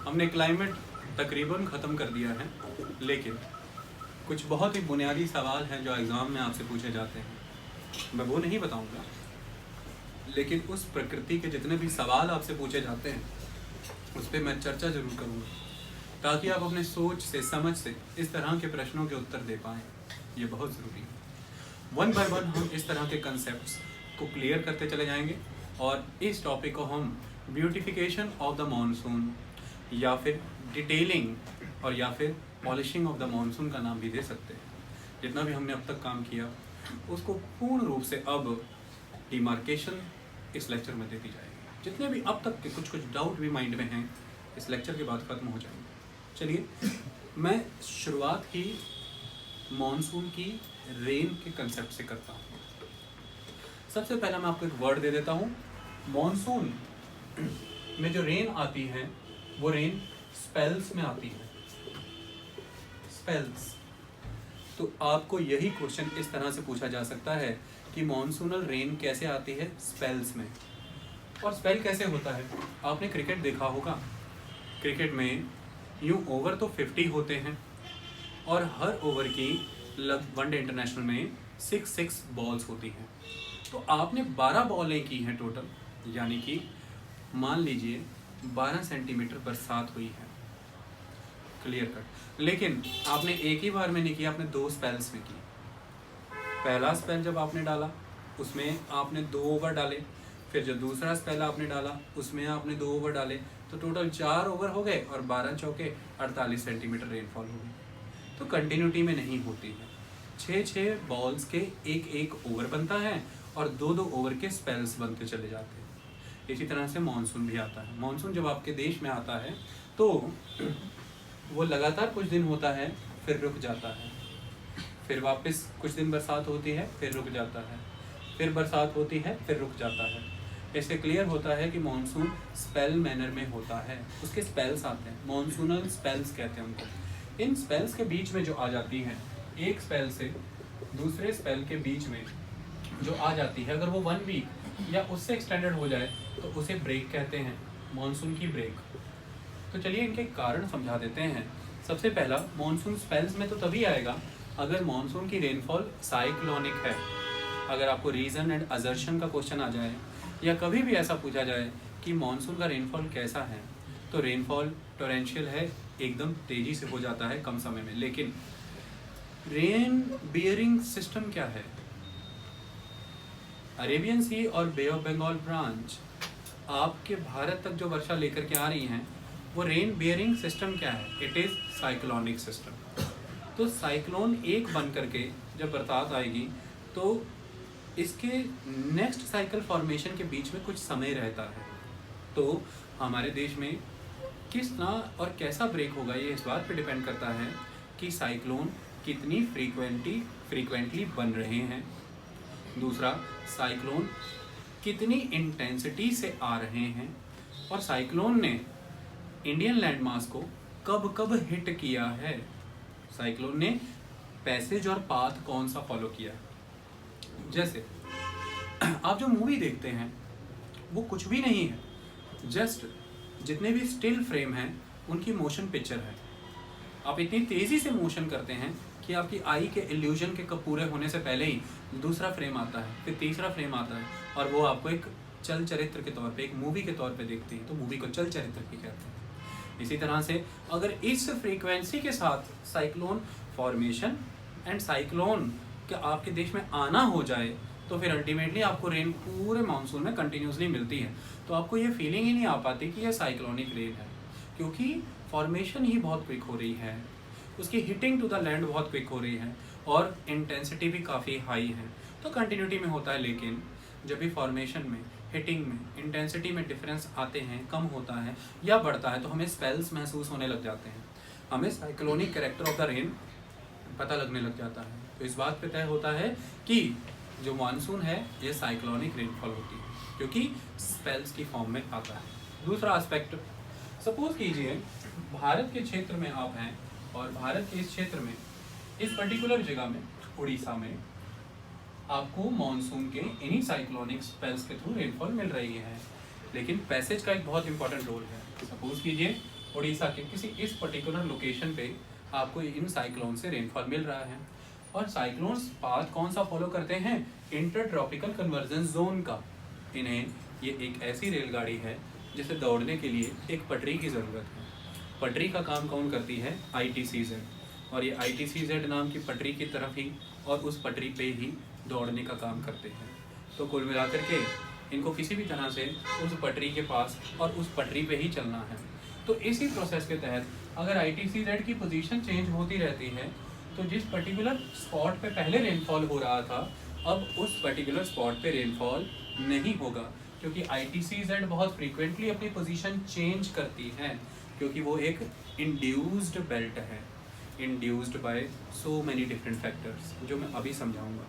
हमने क्लाइमेट तकरीबन ख़त्म कर दिया है, लेकिन कुछ बहुत ही बुनियादी सवाल हैं जो एग्ज़ाम में आपसे पूछे जाते हैं। मैं वो नहीं बताऊंगा, लेकिन उस प्रकृति के जितने भी सवाल आपसे पूछे जाते हैं उस पर मैं चर्चा ज़रूर करूँगा, ताकि आप अपने सोच से, समझ से इस तरह के प्रश्नों के उत्तर दे पाएँ। ये बहुत ज़रूरी है। वन बाय वन हम इस तरह के कंसेप्ट्स को क्लियर करते चले जाएंगे और इस टॉपिक को हम ब्यूटिफिकेशन ऑफ द मॉनसून या फिर डिटेलिंग और या फिर पॉलिशिंग ऑफ द मॉनसून का नाम भी दे सकते हैं। जितना भी हमने अब तक काम किया उसको पूर्ण रूप से अब डिमार्केशन इस लेक्चर में देती जाएगी। जितने भी अब तक के कुछ डाउट भी माइंड में हैं इस लेक्चर के बाद ख़त्म हो जाएंगे। चलिए मैं शुरुआत ही मॉनसून की रेन के कंसेप्ट से करता हूँ। सबसे पहला मैं आपको एक वर्ड दे देता हूँ। मॉनसून में जो रेन आती है वो रेन स्पेल्स में आती है। स्पेल्स। तो आपको यही क्वेश्चन इस तरह से पूछा जा सकता है कि मॉनसूनल रेन कैसे आती है स्पेल्स में। और स्पेल कैसे होता है? आपने क्रिकेट देखा होगा। क्रिकेट में यूँ ओवर तो 50 होते हैं और हर ओवर की वनडे इंटरनेशनल में 6 बॉल्स होती हैं। तो आपने 12 बॉलें की हैं टोटल, यानी कि मान लीजिए 12 सेंटीमीटर बरसात हुई है, क्लियर कट। लेकिन आपने एक ही बार में नहीं किया, आपने 2 स्पेल्स में की। पहला स्पेल जब आपने डाला उसमें आपने 2 ओवर डाले, फिर जो दूसरा स्पेल आपने डाला उसमें आपने 2 ओवर डाले, तो टोटल 4 ओवर हो गए और 12 चौके 48 सेंटीमीटर रेनफॉल हो गई। तो कंटिन्यूटी में नहीं होती है। 6 बॉल्स के एक ओवर बनता है और 2 ओवर के स्पेल्स बनते चले जाते हैं। इसी तरह से मानसून भी आता है। मानसून जब आपके देश में आता है तो वो लगातार कुछ दिन होता है, फिर रुक जाता है, फिर वापस कुछ दिन बरसात होती है, फिर रुक जाता है, फिर बरसात होती है, फिर रुक जाता है। इससे क्लियर होता है कि मानसून स्पेल मैनर में होता है। उसके स्पेल्स आते हैं, मानसूनल स्पेल्स कहते हैं उनको। इन स्पेल्स के बीच में जो आ जाती हैं, एक स्पेल से दूसरे स्पेल के बीच में जो आ जाती है, अगर वो 1 वीक या उससे एक्सटेंडेड हो जाए तो उसे ब्रेक कहते हैं, मानसून की ब्रेक। तो चलिए इनके कारण समझा देते हैं। सबसे पहला, मानसून स्पेल्स में तो तभी आएगा अगर मानसून की रेनफॉल साइक्लोनिक है। अगर आपको रीज़न एंड असर्शन का क्वेश्चन आ जाए या कभी भी ऐसा पूछा जाए कि मानसून का रेनफॉल कैसा है, तो रेनफॉल टोरेंशियल है, एकदम तेज़ी से हो जाता है कम समय में। लेकिन रेन बियरिंग सिस्टम क्या है? अरेबियन सी और बे ऑफ बंगाल ब्रांच आपके भारत तक जो वर्षा लेकर के आ रही हैं, वो रेन बियरिंग सिस्टम क्या है? It is cyclonic system. तो साइक्लोन एक बन करके जब बरसात आएगी तो इसके नेक्स्ट साइकिल फॉर्मेशन के बीच में कुछ समय रहता है। तो हमारे देश में किस तरह और कैसा ब्रेक होगा ये इस बात पे डिपेंड करता है कि साइक्लोन कितनी फ्रीक्वेंटली बन रहे हैं। दूसरा, साइक्लोन कितनी इंटेंसिटी से आ रहे हैं, और साइक्लोन ने इंडियन लैंड मास को कब कब हिट किया है। साइक्लोन ने पैसेज और पाथ कौन सा फॉलो किया। जैसे आप जो मूवी देखते हैं वो कुछ भी नहीं है, जस्ट जितने भी स्टिल फ्रेम हैं उनकी मोशन पिक्चर है। आप इतनी तेज़ी से मोशन करते हैं कि आपकी आई के इल्यूजन के पूरे होने से पहले ही दूसरा फ्रेम आता है, फिर तीसरा फ्रेम आता है, और वो आपको एक चल चरित्र के तौर पे, एक मूवी के तौर पे देखती है, तो मूवी को चल चरित्र भी कहते हैं। इसी तरह से अगर इस फ्रीक्वेंसी के साथ साइक्लोन फॉर्मेशन एंड साइक्लोन का आपके देश में आना हो जाए तो फिर अल्टीमेटली आपको रेन पूरे मानसून में कंटिन्यूसली मिलती है। तो आपको ये फीलिंग ही नहीं आ पाती कि यह साइक्लोनिक रेन है, क्योंकि फॉर्मेशन ही बहुत क्विक हो रही है, उसकी हिटिंग टू द लैंड बहुत क्विक हो रही है और इंटेंसिटी भी काफ़ी हाई है। तो कंटिन्यूटी में होता है, लेकिन जब भी फॉर्मेशन में, हिटिंग में, इंटेंसिटी में डिफरेंस आते हैं, कम होता है या बढ़ता है, तो हमें स्पेल्स महसूस होने लग जाते हैं, हमें cyclonic character of the rain पता लगने लग जाता है। तो इस बात पे तय होता है कि जो मानसून है ये साइक्लोनिक रेनफॉल होती है, क्योंकि स्पेल्स की फॉर्म में आता है। दूसरा एस्पेक्ट, सपोज कीजिए भारत के क्षेत्र में आप हैं और भारत के इस क्षेत्र में, इस पर्टिकुलर जगह में, उड़ीसा में, आपको मानसून के इन्हीं साइक्लोनिक स्पेल्स के थ्रू रेनफॉल मिल रही है। लेकिन पैसेज का एक बहुत इंपॉर्टेंट रोल है। सपोज कीजिए उड़ीसा के किसी इस पर्टिकुलर लोकेशन पे आपको इन साइक्लोन से रेनफॉल मिल रहा है। और साइक्लोन्स पाथ कौन सा फॉलो करते हैं? इंटर ट्रॉपिकल कन्वर्जेंस जोन का। इन्हें ये एक ऐसी रेलगाड़ी है जिसे दौड़ने के लिए एक पटरी की ज़रूरत है। पटरी का काम कौन करती है? ITCZ। और ये ITCZ नाम की पटरी की तरफ ही और उस पटरी पे ही दौड़ने का काम करते हैं। तो कुल मिलाकर के इनको किसी भी तरह से उस पटरी के पास और उस पटरी पे ही चलना है। तो इसी प्रोसेस के तहत अगर ITCZ की पोजीशन चेंज होती रहती है तो जिस पर्टिकुलर स्पॉट पे पहले रेनफॉल हो रहा था अब उस पर्टिकुलर स्पॉट पे रेनफॉल नहीं होगा, क्योंकि ITCZ बहुत फ्रीक्वेंटली अपनी पोजीशन चेंज करती है, क्योंकि वो एक इंड्यूस्ड बेल्ट है, induced by so many different factors जो मैं अभी समझाऊंगा।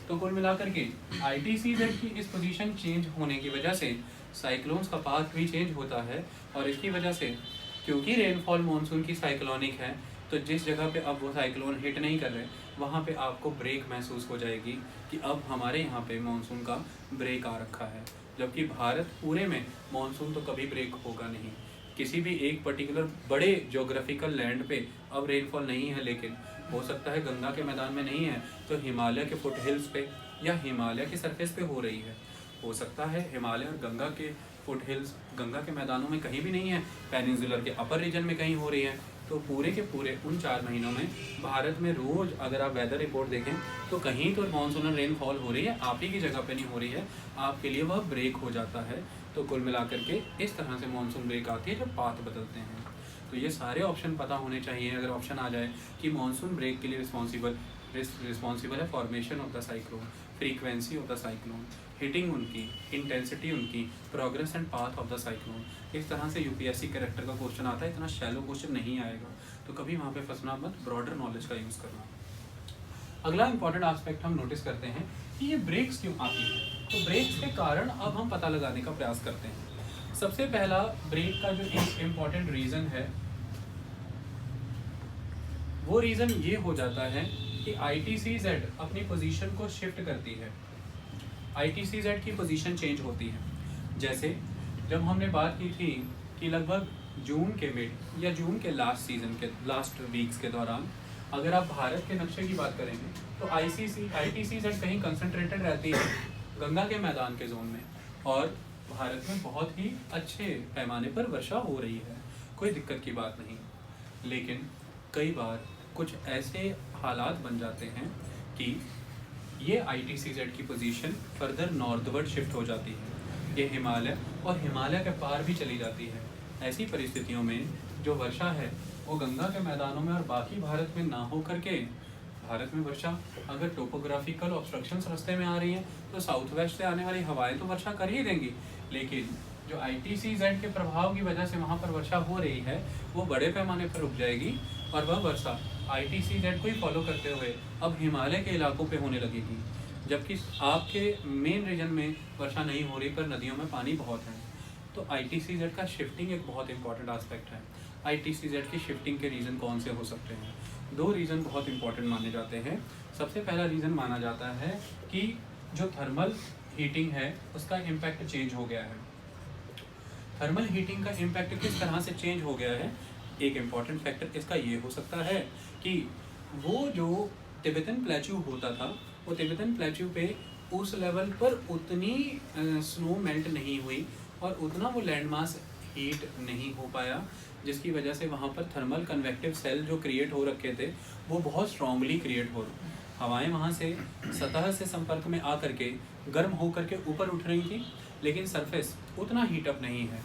तो कुल मिलाकर के ITCZ की इस पोजीशन चेंज होने की वजह से साइक्लोन्स का पाथ भी चेंज होता है, और इसकी वजह से क्योंकि रेनफॉल मानसून की साइक्लोनिक है तो जिस जगह पे अब वो साइक्लोन हिट नहीं कर रहे वहाँ पे आपको ब्रेक महसूस हो जाएगी कि अब हमारे यहाँ पे मानसून का ब्रेक आ रखा है, जबकि भारत पूरे में मानसून तो कभी ब्रेक होगा नहीं। किसी भी एक पर्टिकुलर बड़े ज्योग्राफिकल लैंड पे अब रेनफॉल नहीं है, लेकिन हो सकता है गंगा के मैदान में नहीं है तो हिमालय के फुट हिल्स पे या हिमालय के सरफेस पे हो रही है। हो सकता है हिमालय और गंगा के फुट हिल्स गंगा के मैदानों में कहीं भी नहीं है, पेनिनसुलर के अपर रीजन में कहीं हो रही है। तो पूरे के पूरे उन 4 महीनों में भारत में रोज़ अगर आप वेदर रिपोर्ट देखें तो कहीं तो मानसूनल रेनफॉल हो रही है, आप ही की जगह पे नहीं हो रही है, आपके लिए वह ब्रेक हो जाता है। तो कुल मिलाकर के इस तरह से मानसून ब्रेक आती है जब पाथ बदलते हैं। तो ये सारे ऑप्शन पता होने चाहिए। अगर ऑप्शन आ जाए कि मानसून ब्रेक के लिए रिस्पॉन्सिबल है formation of the cyclone, frequency of the cyclone, hitting उनकी, इंटेंसिटी उनकी, progress and path of the cyclone. इस तरह से UPSC कैरेक्टर का क्वेश्चन आता है, इतना शैलो क्वेश्चन नहीं आएगा, तो कभी वहाँ पे फंसना मत, ब्रॉडर नॉलेज का यूज़ करना। अगला इंपॉर्टेंट एस्पेक्ट हम नोटिस करते हैं कि ये ब्रेक्स क्यों आती है। तो ब्रेक्स के कारण अब हम पता लगाने का प्रयास करते हैं। सबसे पहला ब्रेक का जो एक इम्पॉर्टेंट रीज़न है वो रीज़न ये हो जाता है कि ITCZ अपनी पोजीशन को शिफ्ट करती है, ITCZ की पोजीशन चेंज होती है। जैसे जब हमने बात की थी कि लगभग जून के मिड या जून के लास्ट वीक्स के दौरान अगर आप भारत के नक्शे की बात करेंगे तो ITCZ कहीं कंसंट्रेटेड रहती है गंगा के मैदान के जोन में, और भारत में बहुत ही अच्छे पैमाने पर वर्षा हो रही है, कोई दिक्कत की बात नहीं। लेकिन कई बार कुछ ऐसे हालात बन जाते हैं कि ये ITCZ की पोजीशन फर्दर नॉर्थवर्ड शिफ्ट हो जाती है, ये हिमालय और हिमालय के पार भी चली जाती है। ऐसी परिस्थितियों में जो वर्षा है वो गंगा के मैदानों में और बाकी भारत में ना हो करके भारत में वर्षा अगर टोपोग्राफिकल ऑब्स्ट्रक्शंस रास्ते में आ रही हैं तो साउथ वेस्ट से आने वाली हवाएं तो वर्षा कर ही देंगी, लेकिन जो ITCZ के प्रभाव की वजह से वहाँ पर वर्षा हो रही है वो बड़े पैमाने पर रुक जाएगी, और वह वर्षा ITCZ को ही फॉलो करते हुए अब हिमालय के इलाकों पे होने लगेगी, जबकि आपके मेन रीजन में वर्षा नहीं हो रही पर नदियों में पानी बहुत है। तो ITCZ का शिफ्टिंग एक बहुत इंपॉर्टेंट एस्पेक्ट है। ITCZ की शिफ्टिंग के रीज़न कौन से हो सकते हैं? 2 रीज़न बहुत इंपॉर्टेंट माने जाते हैं। सबसे पहला रीज़न माना जाता है कि जो थर्मल हीटिंग है उसका इम्पैक्ट चेंज हो गया है। थर्मल हीटिंग का इम्पैक्ट किस तरह से चेंज हो गया है? एक इम्पॉर्टेंट फैक्टर इसका ये हो सकता है कि वो जो तिब्बतन प्लेट्यू होता था वो तिब्बतन प्लेट्यू पे उस लेवल पर उतनी स्नो मेल्ट नहीं हुई और उतना वो लैंड मास हीट नहीं हो पाया, जिसकी वजह से वहाँ पर थर्मल कन्वेक्टिव सेल जो क्रिएट हो रखे थे वो बहुत स्ट्रांगली क्रिएट हो रहे। हवाएं वहाँ से सतह से संपर्क में आ करके गर्म हो करके ऊपर उठ रही थी, लेकिन सरफेस उतना हीटअप नहीं है,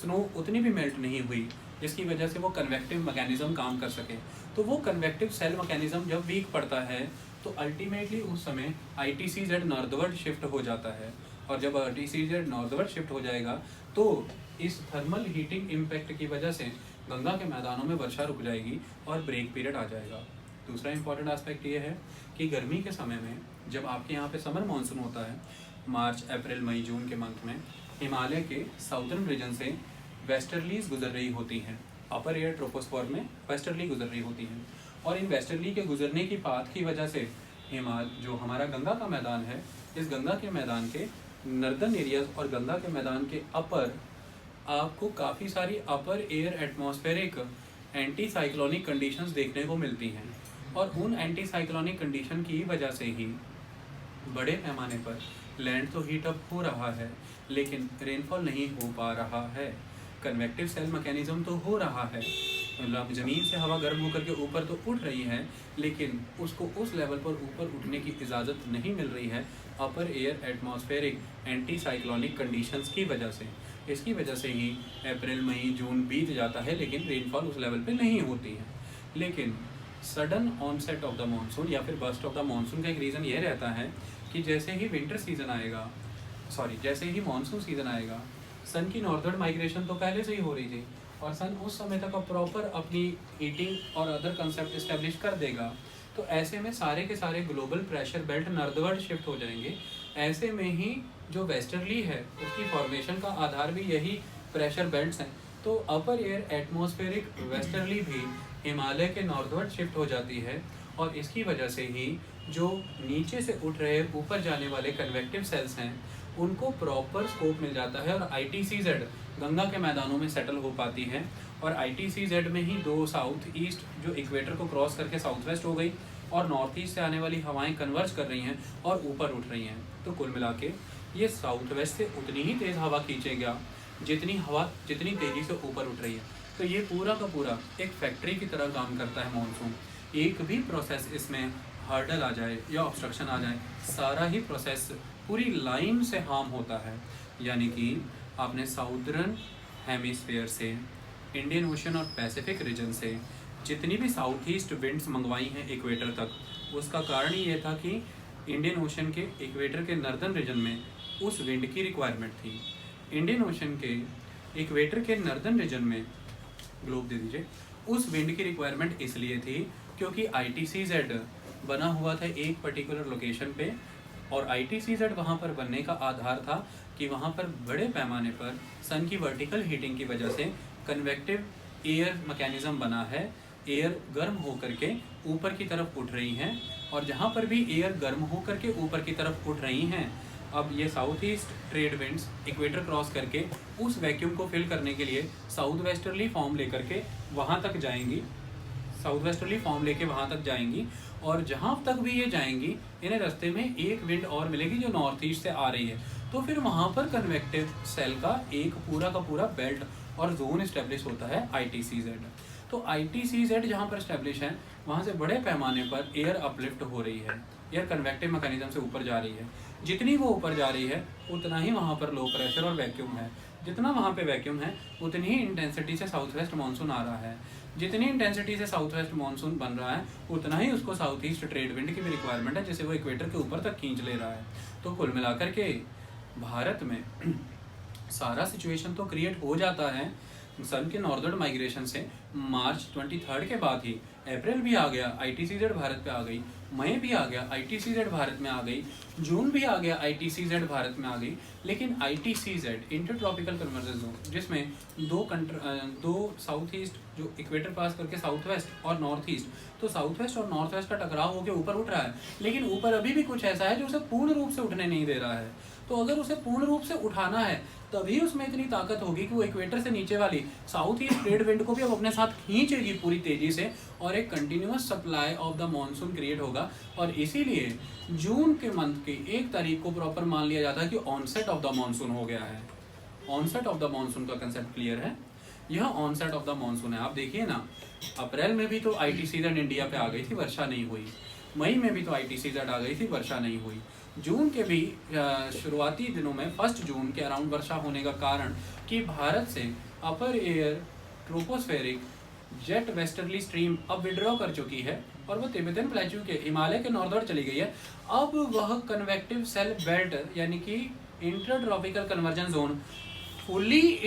स्नो उतनी भी मेल्ट नहीं हुई, जिसकी वजह से वो कन्वेक्टिव मैकेनिज्म काम कर सके। तो वो कन्वेक्टिव सेल मैकेनिज्म जब वीक पड़ता है तो अल्टीमेटली उस समय ITCZ नॉर्थवर्ड शिफ्ट हो जाता है, और जब ITCZ नॉर्थवर्ड शिफ्ट हो जाएगा तो इस थर्मल हीटिंग इम्पैक्ट की वजह से गंगा के मैदानों में वर्षा रुक जाएगी और ब्रेक पीरियड आ जाएगा। दूसरा इंपॉर्टेंट एस्पेक्ट ये है कि गर्मी के समय में जब आपके यहाँ पे समर मानसून होता है, मार्च अप्रैल मई जून के मंथ में, हिमालय के साउदर्न रीजन से वेस्टर्लीज गुजर रही होती हैं, अपर एयर ट्रोपोस्फीयर में वेस्टर्ली गुजर रही होती हैं, और इन वेस्टर्ली के गुजरने की पाथ की वजह से जो हमारा गंगा का मैदान है, इस गंगा के मैदान के नर्दर्न एरियाज और गंगा के मैदान के आपको काफ़ी सारी अपर air atmospheric anti cyclonic conditions देखने को मिलती हैं, और उन एंटी साइक्लोनिक कंडीशन की वजह से ही बड़े पैमाने पर लैंड तो हीट अप हो रहा है लेकिन रेनफॉल नहीं हो पा रहा है। कन्वेक्टिव सेल मैकेनिज्म तो हो रहा है, मतलब ज़मीन से हवा गर्म होकर के ऊपर तो उठ रही है, लेकिन उसको उस लेवल पर ऊपर उठने की इजाज़त नहीं मिल रही है अपर air atmospheric anti cyclonic conditions की वजह से। इसकी वजह से ही अप्रैल मई जून बीत जाता है लेकिन रेनफॉल उस लेवल पे नहीं होती है। लेकिन sudden onset of the monsoon या फिर बर्स्ट ऑफ द मानसून का एक रीज़न ये रहता है कि जैसे ही विंटर सीज़न आएगा, जैसे ही मानसून सीज़न आएगा, सन की नॉर्थवर्ड माइग्रेशन तो पहले से ही हो रही थी और सन उस समय तक प्रॉपर अपनी हीटिंग और अदर कंसेप्ट इस्टेब्लिश कर देगा। तो ऐसे में सारे के सारे global pressure belt northward shift हो जाएंगे। ऐसे में ही जो वेस्टर्ली है उसकी फॉर्मेशन का आधार भी यही प्रेशर बेल्ट्स हैं। तो अपर एयर एटमॉस्फेरिक वेस्टर्ली भी हिमालय के नॉर्थवर्ड शिफ्ट हो जाती है, और इसकी वजह से ही जो नीचे से उठ रहे ऊपर जाने वाले कन्वेक्टिव सेल्स हैं उनको प्रॉपर स्कोप मिल जाता है और ITCZ गंगा के मैदानों में सेटल हो पाती है। और ITCZ में ही दो साउथ ईस्ट जो इक्वेटर को क्रॉस करके साउथ वेस्ट हो गई और नॉर्थ ईस्ट से आने वाली हवाएं कन्वर्ज कर रही हैं और ऊपर उठ रही हैं। तो कुल मिला के ये साउथ वेस्ट से उतनी ही तेज़ हवा खींचेगा जितनी तेज़ी से ऊपर उठ रही है। तो ये पूरा का पूरा एक फैक्ट्री की तरह काम करता है मानसून। एक भी प्रोसेस इसमें हर्डल आ जाए या ऑब्स्ट्रक्शन आ जाए, सारा ही प्रोसेस पूरी लाइन से हार्म होता है। यानी कि आपने साउदर्न हेमिस्फीयर से, इंडियन ओशन और पैसिफिक रीजन से जितनी भी साउथ ईस्ट विंड्स मंगवाई हैं इक्वेटर तक, उसका कारण ही ये था कि इंडियन ओशन के इक्वेटर के नॉर्दर्न रीजन में उस विंड की रिक्वायरमेंट थी। इंडियन ओशन के इक्वेटर के नॉर्दर्न रीजन में, ग्लोब दे दीजिए, उस विंड की रिक्वायरमेंट इसलिए थी क्योंकि ITCZ बना हुआ था एक पर्टिकुलर लोकेशन पे, और ITCZ वहाँ पर बनने का आधार था कि वहाँ पर बड़े पैमाने पर सन की वर्टिकल हीटिंग की वजह से कन्वेक्टिव एयर मैकेनिज्म बना है। एयर गर्म होकर के ऊपर की तरफ उठ रही हैं, और जहाँ पर भी एयर गर्म होकर के ऊपर की तरफ उठ रही हैं, अब ये south east trade winds equator cross करके उस वैक्यूम को फिल करने के लिए साउथ वेस्टर्ली फॉर्म लेकर के वहाँ तक जाएंगी, साउथ वेस्टर्ली फॉर्म लेके वहाँ तक जाएंगी। और जहाँ तक भी ये जाएंगी, इन्हें रास्ते में एक विंड और मिलेगी जो नॉर्थ ईस्ट से आ रही है। तो फिर वहाँ पर कन्वेक्टिव सेल का एक पूरा का पूरा बेल्ट और जोन इस्टेब्लिश होता है ITCZ। तो ITCZ जहाँ पर इस्टेब्लिश है, वहाँ से बड़े पैमाने पर एयर अपलिफ्ट हो रही है, एयर कन्वेक्टिव मैकेनिज्म से ऊपर जा रही है। जितनी वो ऊपर जा रही है उतना ही वहाँ पर लो प्रेशर और वैक्यूम है। जितना वहाँ पे वैक्यूम है उतनी ही इंटेंसिटी से साउथ वेस्ट मानसून आ रहा है। जितनी इंटेंसिटी से साउथ वेस्ट मानसून बन रहा है उतना ही उसको साउथ ईस्ट ट्रेड विंड की भी रिक्वायरमेंट है, जिसे वो इक्वेटर के ऊपर तक खींच ले रहा है। तो कुल मिलाकर के भारत में सारा सिचुएशन तो क्रिएट हो जाता है सन के नॉर्दर्न माइग्रेशन से। मार्च 23 के बाद ही अप्रैल भी आ गया, ITCZ भारत पे आ गई, मई भी आ गया, ITCZ भारत में आ गई, जून भी आ गया, ITCZ भारत में आ गई। लेकिन ITCZ इंटरट्रॉपिकल कन्वर्जेंस जोन, जिसमें दो साउथ ईस्ट जो इक्वेटर पास करके साउथ वेस्ट और नॉर्थ ईस्ट, तो साउथ वेस्ट और नॉर्थ वेस्ट का टकराव होकर ऊपर उठ रहा है, लेकिन ऊपर अभी भी कुछ ऐसा है जो उसे पूर्ण रूप से उठने नहीं दे रहा है। तो अगर उसे पूर्ण रूप से उठाना है तभी उसमें इतनी ताकत होगी कि वो इक्वेटर से नीचे वाली साउथ ईस्ट ट्रेड विंड को भी अब अपने साथ खींचेगी पूरी तेजी से, और एक continuous supply of the monsoon create होगा। और इसीलिए जून के मंथ की 1 तारीख को प्रॉपर मान लिया जाता है कि ऑनसेट ऑफ द मॉनसून हो गया है। ऑनसेट ऑफ द मॉनसून का कंसेप्ट क्लियर है, यह ऑनसेट ऑफ द मॉनसून है। आप देखिए ना, अप्रैल में भी तो ITCZ इंडिया पे आ गई थी, वर्षा नहीं हुई। मई में भी तो ITCZ आ गई थी, वर्षा नहीं हुई। जून के भी शुरुआती दिनों में 1 जून के अराउंड वर्षा होने का कारण कि भारत से अपर air tropospheric jet westerly stream अब विड्रॉ कर चुकी है और वो तिब्बतन प्लेट्यू के हिमालय के नॉर्दर्न चली गई है। अब वह कन्वेक्टिव सेल बेल्ट यानी कि intertropical conversion zone fully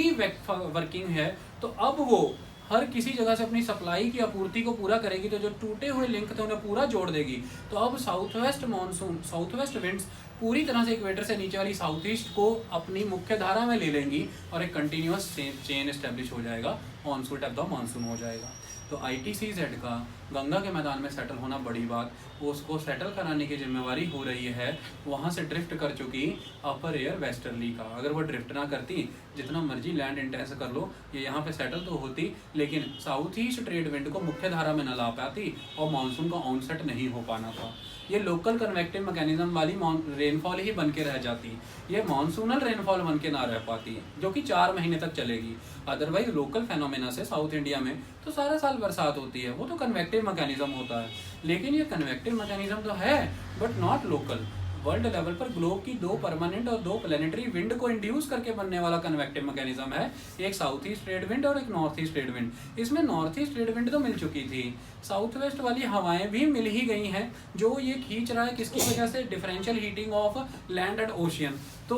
working है। तो अब वो हर किसी जगह से अपनी सप्लाई की आपूर्ति को पूरा करेगी, तो जो टूटे हुए लिंक थे उन्हें पूरा जोड़ देगी। तो अब साउथ वेस्ट विंड्स पूरी तरह से इक्वेटर से नीचे वाली साउथ ईस्ट को अपनी मुख्य धारा में ले लेंगी और एक कंटिन्यूअस चेन एस्टेब्लिश हो जाएगा, ऑनसेट ऑफ द मानसून हो जाएगा। तो ITCZ का गंगा के मैदान में सेटल होना बड़ी बात, उसको सेटल कराने की जिम्मेवारी हो रही है वहाँ से ड्रिफ्ट कर चुकी अपर एयर वेस्टर्ली का। अगर वो ड्रिफ्ट ना करती, जितना मर्जी लैंड इंटेंस कर लो, ये यहाँ पे सेटल तो होती, लेकिन साउथ ईस्ट ट्रेड विंड को मुख्य धारा में न ला पाती और मानसून का ऑनसेट नहीं हो पाना था। ये लोकल कन्वेक्टिव मैकेनिज्म वाली रेनफॉल ही बन के रह जाती, ये मानसूनल रेनफॉल बन के ना रह पाती, जो कि 4 महीने तक चलेगी। अदरवाइज लोकल फेनोमेना से साउथ इंडिया में तो सारा साल बरसात होती है, वो तो कन्वेक्टिव मैकेनिज्म होता है। लेकिन ये कन्वेक्टिव मैकेनिज्म तो है but not local. World level पर ग्लोब की 2 परमानेंट और 2 प्लेनेटरी विंड को इंड्यूस करके बनने वाला कन्वेक्टिव मैकेनिज्म है, एक साउथ ईस्ट ट्रेड विंड और एक नॉर्थ ईस्ट ट्रेड विंड। इसमें नॉर्थ ईस्ट ट्रेड विंड तो मिल चुकी थी, साउथ वेस्ट वाली हवाएं भी मिल ही गई हैं, जो ये खींच रहा है किसकी वजह से, differential heating of land and ocean. तो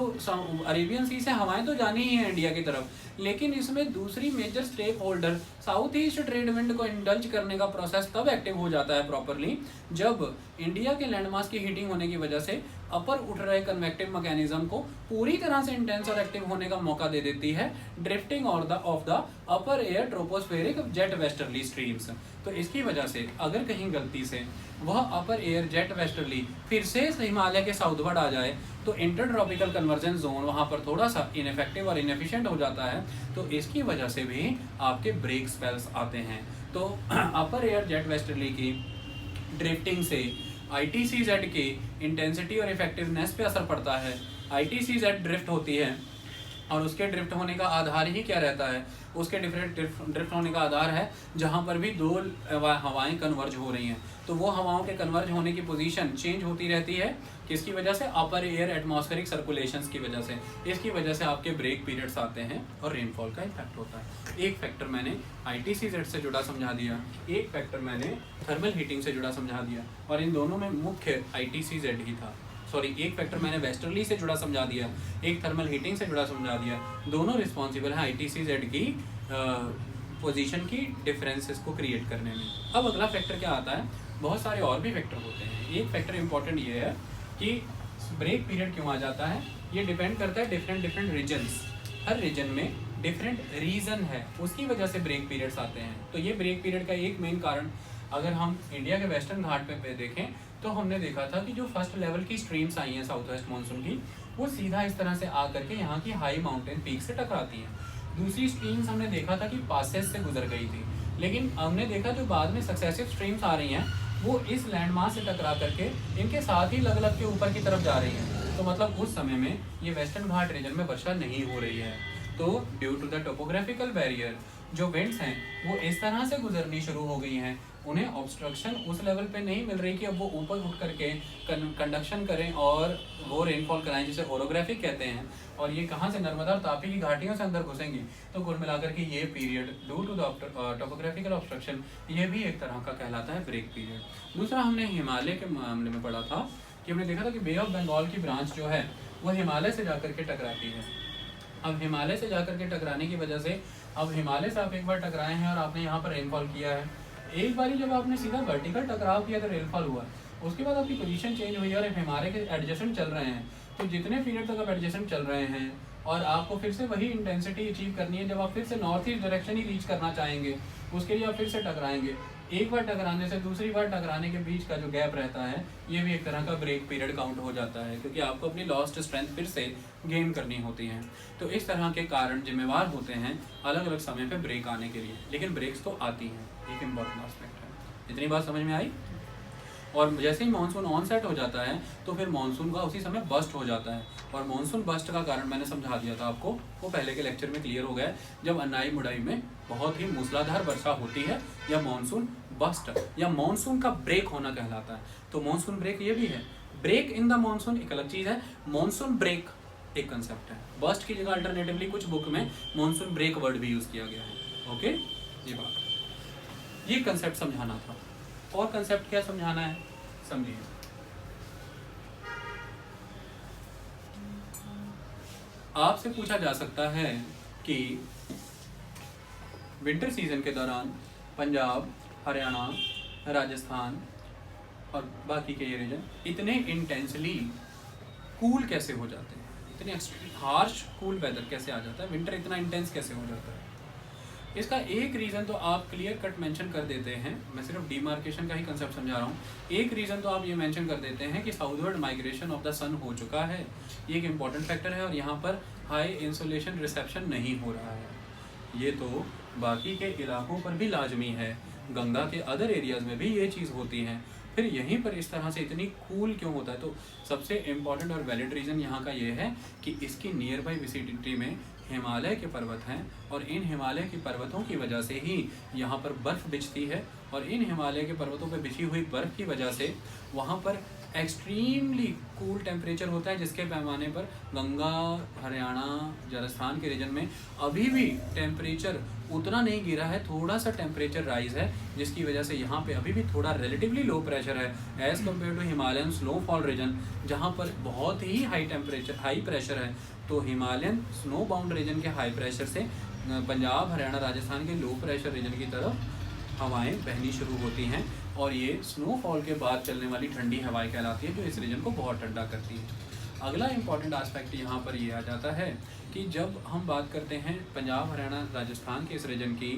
अरेबियन सी से हवाएं तो जानी ही है इंडिया की तरफ, लेकिन इसमें दूसरी major stakeholder south east trade wind को इंडल्ज करने का प्रोसेस तब एक्टिव हो जाता है प्रॉपरली, जब इंडिया के लैंडमास की हीटिंग होने की वजह से अपर उठ रहे कन्वेक्टिव मैकेनिज्म को पूरी तरह से इंटेंस और एक्टिव होने का मौका दे देती है drifting of the upper air tropospheric jet westerly streams. तो इसकी वजह से अगर कहीं गलती से वह अपर एयर जेट वेस्टर्ली फिर से हिमालय के साउथवर्ड आ जाए तो इंटर ट्रॉपिकल कन्वर्जन जोन वहाँ पर थोड़ा सा इनफेक्टिव और इनएफिशिएंट हो जाता है, तो इसकी वजह से भी आपके ब्रेक स्पेल्स आते हैं। तो अपर एयर जेट वेस्टर्ली की ड्रिफ्टिंग से ITCZ की इंटेंसिटी और इफेक्टिवनेस पे असर पड़ता है। ITCZ ड्रिफ्ट होती है और उसके ड्रिफ्ट होने का आधार ही क्या रहता है, उसके ड्रिफ्ट होने का आधार है जहाँ पर भी 2 हवाएं कन्वर्ज हो रही हैं, तो वो हवाओं के कन्वर्ज होने की पोजीशन चेंज होती रहती है, किसकी वजह से, अपर एयर एटमॉस्फेरिक सर्कुलेशंस की वजह से। इसकी वजह से आपके ब्रेक पीरियड्स आते हैं और रेनफॉल का इफेक्ट होता है। एक फैक्टर मैंने ITCZ से जुड़ा समझा दिया, एक फैक्टर मैंने थर्मल हीटिंग से जुड़ा समझा दिया, और इन दोनों में मुख्य ITCZ ही था। एक फैक्टर मैंने वेस्टर्ली से जुड़ा समझा दिया, एक थर्मल हीटिंग से जुड़ा समझा दिया, दोनों रिस्पॉन्सिबल हैं ITCZ की पोजीशन की डिफरेंसेस को क्रिएट करने में। अब अगला फैक्टर क्या आता है, बहुत सारे और भी फैक्टर होते हैं। एक फैक्टर इंपॉर्टेंट ये है कि ब्रेक पीरियड क्यों आ जाता है, ये डिपेंड करता है डिफरेंट रीजन्स, हर रीजन में डिफरेंट रीज़न है, उसकी वजह से ब्रेक पीरियड्स आते हैं। तो ये ब्रेक पीरियड का एक मेन कारण, अगर हम इंडिया के वेस्टर्न घाट पे देखें तो हमने देखा था कि जो फर्स्ट लेवल की स्ट्रीम्स आई हैं साउथ वेस्ट मानसून की, वो सीधा इस तरह से आ करके यहाँ की हाई माउंटेन पीक से टकराती हैं। दूसरी स्ट्रीम्स हमने देखा था कि पासेस से गुजर गई थी, लेकिन हमने देखा जो बाद में सक्सेसिव स्ट्रीम्स आ रही हैं वो इस लैंडमास से टकरा करके इनके साथ ही लग के ऊपर की तरफ जा रही हैं। तो मतलब उस समय में ये वेस्टर्न घाट रीजन में वर्षा नहीं हो रही है। तो due to the topographical barrier जो विंड्स हैं वो इस तरह से गुजरनी शुरू हो गई हैं, उन्हें ऑब्स्ट्रक्शन उस लेवल पे नहीं मिल रही कि अब वो ऊपर उठ करके कंडक्शन करें और वो रेनफॉल कराएं, जिसे ओरोग्राफिक कहते हैं। और ये कहाँ से, नर्मदा और तापी की घाटियों से अंदर घुसेंगी। तो कुल मिलाकर के ये period due to the topographical obstruction ये भी एक तरह का कहलाता है ब्रेक पीरियड। दूसरा हमने हिमालय के मामले में पढ़ा था कि हमने देखा था कि बे ऑफ बंगाल की ब्रांच जो है वो हिमालय से जाकर के टकराती है। अब हिमालय से जाकर के टकराने की वजह से, अब हिमालय से आप एक बार टकराए हैं और आपने यहाँ पर रेनफॉल किया है, एक बारी जब आपने सीधा वर्टिकल टकराव किया तो रेनफॉल हुआ, उसके बाद आपकी पोजीशन चेंज हुई और हिमालय के एडजस्टेंट चल रहे हैं। तो जितने पीरियड तक आप एडजस्टेंट चल रहे हैं और आपको फिर से वही इंटेंसिटी अचीव करनी है, जब आप फिर से नॉर्थ ईस्ट डायरेक्शन ही रीच करना चाहेंगे, उसके लिए आप फिर से टकराएंगे। एक बार टकराने से दूसरी बार टकराने के बीच का जो गैप रहता है ये भी एक तरह का ब्रेक पीरियड काउंट हो जाता है, क्योंकि आपको अपनी लॉस्ट स्ट्रेंथ फिर से गेन करनी होती है। तो इस तरह के कारण जिम्मेवार होते हैं अलग अलग समय पे ब्रेक आने के लिए, लेकिन ब्रेक्स तो आती हैं, एक इम्पॉर्टेंट एस्पेक्ट है। इतनी बात समझ में आई। और जैसे ही मानसून ऑन सेट हो जाता है तो फिर मानसून का उसी समय बस्ट हो जाता है, और मानसून बस्ट का कारण मैंने समझा दिया था आपको, वो पहले के लेक्चर में क्लियर हो गया है। जब अन्नाई मुडाई में बहुत ही मूसलाधार वर्षा होती है या मानसून बस्ट या मानसून का ब्रेक होना कहलाता है। तो मानसून ब्रेक ये भी है, ब्रेक इन द मानसून एक अलग चीज़ है, मानसून ब्रेक एक कंसेप्ट है। बस्ट की जगह अल्टरनेटिवली कुछ बुक में मानसून ब्रेक वर्ड भी यूज़ किया गया है। ओके, ये बात, ये कंसेप्ट समझाना था। और कंसेप्ट क्या समझाना है, समझिए। आपसे पूछा जा सकता है कि विंटर सीजन के दौरान पंजाब, हरियाणा, राजस्थान और बाकी के ये रीजन इतने इंटेंसली कूल कैसे हो जाते हैं, इतने हार्श कूल वेदर कैसे आ जाता है, विंटर इतना इंटेंस कैसे हो जाता है। इसका एक रीज़न तो आप क्लियर कट मेंशन कर देते हैं, मैं सिर्फ डिमार्केशन का ही कंसेप्ट समझा रहा हूँ। एक रीज़न तो आप ये मेंशन कर देते हैं कि साउथवर्ड माइग्रेशन ऑफ द सन हो चुका है, ये एक इम्पॉर्टेंट फैक्टर है, और यहाँ पर हाई इंसुलेशन रिसेप्शन नहीं हो रहा है। ये तो बाकी के इलाकों पर भी लाजमी है, गंगा के अदर एरियाज़ में भी ये चीज़ होती है, फिर यहीं पर इस तरह से इतनी कूल क्यों होता है? तो सबसे इम्पॉर्टेंट और वैलिड रीज़न यहाँ का ये है कि इसकी नियर बाई विसिनिटी में हिमालय के पर्वत हैं, और इन हिमालय के पर्वतों की वजह से ही यहाँ पर बर्फ़ बिछती है, और इन हिमालय के पर्वतों पर बिछी हुई बर्फ़ की वजह से वहाँ पर एक्सट्रीमली कूल टेम्परेचर होता है, जिसके पैमाने पर गंगा, हरियाणा, राजस्थान के रीजन में अभी भी टेम्परेचर उतना नहीं गिरा है, थोड़ा सा टेम्परेचर राइज है, जिसकी वजह से यहाँ पे अभी भी थोड़ा रिलेटिवली लो प्रेशर है as compare to Himalayan snowfall region, जहाँ पर बहुत ही हाई प्रेशर है। तो हिमालयन स्नो बाउंड रीजन के हाई प्रेशर से पंजाब, हरियाणा, राजस्थान के लो प्रेशर रीजन की तरफ हवाएं बहनी शुरू होती हैं, और ये स्नोफॉल के बाद चलने वाली ठंडी हवाएं कहलाती है, जो इस रीजन को बहुत ठंडा करती है। अगला इम्पॉर्टेंट एस्पेक्ट यहाँ पर ये आ जाता है कि जब हम बात करते हैं पंजाब, हरियाणा, राजस्थान के इस रीजन की,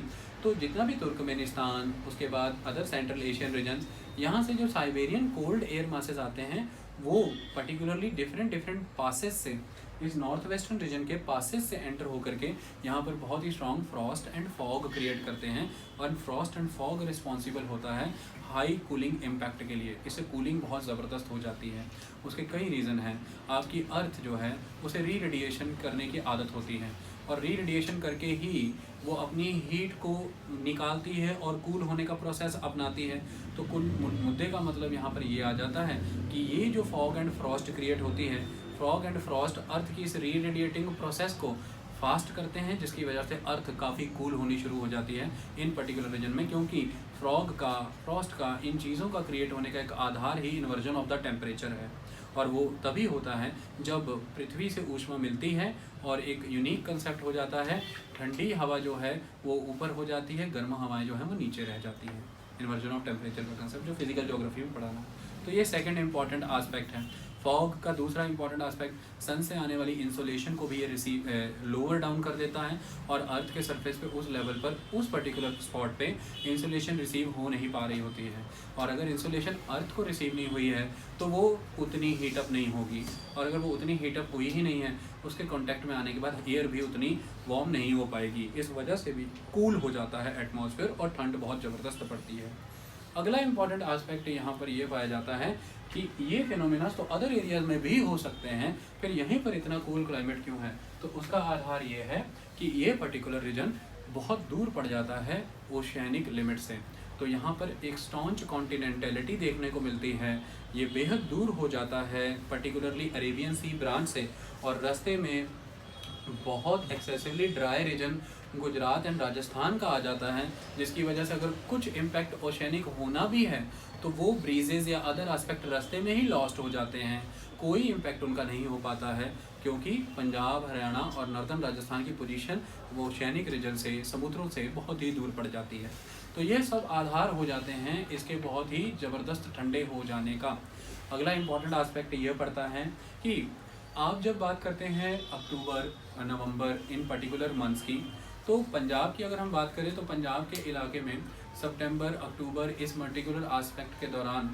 तो जितना भी तुर्कमेनिस्तान, उसके बाद अदर सेंट्रल एशियन रीजन, यहाँ से जो साइबेरियन कोल्ड एयर मासेस आते हैं, वो पर्टिकुलरली डिफरेंट पासेस से, इस नॉर्थ वेस्टर्न रीजन के पासेस से एंटर होकर के यहाँ पर बहुत ही strong frost and fog create करते हैं, और फ्रॉस्ट एंड फॉग रिस्पॉन्सिबल होता है हाई कूलिंग इम्पैक्ट के लिए। इससे कूलिंग बहुत ज़बरदस्त हो जाती है। उसके कई रीज़न हैं। आपकी अर्थ जो है उसे री रेडिएशन करने की आदत होती है, और री रेडिएशन करके ही वो अपनी हीट को निकालती है और कूल होने का प्रोसेस अपनाती है। तो कुल मुद्दे का मतलब यहाँ पर ये आ जाता है कि ये जो फॉग एंड फ्रॉस्ट क्रिएट होती है, फॉग एंड फ्रॉस्ट अर्थ की इस री रेडिएटिंग प्रोसेस को फास्ट करते हैं, जिसकी वजह से अर्थ काफ़ी कूल होनी शुरू हो जाती है इन पर्टिकुलर रीजन में, क्योंकि फ्रॉस्ट का इन चीज़ों का क्रिएट होने का एक आधार ही इन्वर्जन ऑफ द टेम्परेचर है, और वो तभी होता है जब पृथ्वी से ऊष्मा मिलती है, और एक यूनिक कंसेप्ट हो जाता है, ठंडी हवा जो है वो ऊपर हो जाती है, गर्म हवाएं जो है वो नीचे रह जाती हैं। इन्वर्जन ऑफ टेम्परेचर का कंसेप्ट जो फिजिकल ज्योग्राफी में पढ़ाना। तो ये सेकंड इंपॉर्टेंट एस्पेक्ट है। फॉग का दूसरा इंपॉर्टेंट एस्पेक्ट, सन से आने वाली इंसोलेशन को भी ये लोअर डाउन कर देता है, और अर्थ के सरफेस पे उस लेवल पर उस पर्टिकुलर स्पॉट पे इंसोलेशन रिसीव हो नहीं पा रही होती है, और अगर इंसोलेशन अर्थ को रिसीव नहीं हुई है तो वो उतनी हीटअप नहीं होगी, और अगर वो उतनी हीटअप हुई ही नहीं है, उसके कॉन्टैक्ट में आने के बाद एयर भी उतनी वार्म नहीं हो पाएगी। इस वजह से भी कूल हो जाता है एटमॉस्फेयर, और ठंड बहुत ज़बरदस्त पड़ती है। अगला इंपॉर्टेंट एस्पेक्ट यहाँ पर यह पाया जाता है कि ये फिनोमिनास तो अदर एरियाज में भी हो सकते हैं, फिर यहीं पर इतना कूल क्लाइमेट क्यों है? तो उसका आधार ये है कि ये पर्टिकुलर रीजन बहुत दूर पड़ जाता है ओशियानिक लिमिट से, तो यहाँ पर एक स्टॉन्च कॉन्टिनेंटलिटी देखने को मिलती है। ये बेहद दूर हो जाता है पर्टिकुलरली अरेबियन सी ब्रांच से, और रास्ते में बहुत excessively dry region Gujarat and Rajasthan का आ जाता है, जिसकी वजह से अगर कुछ इम्पैक्ट ओशियानिक होना भी है तो वो ब्रीजेज़ या अदर एस्पेक्ट रास्ते में ही लॉस्ट हो जाते हैं, कोई इम्पैक्ट उनका नहीं हो पाता है, क्योंकि पंजाब, हरियाणा और नॉर्दर्न राजस्थान की पोजीशन वो ओशियानिक रीजन से, समुद्रों से बहुत ही दूर पड़ जाती है। तो ये सब आधार हो जाते हैं इसके बहुत ही ज़बरदस्त ठंडे हो जाने का। अगला इम्पॉर्टेंट एस्पेक्ट ये पड़ता है कि आप जब बात करते हैं अक्टूबर, नवंबर, इन पर्टिकुलर मंथ्स की, तो पंजाब की अगर हम बात करें तो पंजाब के इलाके में सितंबर, अक्टूबर, इस पर्टिकुलर एस्पेक्ट के दौरान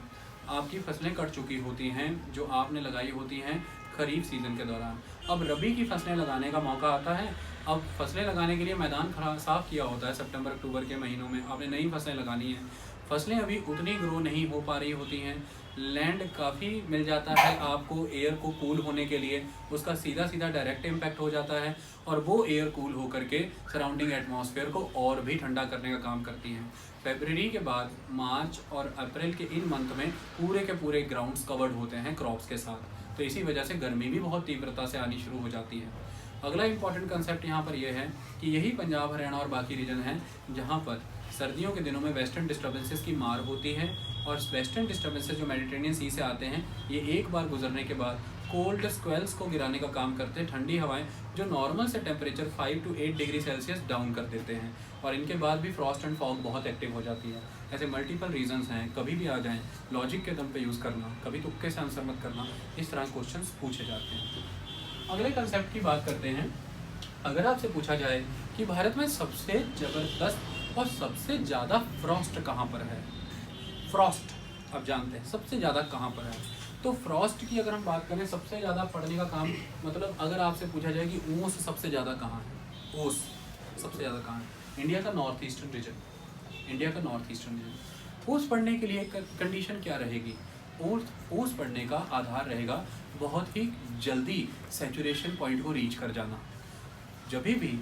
आपकी फसलें कट चुकी होती हैं जो आपने लगाई होती हैं खरीफ सीज़न के दौरान। अब रबी की फसलें लगाने का मौका आता है। अब फसलें लगाने के लिए मैदान साफ़ किया होता है सितंबर, अक्टूबर के महीनों में, आपने नई फसलें लगानी हैं। फसलें अभी उतनी ग्रो नहीं हो पा रही होती हैं, लैंड काफ़ी मिल जाता है आपको एयर को कूल होने के लिए, उसका सीधा डायरेक्ट इम्पैक्ट हो जाता है, और वो एयर कूल होकर के सराउंडिंग एटमॉस्फेयर को और भी ठंडा करने का काम करती हैं। फरवरी के बाद मार्च और अप्रैल के इन मंथ में पूरे के पूरे ग्राउंड्स कवर्ड होते हैं क्रॉप्स के साथ, तो इसी वजह से गर्मी भी बहुत तीव्रता से आनी शुरू हो जाती है। अगला इंपॉर्टेंट कंसेप्ट यहाँ पर यह है कि यही पंजाब, हरियाणा और बाकी रीजन हैं जहाँ पर सर्दियों के दिनों में वेस्टर्न डिस्टर्बेंसेस की मार होती है, और वेस्टर्न डिस्टर्बेंसेस जो मेडिटेरेनियन सी से आते हैं, ये एक बार गुजरने के बाद कोल्ड स्क्वेल्स को गिराने का काम करते हैं, ठंडी हवाएं जो नॉर्मल से temperature 5 to 8 degree Celsius down कर देते हैं, और इनके बाद भी फ्रॉस्ट एंड फॉग बहुत एक्टिव हो जाती है। ऐसे मल्टीपल रीजंस हैं, कभी भी आ जाएं, लॉजिक के दम पे यूज़ करना, कभी तुक्के से आंसर मत करना, इस तरह क्वेश्चंस पूछे जाते हैं। अगले कंसेप्ट की बात करते हैं। अगर आपसे पूछा जाए कि भारत में सबसे ज़बरदस्त और सबसे ज़्यादा फ्रॉस्ट कहाँ पर है, फ्रॉस्ट आप जानते हैं सबसे ज़्यादा कहाँ पर है, तो फ्रॉस्ट की अगर हम बात करें सबसे ज़्यादा पड़ने का काम, मतलब अगर आपसे पूछा जाए कि ओस सबसे ज़्यादा कहाँ है, ओस सबसे ज़्यादा कहाँ है, इंडिया का नॉर्थ ईस्टर्न रीजन, इंडिया का नॉर्थ ईस्टर्न रीजन। ओस पढ़ने के लिए कंडीशन क्या रहेगी, ओस पढ़ने का आधार रहेगा बहुत ही जल्दी सैचुरेशन पॉइंट को रीच कर जाना। जब भी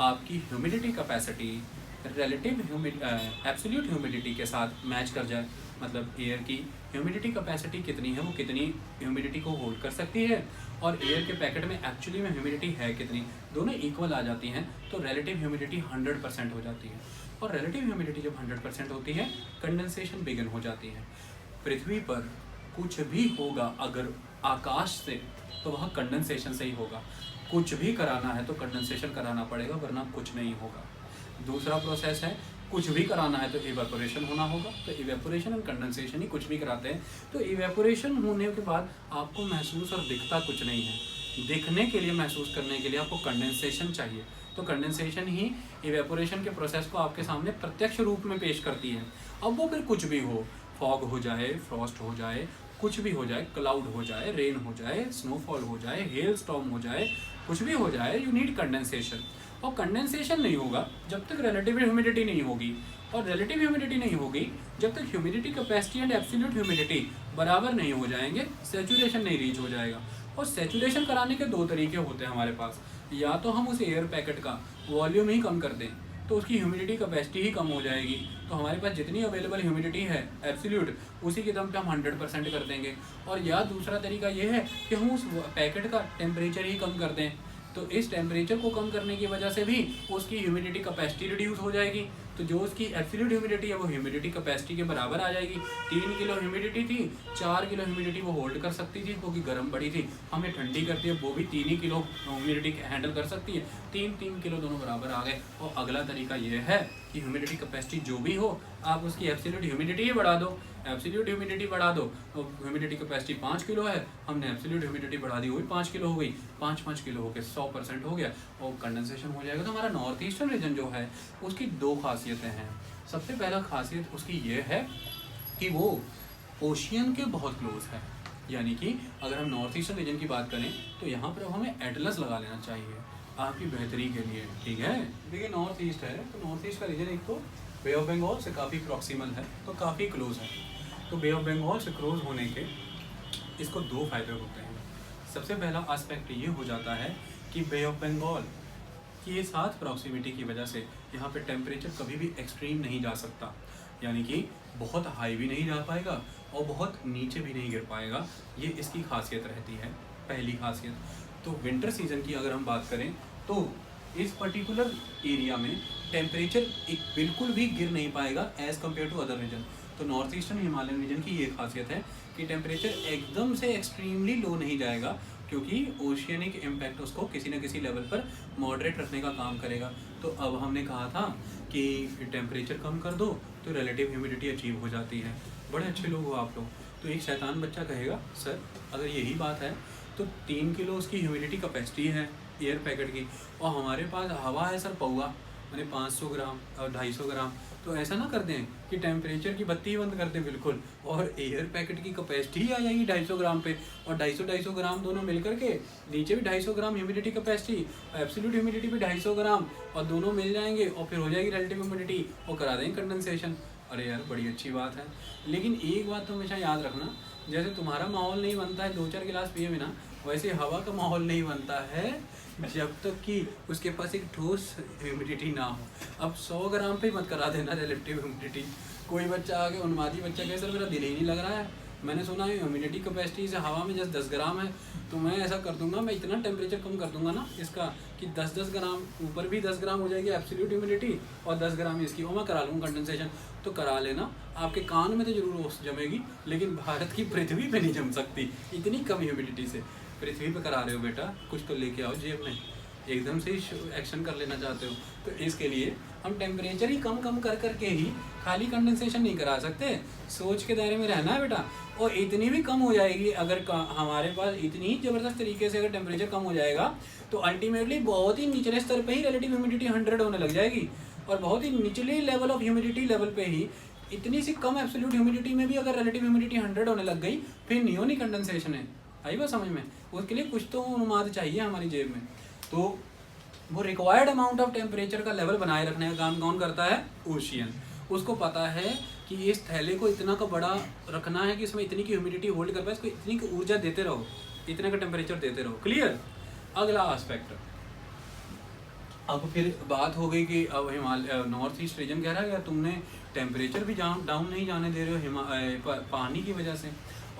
आपकी humidity capacity relative absolute humidity के साथ मैच कर जाए, मतलब एयर की ह्यूमिडिटी कैपेसिटी कितनी है, वो कितनी ह्यूमिडिटी को होल्ड कर सकती है, और एयर के पैकेट में एक्चुअली में ह्यूमिडिटी है कितनी, दोनों इक्वल आ जाती हैं, तो रिलेटिव ह्यूमिडिटी 100% हो जाती है। और रिलेटिव ह्यूमिडिटी जब 100% होती है, कंडेंसेशन बिगिन हो जाती है। पृथ्वी पर कुछ भी होगा अगर आकाश से, तो वह कंडेंसेशन से ही होगा। कुछ भी कराना है तो कंडेंसेशन कराना पड़ेगा, वरना कुछ नहीं होगा। दूसरा प्रोसेस है, कुछ भी कराना है तो इवेपोरेशन होना होगा, तो इवेपोरेशन एंड कंडेंसेशन ही कुछ भी कराते हैं। तो इवेपोरेशन होने के बाद आपको महसूस और दिखता कुछ नहीं है, दिखने के लिए, महसूस करने के लिए आपको कंडेंसेशन चाहिए। तो कंडेंसेशन ही इवेपोरेशन के प्रोसेस को आपके सामने प्रत्यक्ष रूप में पेश करती है। अब वो फिर कुछ भी हो, फॉग हो जाए, फ्रॉस्ट हो जाए, कुछ भी हो जाए, क्लाउड हो जाए, रेन हो जाए, स्नोफॉल हो जाए, हेल स्टॉर्म हो जाए, कुछ भी हो जाए, यू नीड कंडेंसेशन। और कंडेंसेशन नहीं होगा जब तक रिलेटिव ह्यूमिडिटी नहीं होगी, और रिलेटिव ह्यूमिडिटी नहीं होगी जब तक humidity capacity and absolute humidity बराबर नहीं हो जाएंगे, सैचुरेशन नहीं रीच हो जाएगा। और सैचुरेशन कराने के दो तरीके होते हैं हमारे पास, या तो हम उस एयर पैकेट का वॉल्यूम ही कम कर दें तो उसकी ह्यूमिडिटी कैपेसिटी ही कम हो जाएगी, तो हमारे पास जितनी अवेलेबल ह्यूमिडिटी है एब्सोल्यूट, उसी के दम पे हम 100% कर देंगे। और या दूसरा तरीका ये है कि हम उस पैकेट का टेम्परेचर ही कम कर दें, तो इस टेम्परेचर को कम करने की वजह से भी उसकी ह्यूमिडिटी कैपेसिटी रिड्यूस हो जाएगी, तो जो उसकी एब्सोल्यूट ह्यूमिडिटी है वो ह्यूमिडिटी कैपेसिटी के बराबर आ जाएगी। 3 किलो ह्यूमिडिटी थी, 4 किलो ह्यूमिडिटी वो होल्ड कर सकती थी क्योंकि गर्म बड़ी थी, हमें ठंडी करती है वो भी 3 ही किलो ह्यूमिडिटी हैंडल कर सकती है, 3 किलो दोनों बराबर आ गए। और अगला तरीका ये है कि ह्यूमिडिटी कैपेसिटी जो भी हो, आप उसकी एब्सोल्यूट ह्यूमिडिटी ही बढ़ा दो, एब्सोल्यूट ह्यूमिडिटी बढ़ा दो, तो ह्यूमिडिटी कैपेसिटी 5 किलो है, हमने एब्सोल्यूट ह्यूमिडिटी बढ़ा दी, वो भी 5 किलो हो गई, 5 किलो हो गए 100% हो गया, और कंडेंसेशन हो जाएगा। तो हमारा नॉर्थ ईस्टर्न रीजन जो है उसकी 2 खासियतें हैं। सबसे पहला खासियत उसकी ये है कि वो ओशियन के बहुत क्लोज है, यानी कि अगर हम नॉर्थ ईस्टर्न रीजन की बात करें तो यहाँ पर हमें एटलस लगा लेना चाहिए आपकी बेहतरी के लिए, ठीक है। देखिए नॉर्थ ईस्ट है, तो नॉर्थ ईस्ट का रीजन एक तो बे ऑफ बंगाल से काफ़ी प्रॉक्सिमल है, तो काफ़ी क्लोज है। तो बे ऑफ बंगाल से क्लोज होने के इसको 2 फायदे होते हैं। सबसे पहला एस्पेक्ट ये हो जाता है कि बे ऑफ बंगाल के साथ प्रॉक्सिमिटी की वजह से यहाँ पे टेम्परेचर कभी भी एक्सट्रीम नहीं जा सकता, यानी कि बहुत हाई भी नहीं जा पाएगा और बहुत नीचे भी नहीं गिर पाएगा, ये इसकी खासियत रहती है, पहली खासियत। तो विंटर सीजन की अगर हम बात करें तो इस पर्टिकुलर एरिया में टेम्परेचर एक बिल्कुल भी गिर नहीं पाएगा as compare to other region. तो नॉर्थ ईस्टर्न हिमालयन रीजन की ये खासियत है कि टेम्परेचर एकदम से एक्सट्रीमली लो नहीं जाएगा, क्योंकि ओशियनिक इम्पैक्ट उसको किसी न किसी लेवल पर मॉडरेट रखने का काम करेगा। तो अब हमने कहा था कि टेम्परेचर कम कर दो तो रिलेटिव ह्यूमिडिटी अचीव हो जाती है। बड़े अच्छे लोग हो आप लोग। तो एक शैतान बच्चा कहेगा सर अगर यही बात है तो 3 किलो उसकी ह्यूमिडिटी कैपेसिटी है एयर पैकेट की, और हमारे पास हवा है सर पौवा, मैंने 500 ग्राम और 250 ग्राम, तो ऐसा ना कर दें कि टेम्परेचर की बत्ती ही बंद कर दें बिल्कुल, और एयर पैकेट की कैपेसिटी ही आ जाएगी 250 ग्राम पे, और 250 ग्राम दोनों मिल करके, नीचे भी 250 ग्राम ह्यूमिडिटी कैपेसिटी, एब्सोल्यूट ह्यूमिडिटी भी 250 ग्राम, और दोनों मिल जाएंगे और फिर हो जाएगी रिलेटिव ह्यूमिडिटी और करा देंगे कंडेंसेशन। अरे यार बड़ी अच्छी बात है, लेकिन एक बात तो हमेशा याद रखना, जैसे तुम्हारा माहौल नहीं बनता है 2-4 गिलास पिए बिना, वैसे हवा का माहौल नहीं बनता है जब तक कि उसके पास एक ठोस ह्यूमिडिटी ना हो। अब 100 ग्राम पे मत करा देना रिलेटिव ह्यूमिडिटी। कोई बच्चा आगे उन्मादी बच्चा कहे सर मेरा दिल ही नहीं लग रहा है, मैंने सुना है ह्यूमिडिटी कैपेसिटी से हवा में जस्ट 10 ग्राम है, तो मैं ऐसा कर दूंगा, मैं इतना टेम्परेचर कम कर दूंगा ना इसका कि 10-10 ग्राम ऊपर भी 10 ग्राम हो जाएगी एब्सोल्यूट ह्यूमिडिटी और 10 ग्राम इसकी, और मैं करा लूँगा कंडेंसेशन। तो करा लेना, आपके कान में तो जरूर ओस जमेगी, लेकिन भारत की पृथ्वी पे नहीं जम सकती इतनी कम ह्यूमिडिटी से। पृथ्वी पे करा रहे हो बेटा, कुछ तो लेके आओ जेब में, एकदम से ही एक्शन कर लेना चाहते हो। तो इसके लिए हम टेम्परेचर ही कम कम कर करके ही खाली कंडेंसेशन नहीं करा सकते, सोच के दायरे में रहना है बेटा। और इतनी भी कम हो जाएगी अगर हमारे पास इतनी ही ज़बरदस्त तरीके से अगर टेम्परेचर कम हो जाएगा तो अल्टीमेटली बहुत ही निचले स्तर पे ही रिलेटिव ह्यूमिडिटी 100 होने लग जाएगी, और बहुत ही निचले लेवल ऑफ ह्यूमिडिटी लेवल पे ही इतनी सी कम एब्सोल्यूट ह्यूमिडिटी में भी अगर रिलेटिव ह्यूमिडिटी 100 होने लग गई, फिर नियोनिक कंडेंसेशन है। आई बात समझ में? उसके लिए कुछ तो अनुमान चाहिए हमारी जेब में। तो वो रिक्वायर्ड अमाउंट ऑफ टेम्परेचर का लेवल बनाए रखने का काम कौन करता है? ओशियन। उसको पता है कि इस थैले को इतना का बड़ा रखना है कि इसमें इतनी की ह्यूमिडिटी होल्ड कर पाए, इसको इतनी की ऊर्जा देते रहो, इतने का टेम्परेचर देते रहो। क्लियर? अगला एस्पेक्ट, अब फिर बात हो गई कि अब हिमालय नॉर्थ ईस्ट रीजन कह रहा है यार तुमने टेम्परेचर भी डाउन नहीं जाने दे रहे हो पानी की वजह से,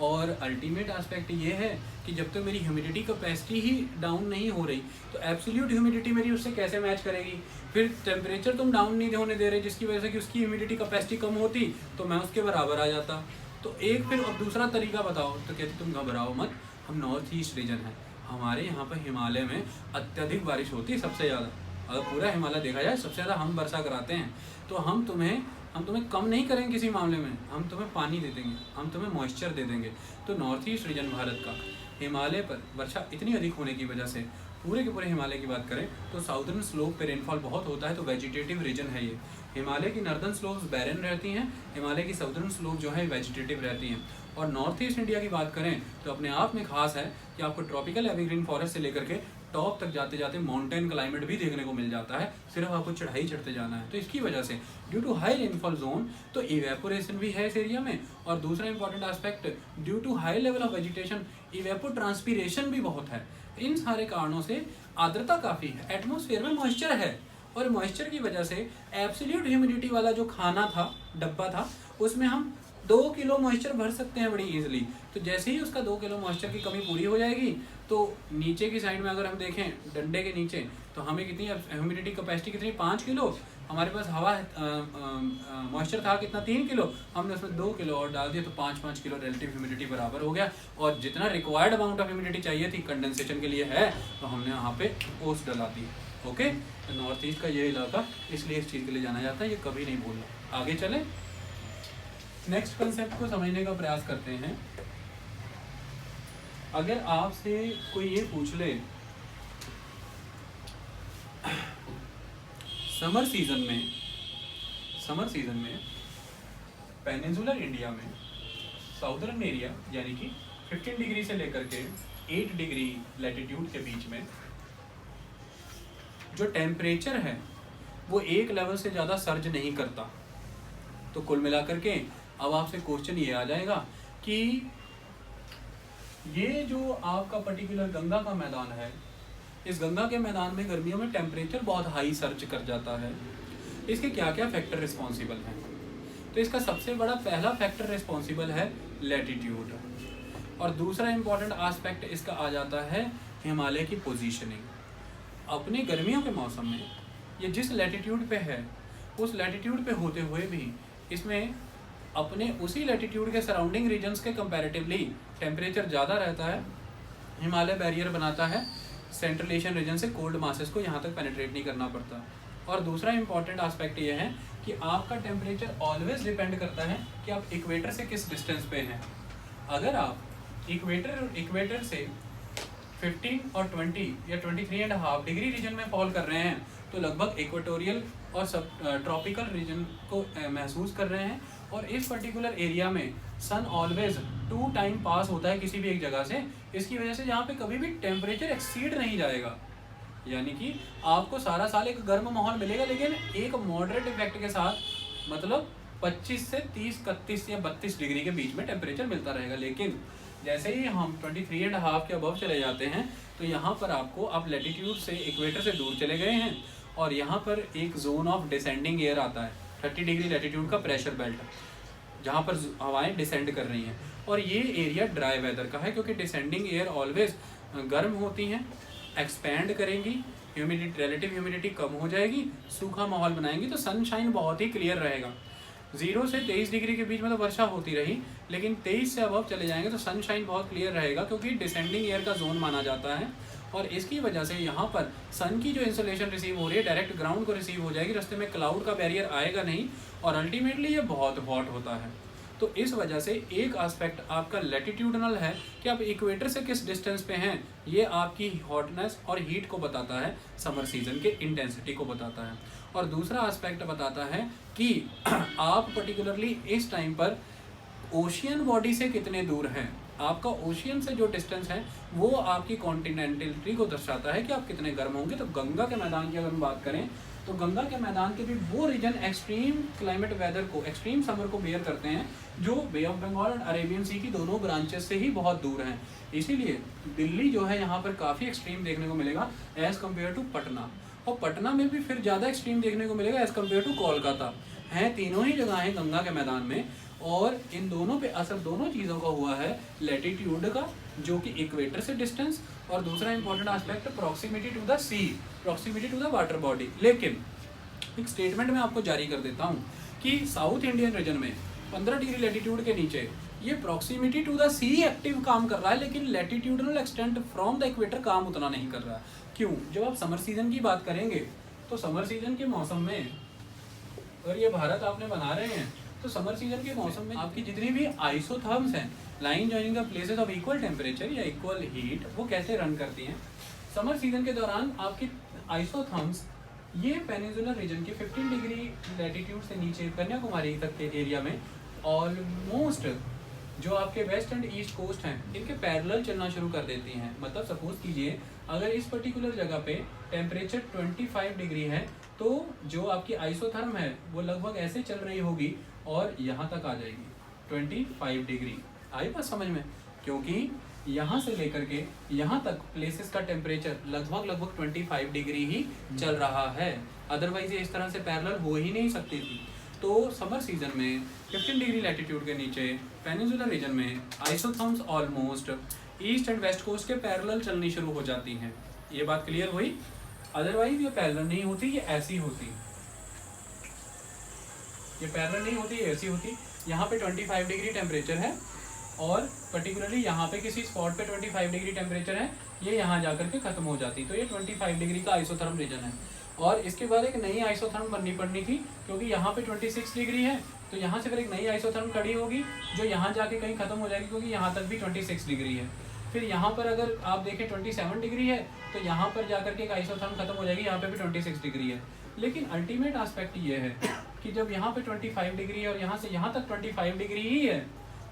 और अल्टीमेट एस्पेक्ट ये है कि जब तक मेरी ह्यूमिडिटी कैपेसिटी ही डाउन नहीं हो रही तो एब्सोल्यूट ह्यूमिडिटी मेरी उससे कैसे मैच करेगी। फिर टेम्परेचर तुम डाउन नहीं होने दे रहे जिसकी वजह से कि उसकी ह्यूमिडिटी कैपेसिटी कम होती तो मैं उसके बराबर आ जाता। तो एक फिर अब दूसरा तरीका बताओ, तो कहते तुम घबराओ मत, हम नॉर्थ ईस्ट रीजन है, हमारे यहाँ पर हिमालय में अत्यधिक बारिश होती है सबसे ज़्यादा। अगर पूरा हिमालय देखा जाए सबसे ज़्यादा हम वर्षा कराते हैं, तो हम तुम्हें कम नहीं करेंगे किसी मामले में, हम तुम्हें पानी दे देंगे, हम तुम्हें मॉइस्चर दे देंगे। तो नॉर्थ ईस्ट रीजन भारत का हिमालय पर वर्षा इतनी अधिक होने की वजह से पूरे के पूरे हिमालय की बात करें तो साउदर्न स्लोप पे रेनफॉल बहुत होता है, तो वेजिटेटिव रीजन है ये। हिमालय की नॉर्दर्न स्लोप्स बैरन रहती हैं, हिमालय की साउदर्न स्लोप जो है वेजिटेटिव रहती हैं। और नॉर्थ ईस्ट इंडिया की बात करें तो अपने आप में खास है कि आपको ट्रॉपिकल एवरग्रीन फॉरेस्ट से लेकर के टॉप तक जाते जाते माउंटेन क्लाइमेट भी देखने को मिल जाता है, सिर्फ आपको चढ़ाई चढ़ते जाना है। तो इसकी वजह से due to high rainfall zone तो इवेपोरेशन भी है इस एरिया में, और दूसरा important aspect due to high level of vegetation evapotranspiration भी बहुत है। इन सारे कारणों से आर्द्रता काफ़ी है, एटमॉस्फेयर में मॉइस्चर है, और मॉइस्चर की वजह से एब्सोल्यूट ह्यूमिडिटी वाला जो खाना था, डब्बा था, उसमें हम 2 किलो मॉइस्चर भर सकते हैं बड़ी इजीली। तो जैसे ही उसका 2 किलो मॉइस्चर की कमी पूरी हो जाएगी तो नीचे की साइड में अगर हम देखें डंडे के नीचे तो हमें कितनी ह्यूमिडिटी कैपेसिटी कितनी, 5 किलो, हमारे पास हवा मॉइस्चर था कितना, 3 किलो, हमने उसमें 2 किलो और डाल दिया तो 5-5 किलो रिलेटिव ह्यूमिडिटी बराबर हो गया, और जितना रिक्वायर्ड अमाउंट ऑफ ह्यूमिडिटी चाहिए थी कंडेंसेशन के लिए है तो हमने यहाँ पे ओस डला दी। ओके, तो नॉर्थ ईस्ट का ये इलाका इसलिए इस चीज़ के लिए जाना जाता है, ये कभी नहीं भूलना। आगे चले, नेक्स्ट कंसेप्ट को समझने का प्रयास करते हैं। अगर आपसे कोई ये पूछ ले समर सीजन में पेनिनसुलर इंडिया में साउदर्न एरिया यानी कि 15 डिग्री से लेकर के 8 डिग्री लैटिट्यूड के बीच में जो टेम्परेचर है वो एक लेवल से ज़्यादा सर्ज नहीं करता। तो कुल मिलाकर के अब आपसे क्वेश्चन ये आ जाएगा कि ये जो आपका पर्टिकुलर गंगा का मैदान है, इस गंगा के मैदान में गर्मियों में टेम्परेचर बहुत हाई सर्च कर जाता है, इसके क्या क्या फैक्टर रिस्पॉन्सिबल हैं? तो इसका सबसे बड़ा पहला फैक्टर रिस्पॉन्सिबल है लैटिट्यूड, और दूसरा इंपॉर्टेंट एस्पेक्ट इसका आ जाता है हिमालय की पोजीशनिंग। अपने गर्मियों के मौसम में ये जिस लैटिट्यूड पे है उस लैटिट्यूड पे होते हुए भी इसमें अपने उसी लैटिट्यूड के सराउंडिंग रीजन्स के कंपैरेटिवली टेम्परेचर ज़्यादा रहता है। हिमालय बैरियर बनाता है, सेंट्रल एशियन रीजन से कोल्ड मासेस को यहाँ तक पेनिट्रेट नहीं करना पड़ता। और दूसरा इंपॉर्टेंट एस्पेक्ट ये है कि आपका टेम्परेचर ऑलवेज डिपेंड करता है कि आप इक्वेटर से किस डिस्टेंस पे हैं। अगर आप इक्वेटर से 15 और 20 या 23.5 डिग्री रीजन में फॉल कर रहे हैं तो लगभग इक्वेटोरियल और सब ट्रॉपिकल रीजन को महसूस कर रहे हैं, और इस पर्टिकुलर एरिया में सन ऑलवेज 2 टाइम पास होता है किसी भी एक जगह से। इसकी वजह से यहाँ पे कभी भी टेम्परेचर एक्सीड नहीं जाएगा, यानी कि आपको सारा साल एक गर्म माहौल मिलेगा, लेकिन एक मॉडरेट इफेक्ट के साथ, मतलब 25 से 30, 31 या 32 डिग्री के बीच में टेम्परेचर मिलता रहेगा। लेकिन जैसे ही हम 23.5 के अबव चले जाते हैं तो यहाँ पर आप लैटिट्यूड से इक्वेटर से दूर चले गए हैं, और यहाँ पर एक जोन ऑफ डिसेंडिंग एयर आता है, 30 डिग्री लैटिट्यूड का प्रेशर बेल्ट, जहाँ पर हवाएं डिसेंड कर रही हैं। और ये एरिया ड्राई वेदर का है क्योंकि डिसेंडिंग एयर ऑलवेज गर्म होती हैं, एक्सपैंड करेंगी, रिलेटिव ह्यूमिडिटी कम हो जाएगी, सूखा माहौल बनाएंगी, तो सनशाइन बहुत ही क्लियर रहेगा। 0 से 23 डिग्री के बीच में तो वर्षा होती रही, लेकिन 23 से अबव चले जाएंगे तो सनशाइन बहुत क्लियर रहेगा, क्योंकि डिसेंडिंग एयर का जोन माना जाता है। और इसकी वजह से यहाँ पर सन की जो इंसोलेशन रिसीव हो रही है डायरेक्ट ग्राउंड को रिसीव हो जाएगी, रास्ते में क्लाउड का बैरियर आएगा नहीं, और अल्टीमेटली ये बहुत हॉट होता है। तो इस वजह से एक एस्पेक्ट आपका लैटिट्यूडनल है कि आप इक्वेटर से किस डिस्टेंस पे हैं, ये आपकी हॉटनेस और हीट को बताता है, समर सीजन के इंटेंसिटी को बताता है। और दूसरा एस्पेक्ट बताता है कि आप पर्टिकुलरली इस टाइम पर ओशियन बॉडी से कितने दूर हैं। आपका ओशियन से जो डिस्टेंस है वो आपकी कॉन्टिनेंटलिटी को दर्शाता है कि आप कितने गर्म होंगे। तो गंगा के मैदान की अगर हम बात करें तो गंगा के मैदान के भी वो रीजन एक्सट्रीम क्लाइमेट वेदर को, एक्सट्रीम समर को बेयर करते हैं, जो बे ऑफ बंगाल और अरेबियन सी की दोनों ब्रांचेस से ही बहुत दूर हैं। इसीलिए दिल्ली जो है यहाँ पर काफ़ी एक्सट्रीम देखने को मिलेगा एज़ कम्पेयर टू पटना, और पटना में भी फिर ज़्यादा एक्सट्रीम देखने को मिलेगा एज़ कम्पेयर टू कोलकाता। हैं तीनों ही जगह हैं गंगा के मैदान में, और इन दोनों पे असर दोनों चीज़ों का हुआ है, लैटिट्यूड का जो कि इक्वेटर से डिस्टेंस, और दूसरा important aspect proximity to the sea, proximity to the water body. लेकिन एक स्टेटमेंट मैं आपको जारी कर देता हूँ कि साउथ इंडियन रीजन में 15 डिग्री लैटिट्यूड के नीचे ये proximity to the sea active काम कर रहा है, लेकिन latitudinal extent from the equator काम उतना नहीं कर रहा है। क्यों? जब आप समर सीजन की बात करेंगे तो समर सीजन के मौसम में, और ये भारत आपने बना रहे हैं, तो समर सीजन के मौसम में आपकी जितनी भी आइसोथर्म्स हैं, line joining the places of equal temperature या इक्वल हीट, वो कैसे रन करती हैं। समर सीजन के दौरान आपकी आइसोथर्म्स ये पेनिनसुलर रीजन के 15 डिग्री लैटिट्यूड से नीचे कन्याकुमारी तक के एरिया में ऑलमोस्ट जो आपके वेस्ट एंड ईस्ट कोस्ट हैं इनके पैरेलल चलना शुरू कर देती हैं। मतलब सपोज कीजिए अगर इस पर्टिकुलर जगह पे टेम्परेचर 25 डिग्री है तो जो आपकी आइसोथर्म है वो लगभग ऐसे चल रही होगी और यहाँ तक आ जाएगी 25 डिग्री। आई बात समझ में? क्योंकि यहाँ से लेकर के यहाँ तक प्लेसेस का टेम्परेचर लगभग 25 डिग्री ही चल रहा है, अदरवाइज ये इस तरह से पैरेलल हो ही नहीं सकती थी। तो समर सीजन में 15 डिग्री लैटिट्यूड के नीचे पेनिनसुलर रीजन में isotherms almost east and west coast के पैरेलल चलनी शुरू हो जाती हैं। ये बात क्लियर हुई? अदरवाइज ये पैरेलल नहीं होती, ये ऐसी होती, ये पैरेलल नहीं होती, ये ऐसी होती। यहाँ पे 25 डिग्री टेम्परेचर है और पर्टिकुलरली यहाँ पे किसी स्पॉट पे 25 डिग्री टेम्परेचर है, ये यहाँ जाकर के खत्म हो जाती, तो ये 25 डिग्री का आइसोथर्म रीजन है। और इसके बाद एक नई आइसोथर्म बननी पड़नी थी क्योंकि यहाँ पे 26 डिग्री है, तो यहाँ से फिर एक नई आइसोथर्म खड़ी होगी जो यहाँ जाके कहीं खत्म हो जाएगी क्योंकि यहाँ तक भी 26 डिग्री है। फिर यहाँ पर अगर आप देखें 27 डिग्री है तो यहाँ पर जाकर के एक आइसोथर्म खत्म हो जाएगी, यहाँ पे भी 26 डिग्री है। लेकिन अल्टीमेट एस्पेक्ट ये है कि जब यहाँ पे 25 डिग्री है और यहाँ से यहाँ तक 25 डिग्री ही है,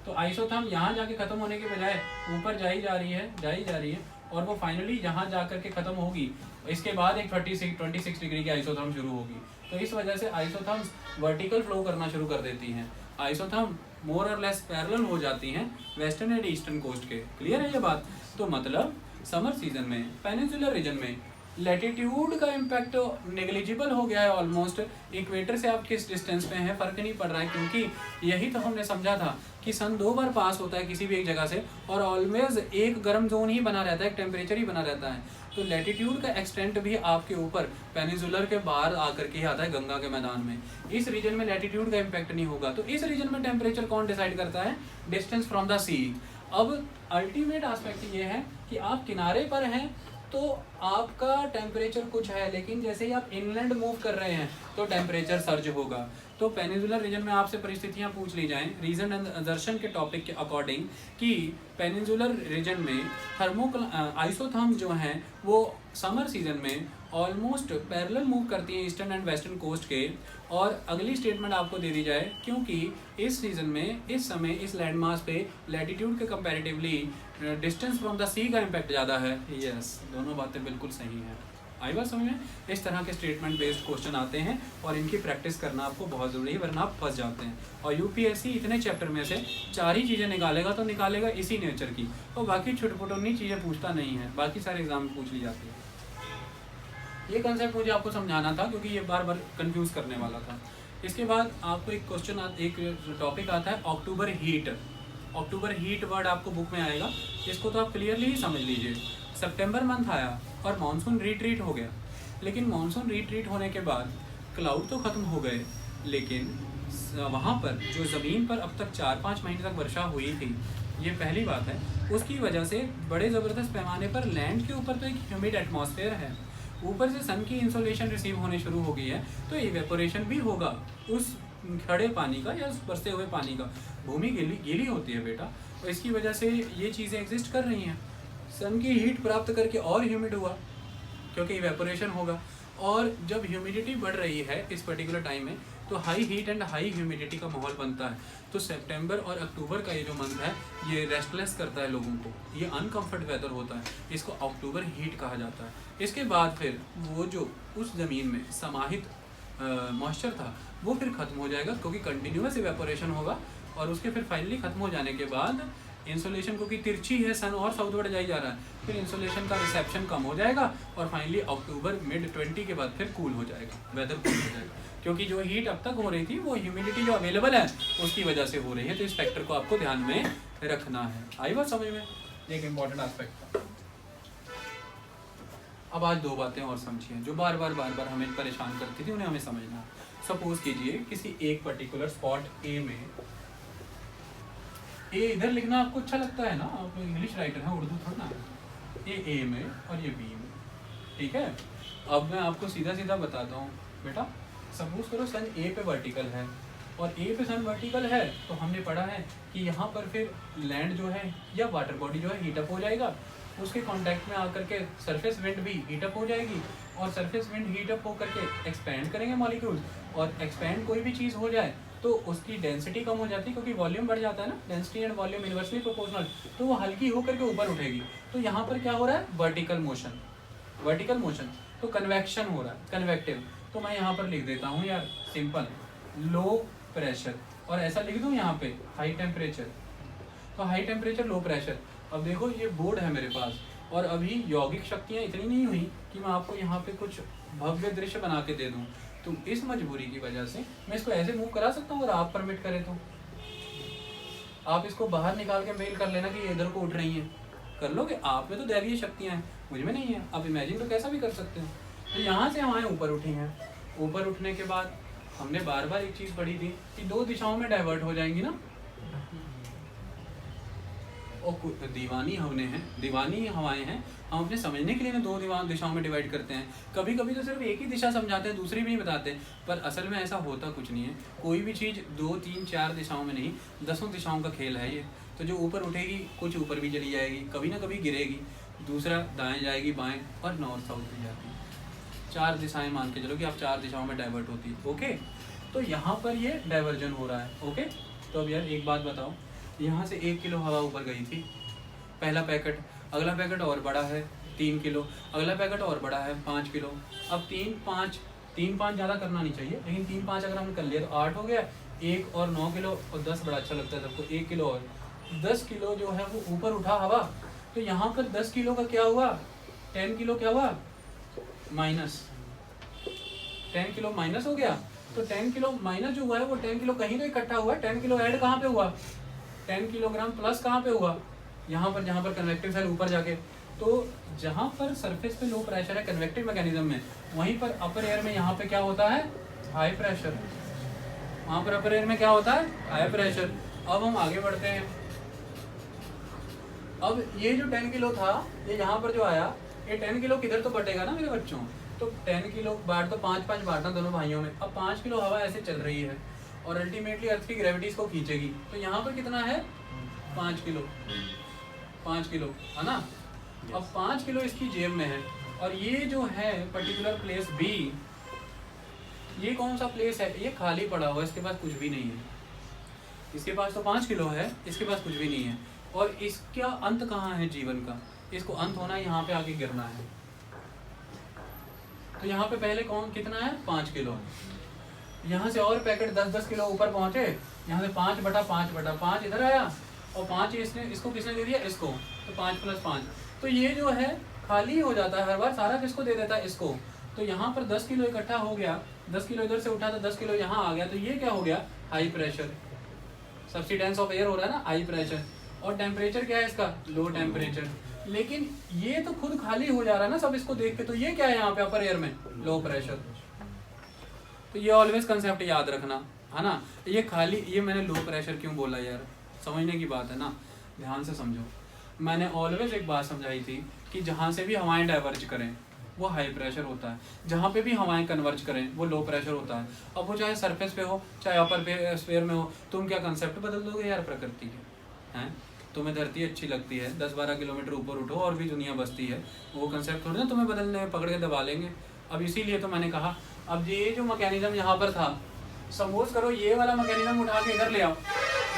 तो आइसोथर्म यहाँ जाके खत्म होने के बजाय ऊपर जाई जा रही है और वो फाइनली यहाँ जाकर के खत्म होगी। इसके बाद एक 26 डिग्री की आइसोथर्म शुरू होगी। तो इस वजह से आइसोथर्म्स वर्टिकल फ्लो करना शुरू कर देती हैं। आइसोथर्म मोर और लेस पैरेलल हो जाती हैं वेस्टर्न एंड ईस्टर्न कोस्ट के। क्लियर है ये बात? तो मतलब समर सीजन में पेनिनसुलर रीजन में लैटिट्यूड का इम्पैक्ट नेग्लिजिबल हो गया है ऑलमोस्ट। इक्वेटर से आप किस डिस्टेंस पे हैं फर्क नहीं पड़ रहा है, क्योंकि यही तो हमने समझा था कि सन 2 बार पास होता है किसी भी एक जगह से और ऑलवेज एक गर्म जोन ही बना रहता है, एक टेम्परेचर ही बना रहता है। तो लैटिट्यूड का एक्सटेंट भी आपके ऊपर पेनिनसुलर के बाहर आकर के ही आता है गंगा के मैदान में। इस रीजन में लैटिट्यूड का इम्पैक्ट नहीं होगा। तो इस रीजन में टेम्परेचर कौन डिसाइड करता है? डिस्टेंस फ्रॉम द सी। अब अल्टीमेट एस्पेक्ट ये है कि आप किनारे पर हैं तो आपका टेम्परेचर कुछ है, लेकिन जैसे ही आप इनलैंड मूव कर रहे हैं तो टेम्परेचर सर्ज होगा। तो पेनिनसुलर रीजन में आपसे परिस्थितियां पूछ ली जाएं रीजन एंड असर्शन के टॉपिक के अकॉर्डिंग कि पेनिनसुलर रीजन में आइसोथर्म्स जो हैं वो समर सीजन में ऑलमोस्ट पैरेलल मूव करती हैं ईस्टर्न एंड वेस्टर्न कोस्ट के। और अगली स्टेटमेंट आपको दे दी जाए क्योंकि इस सीजन में इस समय इस लैंड मास पे लैटिट्यूड के कंपैरेटिवली डिस्टेंस फ्रॉम द सी का इम्पैक्ट ज़्यादा है। यस, दोनों बातें बिल्कुल सही हैं। आई बात समझ में? इस तरह के स्टेटमेंट बेस्ड क्वेश्चन आते हैं और इनकी प्रैक्टिस करना आपको बहुत ज़रूरी है, वरना आप फंस जाते हैं। और यूपीएससी इतने चैप्टर में से 4 ही चीज़ें निकालेगा तो निकालेगा इसी नेचर की, और बाकी छोटी चीज़ें पूछता नहीं है, बाकी सारे एग्जाम में पूछ ली जाती है। ये कंसेप्ट मुझे आपको समझाना था क्योंकि ये बार बार कंफ्यूज करने वाला था। इसके बाद आपको एक क्वेश्चन एक टॉपिक आता है अक्टूबर हीट। अक्टूबर हीट वर्ड आपको बुक में आएगा, इसको तो आप क्लियरली ही समझ लीजिए। सितंबर मंथ आया और मानसून रिट्रीट हो गया, लेकिन मानसून रिट्रीट होने के बाद क्लाउड तो ख़त्म हो गए, लेकिन वहाँ पर जो ज़मीन पर अब तक 4-5 महीने तक वर्षा हुई थी, ये पहली बात है, उसकी वजह से बड़े ज़बरदस्त पैमाने पर लैंड के ऊपर तो एक ह्यूमिड एटमॉस्फेयर है, ऊपर से सन की इंसोलेशन रिसीव होने शुरू हो गई है, तो इवेपोरेशन भी होगा उस खड़े पानी का या उस बरसे हुए पानी का। भूमि गीली होती है बेटा, तो इसकी वजह से ये चीज़ें एग्जिस्ट कर रही हैं। सन की हीट प्राप्त करके और ह्यूमिड हुआ क्योंकि इवेपोरेशन होगा, और जब ह्यूमिडिटी बढ़ रही है इस पर्टिकुलर टाइम में तो high heat and high humidity का माहौल बनता है। तो सितंबर और अक्टूबर का ये जो मंथ है ये रेस्टलेस करता है लोगों को, ये अनकम्फर्ट वेदर होता है, इसको अक्टूबर हीट कहा जाता है। इसके बाद फिर वो जो उस ज़मीन में समाहित मॉइस्चर था वो फिर ख़त्म हो जाएगा क्योंकि कंटिन्यूस इवेपोरेशन होगा, और उसके फिर फाइनली ख़त्म हो जाने के बाद इंसोलेशन क्योंकि तिरछी है सन और साउथवर्ड जाई जा रहा है, फिर इंसोलेशन का रिसेप्शन कम हो जाएगा और फाइनली अक्टूबर मिड 20 के बाद फिर कूल हो जाएगा, वेदर कूल हो जाएगा, क्योंकि जो हीट अब तक हो रही थी वो ह्यूमिडिटी जो अवेलेबल है उसकी वजह से हो रही है। तो इस फैक्टर को आपको ध्यान में रखना है। आई बात समझ में? एक इम्पॉर्टेंट एस्पेक्ट था। अब आज दो बातें और समझिए जो बार बार हमें परेशान करती थी, उन्हें हमें समझना है। सपोज कीजिए किसी एक पर्टिकुलर स्पॉट ए में, ए इधर लिखना आपको अच्छा लगता है ना, आप इंग्लिश राइटर हैं, उर्दू थोड़ा ना, ये ए में और ये बी में, ठीक है। अब मैं आपको सीधा सीधा बताता हूँ बेटा, सपोज करो सन ए पे वर्टिकल है और ए पे सन वर्टिकल है, तो हमने पढ़ा है कि यहाँ पर फिर लैंड जो है या वाटर बॉडी जो है हीटअप हो जाएगा, उसके कांटेक्ट में आकर के सरफेस विंड भी हीटअप हो जाएगी, और सरफेस विंड हीटअप होकर के एक्सपैंड करेंगे मॉलिक्यूल्स, और एक्सपैंड कोई भी चीज़ हो जाए तो उसकी डेंसिटी कम हो जाती है क्योंकि वॉल्यूम बढ़ जाता है ना, density and volume inversely proportional, तो वो हल्की होकर के ऊपर उठेगी। तो यहाँ पर क्या हो रहा है? वर्टिकल मोशन, वर्टिकल मोशन, तो कन्वेक्शन हो रहा है, कन्वेक्टिव। तो मैं यहाँ पर लिख देता हूँ यार सिंपल, लो प्रेशर, और ऐसा लिख दूँ यहाँ पे हाई टेम्परेचर, तो हाई टेम्परेचर लो प्रेशर। अब देखो ये बोर्ड है मेरे पास, और अभी यौगिक शक्तियाँ इतनी नहीं हुई कि मैं आपको यहाँ पे कुछ भव्य दृश्य बना के दे दूँ, तो इस मजबूरी की वजह से मैं इसको ऐसे मूव करा सकता हूँ अगर आप परमिट करें तो। आप इसको बाहर निकाल के मेल कर लेना कि ये इधर को उठ रही हैं, कर लोगे? आप में तो दैवीय शक्तियाँ हैं, मुझ में नहीं है। आप इमेजिन तो कैसा भी कर सकते हो। तो यहाँ से हमारे ऊपर उठी हैं, ऊपर उठने के बाद हमने बार बार एक चीज़ पढ़ी थी कि दो दिशाओं में डाइवर्ट हो जाएंगी ना, और दीवानी हवाएं हैं, हम अपने समझने के लिए ना दो दिशाओं में डिवाइड करते हैं। कभी कभी तो सिर्फ एक ही दिशा समझाते हैं, दूसरी भी नहीं बताते, पर असल में ऐसा होता कुछ नहीं है। कोई भी चीज़ 2, 3, 4 दिशाओं में नहीं, 10 दिशाओं का खेल है ये। तो जो ऊपर उठेगी कुछ ऊपर भी चली जाएगी, कभी ना कभी गिरेगी, दूसरा दाएँ जाएगी, बाएँ, और नॉर्थ साउथ भी जाती है। 4 दिशाएं मान के चलो कि आप 4 दिशाओं में डाइवर्ट होती है। ओके, तो यहाँ पर ये डाइवर्जन हो रहा है। ओके, तो अब यार एक बात बताओ, यहाँ से 1 किलो हवा ऊपर गई थी, पहला पैकेट, अगला पैकेट और बड़ा है 3 किलो, अगला पैकेट और बड़ा है 5 किलो। अब 3-5 ज़्यादा करना नहीं चाहिए, लेकिन 3-5 अगर हमने कर लिया तो 8 हो गया, 1 और 9 किलो और 10 बड़ा अच्छा लगता है सबको, 1 किलो और 10 किलो जो है वो ऊपर उठा हवा। तो यहाँ पर 10 किलो का क्या हुआ? 10 किलो क्या हुआ? माइनस, 10 किलो माइनस हो गया। तो 10 किलो माइनस जो हुआ है वो 10 किलो कहीं तो इकट्ठा हुआ है, 10 किलो ऐड कहाँ पे हुआ? 10 किलोग्राम प्लस कहाँ पे हुआ? यहाँ पर, जहाँ पर कन्वेक्टिव सेल ऊपर जाके। तो जहाँ पर सरफेस पे लो प्रेशर है कन्वेक्टिव मैकेनिज्म में, वहीं पर अपर एयर में यहाँ पे क्या होता है? High pressure. वहाँ पर अपर एयर में क्या होता है? High pressure. अब हम आगे बढ़ते हैं। अब ये जो 10 किलो था, ये यहाँ पर जो आया, ये 10 किलो किधर तो बटेगा ना मेरे बच्चों, तो 10 किलो बांट तो 5-5 बांटना दोनों भाइयों में। अब 5 किलो हवा ऐसे चल रही है और अल्टीमेटली अर्थ की ग्रेविटी इसको खींचेगी, तो यहाँ पर कितना है? 5 किलो, 5 किलो है ना। अब 5 किलो इसकी जेब में है, और ये जो है पर्टिकुलर प्लेस बी, ये कौन सा प्लेस है? ये खाली पड़ा हुआ है, इसके पास कुछ भी नहीं है। इसके पास तो 5 किलो है, इसके पास कुछ भी नहीं है। और इसका अंत कहाँ है जीवन का? इसको अंत होना है यहाँ पे आके गिरना है। तो यहाँ पे पहले कौन कितना है? 5 किलो। यहाँ से और पैकेट 10-10 किलो ऊपर पहुँचे, यहाँ से 5/5/5 इधर आया, और 5 इसको किसने दे दिया? इसको। तो 5 + 5, तो ये जो है खाली हो जाता है हर बार, सारा किसको दे देता है? इसको। तो यहाँ पर 10 किलो इकट्ठा हो गया, 10 किलो इधर से उठा तो 10 किलो यहाँ आ गया, तो ये क्या हो गया? High pressure, subsidence of air हो रहा है ना, हाई प्रेशर। और टेम्परेचर क्या है इसका? Low temperature. लेकिन ये तो खुद खाली हो जा रहा है ना सब इसको देख के, तो ये क्या है यहाँ पे अपर एयर में? Low pressure. तो ये ऑलवेज कंसेप्ट याद रखना, है ना। ये खाली ये मैंने लो प्रेशर क्यों बोला यार, समझने की बात है ना, ध्यान से समझो। मैंने ऑलवेज एक बात समझाई थी कि जहाँ से भी हवाएं डाइवर्ज करें वो हाई प्रेशर होता है, जहाँ पे भी हवाएं कन्वर्ज करें वो लो प्रेशर होता है। अब वो चाहे सरफेस पे हो चाहे अपर स्फीयर में हो, तुम क्या कंसेप्ट बदल दोगे यार प्रकृति के, हैं? तुम्हें धरती अच्छी लगती है, 10-12 किलोमीटर ऊपर उठो और भी दुनिया बसती है, वो कंसेप्ट थोड़ी ना तुम्हें बदलने पकड़ के दबा लेंगे। अब इसीलिए तो मैंने कहा अब ये जो मैकेनिज्म यहाँ पर था, सपोज करो ये वाला मैकेनिज्म उठा के इधर ले आओ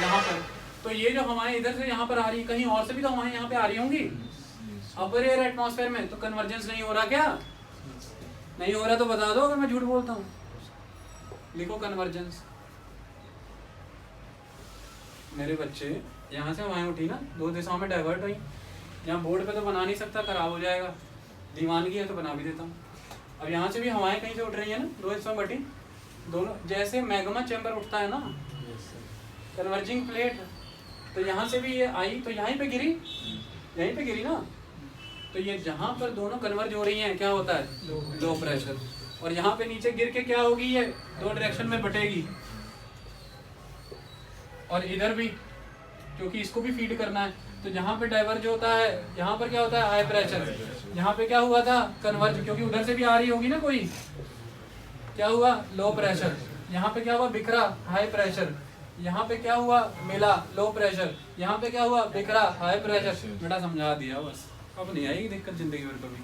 यहाँ पर, तो ये जो हवाएं इधर से यहाँ पर आ रही, कहीं और से भी तो हवाएं यहाँ पे आ रही होंगी अपर एयर एटमॉस्फेयर में, तो कन्वर्जेंस नहीं हो रहा क्या? नहीं हो रहा तो बता दो अगर मैं झूठ बोलता हूँ, लिखो कन्वर्जेंस। मेरे बच्चे यहाँ से हवाएं उठी ना, 2 दिशाओं में डाइवर्ट हुई, यहाँ बोर्ड पे तो बना नहीं सकता, खराब हो जाएगा, दीवानगी है तो बना भी देता हूँ। अब यहाँ से भी हवाएं कहीं से उठ रही है ना, 2 हिस्सों में बटी, दोनों जैसे मैग्मा चैम्बर उठता है ना, कन्वर्जिंग प्लेट, तो यहाँ से भी ये आई तो यहीं पे गिरी, यहीं पे गिरी ना, तो ये जहाँ पर दोनों कन्वर्ज हो रही हैं क्या होता है? Low pressure. और यहाँ पे नीचे गिर के क्या होगी? ये 2 डायरेक्शन में बटेगी, और इधर भी क्योंकि इसको भी फीड करना है, तो जहाँ पे डाइवर्ज होता है यहाँ पर क्या होता है? High pressure. यहाँ पे क्या हुआ था? कन्वर्ज, क्योंकि उधर से भी आ रही होगी ना कोई, क्या हुआ? Low pressure. यहाँ पे क्या हुआ? बिखरा, हाई प्रेशर। यहाँ पे क्या हुआ? मिला, लो प्रेशर। यहाँ पे क्या हुआ? बिखरा, हाई प्रेशर। बेटा समझा दिया बस, अब नहीं आएगी दिक्कत जिंदगी भर कभी।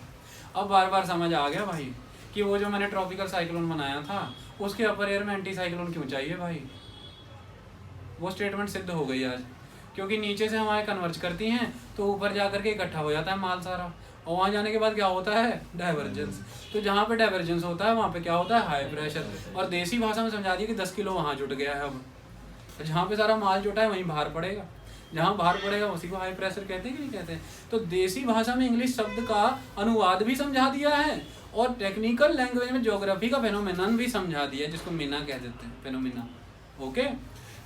अब बार बार समझ आ गया भाई कि वो जो मैंने ट्रॉपिकल साइक्लोन बनाया था उसके अपर एयर में एंटी साइक्लोन क्यों चाहिए भाई। वो स्टेटमेंट सिद्ध हो गई आज, क्योंकि नीचे से हवाएं कन्वर्ज करती हैं तो ऊपर जा करके इकट्ठा हो जाता है माल सारा, और वहाँ जाने के बाद क्या होता है? डाइवर्जेंस। तो जहाँ पे डाइवर्जेंस होता है वहाँ पे क्या होता है? High pressure. और देसी भाषा में समझा दिया कि 10 किलो वहाँ जुट गया है। अब जहाँ पे सारा माल जुटा है वहीं बाहर पड़ेगा, जहाँ बाहर पड़ेगा उसी को हाई प्रेशर कहते हैं कि नहीं कहते हैं। तो देसी भाषा में इंग्लिश शब्द का अनुवाद भी समझा दिया है, और टेक्निकल लैंग्वेज में ज्योग्राफी का फेनोमेनन भी समझा दिया है, जिसको मीना कह देते हैं, फेनोमेना। ओके,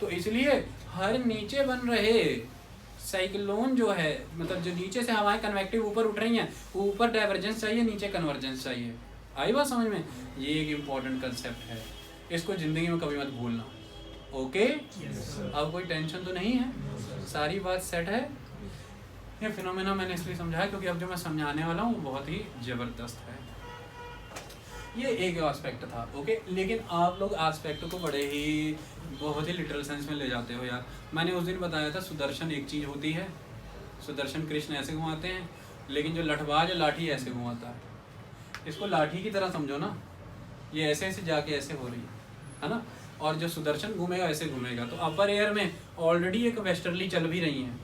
तो इसलिए हर नीचे बन रहे साइक्लोन जो है, मतलब जो नीचे से हवाएं कन्वेक्टिव ऊपर उठ रही हैं, ऊपर डाइवर्जेंस चाहिए, नीचे कन्वर्जेंस चाहिए। आई बात समझ में? ये एक इम्पॉर्टेंट कंसेप्ट है, इसको जिंदगी में कभी मत भूलना। ओके, अब कोई टेंशन तो नहीं है, सारी बात सेट है। ये फिनोमेना मैंने इसलिए समझाया क्योंकि अब जो मैं समझाने वाला हूँ बहुत ही जबरदस्त है। ये एक एस्पेक्ट था। ओके, लेकिन आप लोग एस्पेक्ट को बड़े ही बहुत ही लिटरल सेंस में ले जाते हो यार। मैंने उस दिन बताया था सुदर्शन एक चीज़ होती है, सुदर्शन कृष्ण ऐसे घुमाते हैं, लेकिन जो लठबाज है लाठी ऐसे घुमाता है। इसको लाठी की तरह समझो ना, ये ऐसे ऐसे जाके ऐसे हो रही है ना, और जो सुदर्शन घूमेगा ऐसे घूमेगा। तो अपर एयर में ऑलरेडी एक वेस्टर्ली चल भी रही हैं,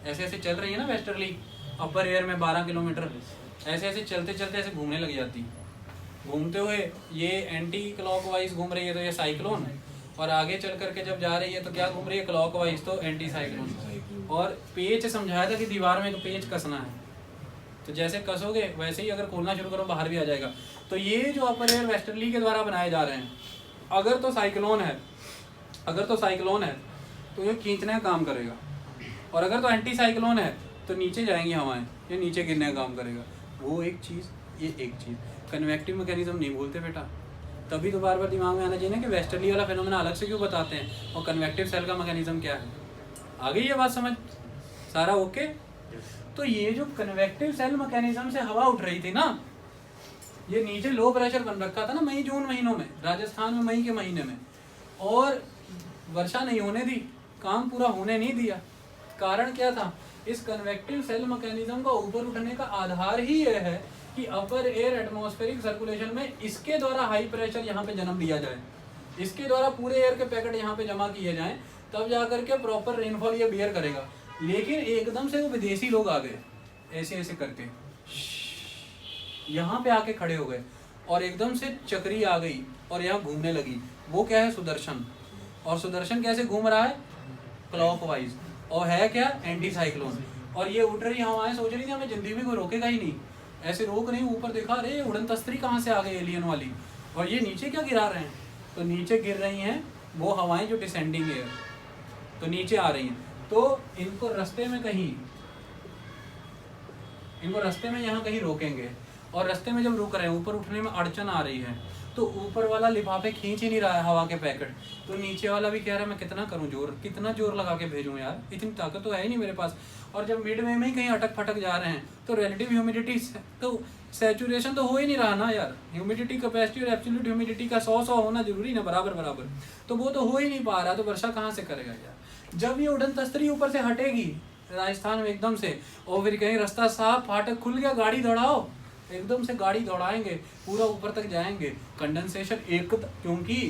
ऐसे ऐसे चल रही है ना वेस्टर्ली, अपर एयर में 12 किलोमीटर ऐसे ऐसे चलते चलते ऐसे घूमने लग जाती, घूमते हुए ये एंटी क्लॉकवाइज घूम रही है तो ये साइक्लोन, और आगे चल करके जब जा रही है तो क्या घूम रही है? क्लॉकवाइज, तो एंटी साइक्लोन। और पेच समझाया था कि दीवार में एक पेच कसना है, तो जैसे कसोगे वैसे ही अगर खोलना शुरू करो बाहर भी आ जाएगा। तो ये जो अपर एयर वेस्टर्ली के द्वारा बनाए जा रहे हैं, अगर तो साइक्लोन है, अगर तो साइक्लोन है तो ये खींचने का काम करेगा, और अगर तो एंटी साइक्लोन है तो नीचे जाएंगी हवाएं, ये नीचे गिरने का काम करेगा। वो एक चीज़, ये एक चीज़। कन्वेक्टिव मैकेनिज्म नहीं भूलते बेटा, तभी तो बार बार दिमाग में आना चाहिए ना कि वेस्टर्ली वाला फिनोमेना अलग से क्यों बताते हैं और कन्वेक्टिव सेल का मैकेनिज्म क्या है। आ गई ये बात समझ? सारा ओके? तो ये जो कन्वेक्टिव सेल मैकेनिज्म से हवा उठ रही थी ना, ये नीचे लो प्रेशर बन रखा था ना मई जून महीनों में, राजस्थान में मई के महीने में, और वर्षा नहीं होने दी, काम पूरा होने नहीं दिया। कारण क्या था? इस कन्वेक्टिव सेल मैकेनिज्म का ऊपर उठने का आधार ही यह है कि अपर एयर एटमॉस्फेरिक सर्कुलेशन में इसके द्वारा हाई प्रेशर यहाँ पे जन्म लिया जाए, इसके द्वारा पूरे एयर के पैकेट यहाँ पे जमा किए जाएं, तब जाकर के प्रॉपर रेनफॉल ये बियर करेगा। लेकिन एकदम से वो विदेशी लोग आ गए, ऐसे ऐसे करके यहाँ पे आके खड़े हो गए, और एकदम से चक्री आ गई और यहाँ घूमने लगी। वो क्या है? सुदर्शन। और सुदर्शन कैसे घूम रहा है? क्लॉकवाइज। और है क्या? Anti cyclone. और ये उठ रही हवाएं सोच रही थी हमें जिंदगी में कोई रोकेगा ही नहीं, ऐसे रोक नहीं, ऊपर देखा, अरे उड़न तस्त्री कहाँ से आ गई एलियन वाली, और ये नीचे क्या गिरा रहे हैं? तो नीचे गिर रही हैं वो हवाएं जो डिसेंडिंग एयर, तो नीचे आ रही हैं। तो इनको रास्ते में कहीं, इनको रास्ते में यहाँ कहीं रोकेंगे, और रास्ते में जब रुक रहे हैं, ऊपर उठने में अड़चन आ रही है, तो ऊपर वाला लिफाफे खींच ही नहीं रहा है हवा के पैकेट, तो नीचे वाला भी कह रहा है मैं कितना करूं जोर, कितना जोर लगा के भेजूं यार, इतनी ताकत तो है ही नहीं मेरे पास। और जब मिड में ही कहीं अटक फटक जा रहे हैं तो रिलेटिव ह्यूमिडिटी तो सैचुरेशन तो हो ही नहीं रहा ना यार, ह्यूमिडिटी कैपेसिटी और एब्सोल्यूट ह्यूमिडिटी का 100 होना जरूरी ना, बराबर बराबर, तो वो तो हो ही नहीं पा रहा, तो वर्षा कहाँ से करेगा यार। जब ये उड़न तस्तरी ऊपर से हटेगी राजस्थान में एकदम से, और फिर कहीं रास्ता साफ, फाटक खुल गया, गाड़ी दौड़ाओ, एकदम से गाड़ी दौड़ाएंगे, पूरा ऊपर तक जाएंगे, कंडेंसेशन एक, क्योंकि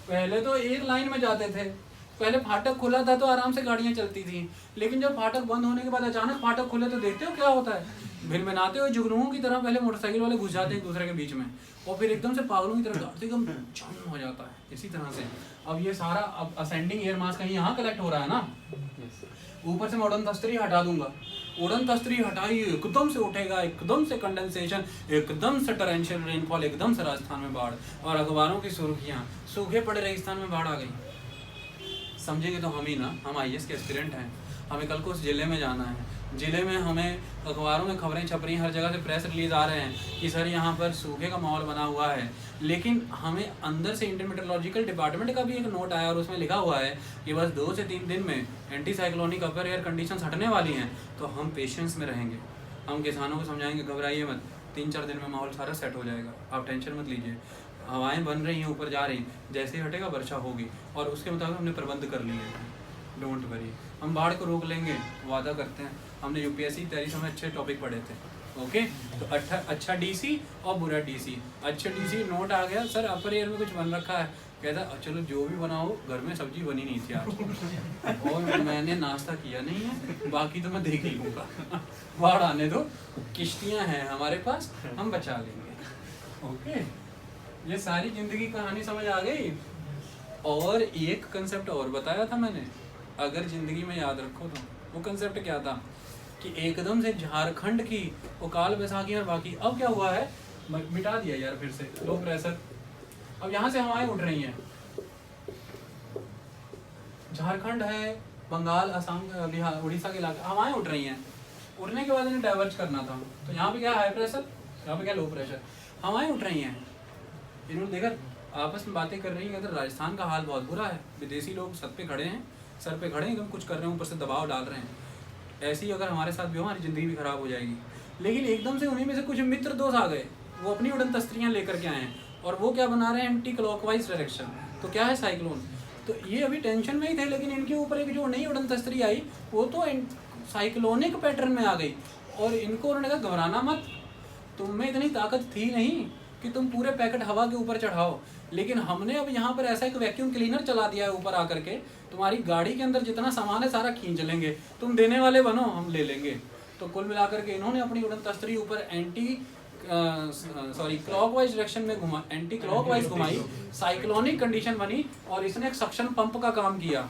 पहले तो एक लाइन में जाते थे, पहले फाटक खुला था तो आराम से गाड़ियां चलती थी, लेकिन जब फाटक बंद होने के बाद अचानक फाटक खुले तो देखते हो क्या होता है, भिनभिनाते हुए जुगनुओं की तरह पहले मोटरसाइकिल वाले घुस जाते हैं एक दूसरे के बीच में, और फिर एकदम से पागलों की तरह एकदम जम हो जाता है। इसी तरह से अब ये सारा अब असेंडिंग एयर मास कहीं यहाँ कलेक्ट हो रहा है ना, ऊपर से मैं उड़न तस्तरी हटा दूंगा, उड़न तस्तरी हटाई एकदम से उठेगा, एकदम से कंडेंसेशन, एकदम से टरेंशियल रेनफॉल, एकदम से राजस्थान में बाढ़, और अखबारों की सुर्खियां, सूखे पड़े रेगिस्तान में बाढ़ आ गई। समझेंगे तो हम ही ना, हम आईएएस के एस्पिरेंट हैं, हमें कल को उस जिले में जाना है, जिले में हमें अखबारों में खबरें छप रही हैं, हर जगह से प्रेस रिलीज आ रहे हैं कि सर यहाँ पर सूखे का माहौल बना हुआ है, लेकिन हमें अंदर से इंडियन मेट्रोलॉजिकल डिपार्टमेंट का भी एक नोट आया और उसमें लिखा हुआ है कि बस 2 से 3 दिन में एंटी साइक्लोनिक अपर एयर कंडीशंस हटने वाली हैं, तो हम पेशेंस में रहेंगे, हम किसानों को समझाएंगे घबराइए मत, 3-4 दिन में माहौल सारा सेट हो जाएगा, आप टेंशन मत लीजिए, हवाएं बन रही हैं, ऊपर जा रही, जैसे ही हटेगा वर्षा होगी, और उसके मुताबिक हमने प्रबंध कर लिए हैं, डोंट वरी, हम बाढ़ को रोक लेंगे, वादा करते हैं। हमने यूपीएससी की तैयारी में अच्छे टॉपिक पढ़े थे, ओके। तो अच्छा डीसी और बुरा डीसी, अच्छा डीसी नोट आ गया सर अपर एयर में कुछ बन रखा है, कहता चलो जो भी बनाओ, घर में सब्जी बनी नहीं थी आज और मैंने नाश्ता किया नहीं है, बाकी तो मैं देख ही लूँगा, बाढ़ आने दो, किश्तियाँ हैं हमारे पास, हम बचा लेंगे, ओके। ये सारी जिंदगी कहानी समझ आ गई। और एक कंसेप्ट और बताया था मैंने, अगर जिंदगी में याद रखो तो, वो कंसेप्ट क्या था कि एकदम से झारखंड की वो काल बैसाखी और बाकी, अब क्या हुआ है, मिटा दिया यार फिर से लो प्रेशर, अब यहाँ से हवाएं उठ रही हैं, झारखंड है, बंगाल, असम, बिहार, उड़ीसा के इलाके, हवाएं उठ रही हैं, उड़ने के बाद इन्हें डाइवर्ज करना था, तो यहाँ पे क्या हाई प्रेशर, यहाँ पे क्या लो प्रेशर, हवाएं उठ रही हैं, इन्होंने देखा आपस में बातें कर रही हैं, अगर राजस्थान का हाल बहुत बुरा है, विदेशी लोग सर पे खड़े हैं, एकदम कुछ कर रहे हैं, ऊपर से दबाव डाल रहे हैं, ऐसे ही अगर हमारे साथ भी हो, हमारी ज़िंदगी भी खराब हो जाएगी। लेकिन एकदम से उन्हीं में से कुछ मित्र दोस्त आ गए, वो अपनी उड़न तस्तरियाँ लेकर के आए हैं, और वो क्या बना रहे हैं, एंटी क्लॉकवाइज डायरेक्शन, तो क्या है साइक्लोन, तो ये अभी टेंशन में ही थे, लेकिन इनके ऊपर एक जो नई उड़न तस्तरी आई वो तो साइक्लोनिक पैटर्न में आ गई, और इनको उन्होंने कहा घबराना मत, तुम में इतनी ताकत थी नहीं कि तुम पूरे पैकेट हवा के ऊपर चढ़ाओ, लेकिन हमने अब यहाँ पर ऐसा एक वैक्यूम क्लीनर चला दिया है ऊपर आकर के, तुम्हारी गाड़ी के अंदर जितना सामान है सारा खींच लेंगे, तुम देने वाले बनो, हम ले लेंगे। तो कुल मिलाकर के इन्होंने अपनी उड़न तस्तरी ऊपर क्लॉकवाइज डायरेक्शन में घुमा, एंटी क्लॉकवाइज घुमाई, साइक्लोनिक कंडीशन बनी, और इसने एक सक्शन पंप का काम किया,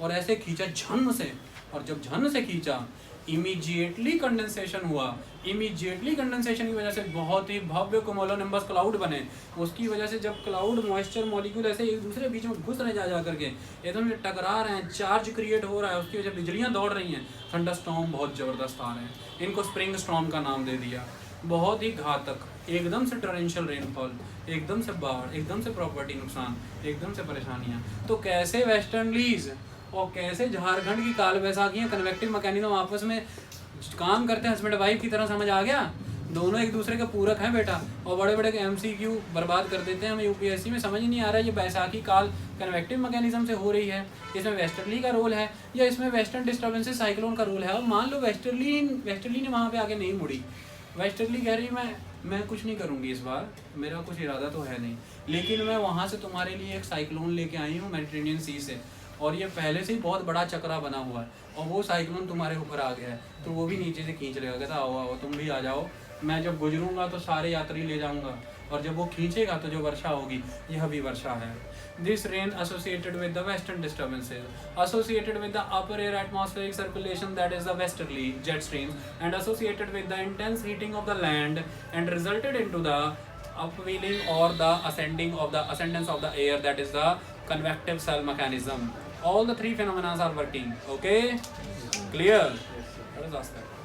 और ऐसे खींचा झन से, और जब झन से खींचा इमीडिएटली कंडेंसेशन हुआ, इमीडिएटली कंडेंसेशन की वजह से बहुत ही भव्य कुमुलोनिम्बस क्लाउड बने, उसकी वजह से जब क्लाउड मॉइस्चर मॉलिक्यूल ऐसे एक दूसरे बीच में घुस रहे जा करके एकदम टकरा रहे हैं, चार्ज क्रिएट हो रहा है, उसकी वजह से बिजलियां दौड़ रही हैं, थंडर स्टॉर्म बहुत ज़बरदस्त आ रहे हैं, इनको स्प्रिंग स्टॉर्म का नाम दे दिया, बहुत ही घातक, एकदम से टोरेंशियल रेनफॉल, एकदम से बाढ़, एकदम से प्रॉपर्टी नुकसान, एकदम से परेशानियाँ। तो कैसे वेस्टर्नलीज और कैसे झारखंड की काल बैसाखियाँ कन्वेक्टिव मैकेनिज्म आपस में काम करते हैं, हस्बैंड वाइफ की तरह, समझ आ गया, दोनों एक दूसरे के पूरक हैं बेटा, और बड़े बड़े MCQ बर्बाद कर देते हैं हमें यूपीएससी में, समझ ही नहीं आ रहा है ये बैसाखी काल कन्वेक्टिव मैकेनिज्म से हो रही है, इसमें वेस्टर्ली का रोल है या इसमें वेस्टर्न डिस्टर्बेंसेस साइक्लोन का रोल है। अब मान लो वेस्टर्ली ने वहाँ पे आगे नहीं मुड़ी, वेस्टर्ली कह रही मैं कुछ नहीं करूँगी इस बार, मेरा कुछ इरादा तो है नहीं, लेकिन मैं वहाँ से तुम्हारे लिए एक साइक्लोन लेके आई हूँ मेडिटेरेनियन सी से, और ये पहले से ही बहुत बड़ा चक्रा बना हुआ है, और वो साइक्लोन तुम्हारे ऊपर आ गया है, तो वो भी नीचे से खींच लेगा, कहता आओ आओ तुम भी आ जाओ, मैं जब गुजरूंगा तो सारे यात्री ले जाऊंगा, और जब वो खींचेगा तो जो वर्षा होगी यह भी वर्षा है। This rain associated with the western disturbances, associated with the upper air atmospheric circulation that is the westerly jet streams, and associated with the intense heating of the land, and resulted into the upwelling or the ascendance of the air, that is the convective cell mechanism. All the three phenomena are working. Okay, clear?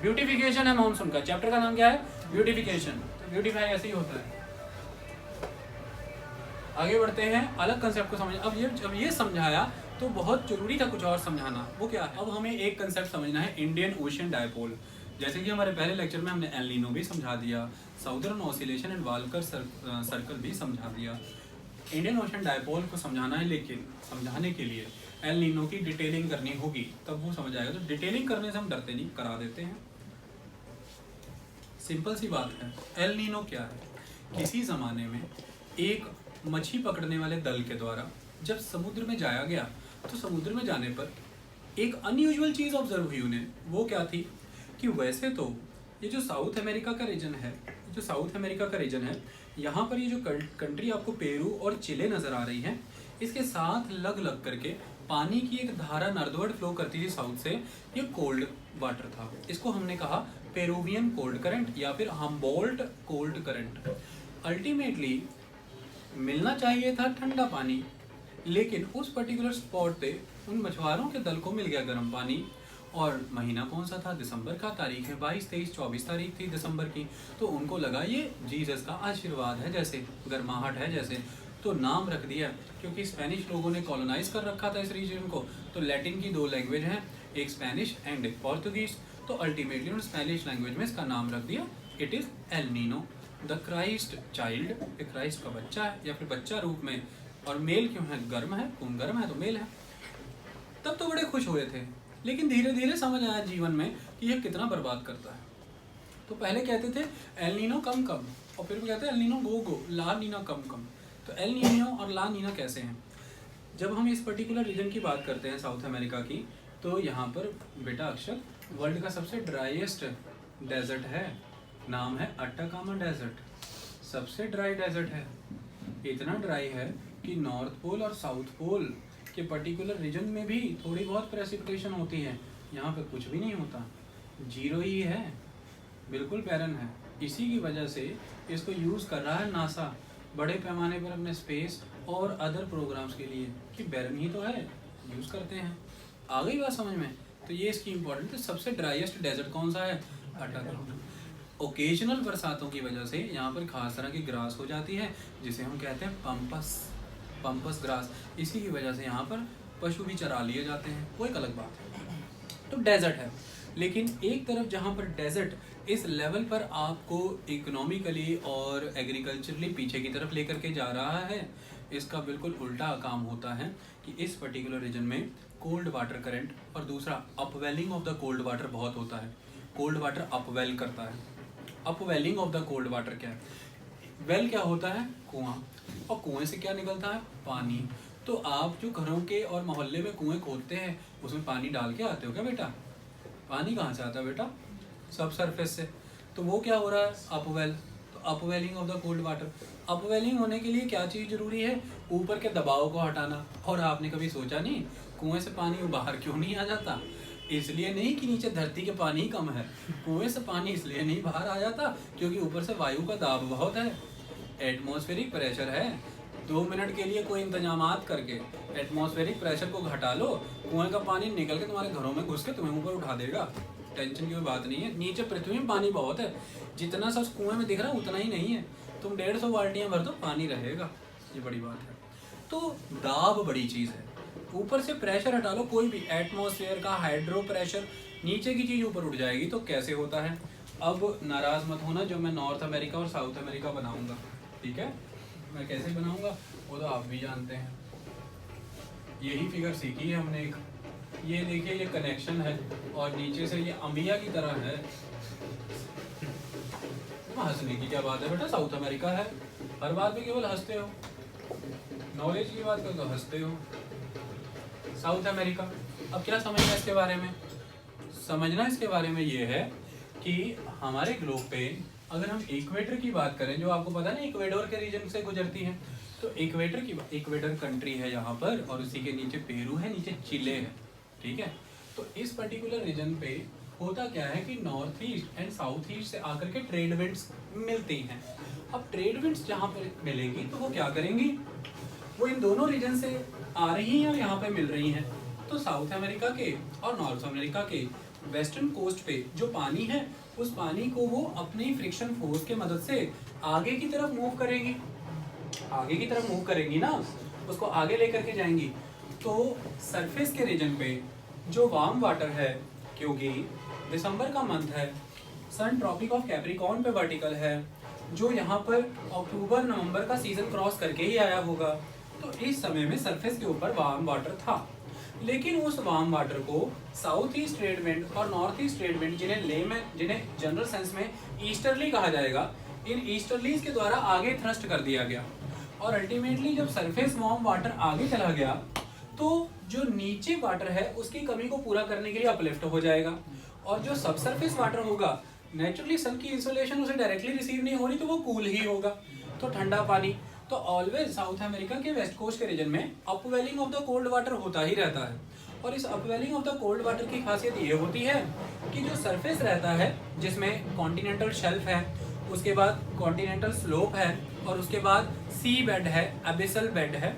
Beautification है monsoon का, chapter का नाम क्या है, beautification. तो beautify ऐसे ही होता है। आगे बढ़ते हैं, अलग कंसेप्ट को समझ। अब ये समझाया तो बहुत जरूरी था कुछ और समझाना, वो क्या है? अब हमें एक कंसेप्ट समझना है, इंडियन ओशियन डायपोल। जैसे कि हमारे पहले लेक्चर में हमने एल नीनो भी समझा दिया, southern oscillation and walker circle भी समझा दिया। इंडियन ओशन डायपोल को समझाना है, लेकिन समझाने के लिए एल नीनो की डिटेलिंग करनी होगी, तब वो समझ आएगा। तो डिटेलिंग करने से हम डरते नहीं, करा देते हैं। सिंपल सी बात है, एल नीनो क्या है? किसी ज़माने में एक मछली पकड़ने वाले दल के द्वारा जब समुद्र में जाया गया, तो समुद्र में जाने पर एक अनयूजुअल चीज़ ऑब्जर्व हुई उन्हें। वो क्या थी कि वैसे तो ये जो साउथ अमेरिका का रीजन है, यहाँ पर ये जो कंट्री आपको पेरू और चिले नज़र आ रही है, इसके साथ लग लग करके पानी की एक धारा नॉर्थवर्ड फ्लो करती थी साउथ से। ये कोल्ड वाटर था, इसको हमने कहा पेरूवियन कोल्ड करंट या फिर हम्बोल्ट कोल्ड करंट। अल्टीमेटली मिलना चाहिए था ठंडा पानी, लेकिन उस पर्टिकुलर स्पॉट पे उन मछुआरों के दल को मिल गया गर्म पानी। और महीना कौन सा था? दिसंबर का। तारीख है 22, 23, 24 तारीख थी दिसंबर की। तो उनको लगा ये जीसस का आशीर्वाद है, जैसे गर्माहट है जैसे, तो नाम रख दिया। क्योंकि स्पेनिश लोगों ने कॉलोनाइज कर रखा था इस रीजन को, तो लैटिन की 2 लैंग्वेज हैं, एक स्पेनिश एंड एक पोर्तुगीज। तो अल्टीमेटली उन्होंने स्पेनिश लैंग्वेज में इसका नाम रख दिया, it is El Nino, the Christ child. एक क्राइस्ट का बच्चा है या फिर बच्चा रूप में। और मेल क्यों है? गर्म है, खून गर्म है तो मेल है। तब तो बड़े खुश हुए थे, लेकिन धीरे धीरे समझ आया जीवन में कि यह कितना बर्बाद करता है। तो पहले कहते थे एल नीनो कम कम, और फिर कहते हैं एल नीनो गो गो, ला नीना कम कम। तो एल नीनो और ला नीना कैसे हैं? जब हम इस पर्टिकुलर रीजन की बात करते हैं साउथ अमेरिका की, तो यहाँ पर बेटा अक्षर वर्ल्ड का सबसे ड्राइएस्ट डेजर्ट है, नाम है अट्टाकामा डेजर्ट। सबसे ड्राई डेजर्ट है, इतना ड्राई है कि नॉर्थ पोल और साउथ पोल के पर्टिकुलर रीजन में भी थोड़ी बहुत प्रेसिपिटेशन होती है, यहाँ पे कुछ भी नहीं होता, जीरो ही है, बिल्कुल बैरन है। इसी की वजह से इसको यूज़ कर रहा है नासा बड़े पैमाने पर अपने स्पेस और अदर प्रोग्राम्स के लिए, कि बैरन ही तो है, यूज़ करते हैं। आ गई बात समझ में? तो ये इसकी इंपॉर्टेंट है। सबसे ड्राइएस्ट डेजर्ट कौन सा है? अट्टाकामा। ओकेजनल बरसातों की वजह से यहाँ पर खास तरह की ग्रास हो जाती है, जिसे हम कहते हैं पंपस ग्रास। इसी की वजह से यहाँ पर पशु भी चरा लिए जाते हैं, वो एक अलग बात है। तो डेजर्ट है, लेकिन एक तरफ जहाँ पर डेजर्ट इस लेवल पर आपको इकोनॉमिकली और एग्रीकल्चरली पीछे की तरफ लेकर के जा रहा है, इसका बिल्कुल उल्टा काम होता है कि इस पर्टिकुलर रीजन में कोल्ड वाटर करंट और दूसरा upwelling of the cold water बहुत होता है। कोल्ड वाटर अपवेल करता है। Upwelling of the cold water क्या है? वेल क्या होता है? कुआं, और कुएं से क्या निकलता है? पानी। तो आप जो घरों के और मोहल्ले में कुएं खोदते हैं, उसमें पानी डाल के आते हो क्या बेटा? पानी कहाँ से आता है बेटा? सब सरफेस से। तो वो क्या हो रहा है? अपवेल। तो upwelling of the cold water. Upwelling होने के लिए क्या चीज़ जरूरी है? ऊपर के दबाव को हटाना। और आपने कभी सोचा नहीं कुएं से पानी बाहर क्यों नहीं आ जाता? इसलिए नहीं कि नीचे धरती के पानी कम है, कुएं से पानी इसलिए नहीं बाहर आ जाता क्योंकि ऊपर से वायु का दाब बहुत है, एटमॉस्फेरिक प्रेशर है। 2 मिनट के लिए कोई इंतजामात करके एटमॉस्फेरिक प्रेशर को घटा लो, कुएं का पानी निकल के तुम्हारे घरों में घुस के तुम्हें ऊपर उठा देगा। टेंशन की कोई बात नहीं है। नीचे पृथ्वी में पानी बहुत है, जितना सा कुएं में दिख रहा है उतना ही नहीं है। तुम 150 बाल्टियाँ भर दो, पानी रहेगा, ये बड़ी बात है। तो दाब बड़ी चीज़ है। ऊपर से प्रेशर हटा लो, कोई भी एटमॉस्फेयर का हाइड्रो प्रेशर, नीचे की चीज़ ऊपर उठ जाएगी। तो कैसे होता है? अब नाराज़ मत होना, जो मैं नॉर्थ अमेरिका और साउथ अमेरिका बनाऊंगा, ठीक है? मैं कैसे बनाऊंगा वो तो आप भी जानते हैं। यही फिगर सीखी है हमने एक, ये देखिए ये कनेक्शन है और नीचे से ये अम्बिया की तरह है। हंसने की क्या बात है बेटा? साउथ अमेरिका है, हर बात में केवल हंसते हो, नॉलेज की बात करो तो हंसते हो। साउथ अमेरिका, अब क्या समझना इसके बारे में? समझना इसके बारे में ये है कि हमारे ग्लोब पे अगर हम इक्वेटर की बात करें, जो आपको पता है ना इक्वेडोर के रीजन से गुजरती है, तो इक्वेटर कंट्री है यहाँ पर, और उसी के नीचे पेरू है, नीचे चिले है, ठीक है? तो इस पर्टिकुलर रीजन पे होता क्या है कि north east and south east से आकर के ट्रेड विंड्स मिलती हैं। अब ट्रेड विंड्स जहाँ पर मिलेंगी तो वो क्या करेंगी? वो इन दोनों रीजन से आ रही हैं और यहाँ पे मिल रही हैं। तो साउथ अमेरिका के और नॉर्थ अमेरिका के वेस्टर्न कोस्ट पे जो पानी है, उस पानी को वो अपनी फ्रिक्शन फोर्स के मदद से आगे की तरफ मूव करेंगी। आगे की तरफ मूव करेंगी ना, उसको आगे लेकर के जाएंगी, तो सरफेस के रीजन पे जो वार्म वाटर है, क्योंकि दिसंबर का मंथ है, सन ट्रॉपिक ऑफ कैप्रिकॉर्न पे वर्टिकल है, जो यहाँ पर अक्टूबर नवंबर का सीजन क्रॉस करके ही आया होगा, तो इस समय में सरफेस के ऊपर वार्म वाटर था। लेकिन उस वार्म वाटर को साउथ ईस्ट ट्रेड विंड और नॉर्थ ईस्ट ट्रेड विंड, जिन्हें जनरल सेंस में ईस्टर्ली कहा जाएगा, इन ईस्टर्लीज के द्वारा आगे थ्रस्ट कर दिया गया। और अल्टीमेटली जब सरफेस वार्म वाटर आगे चला गया तो जो नीचे वाटर है उसकी कमी को पूरा करने के लिए अपलिफ्ट हो जाएगा, और जो सब सरफेस वाटर होगा नेचुरली सन की इंसोलेशन उसे डायरेक्टली रिसीव नहीं हो रही, तो वो कूल ही होगा, तो ठंडा पानी। तो ऑलवेज साउथ अमेरिका के वेस्ट कोस्ट के रीजन में upwelling of the cold water होता ही रहता है। और इस upwelling of the cold water की खासियत ये होती है कि जो सरफेस रहता है, जिसमें कॉन्टिनेंटल शेल्फ है, उसके बाद कॉन्टिनेंटल स्लोप है, और उसके बाद सी बेड है, एबिसल बेड है,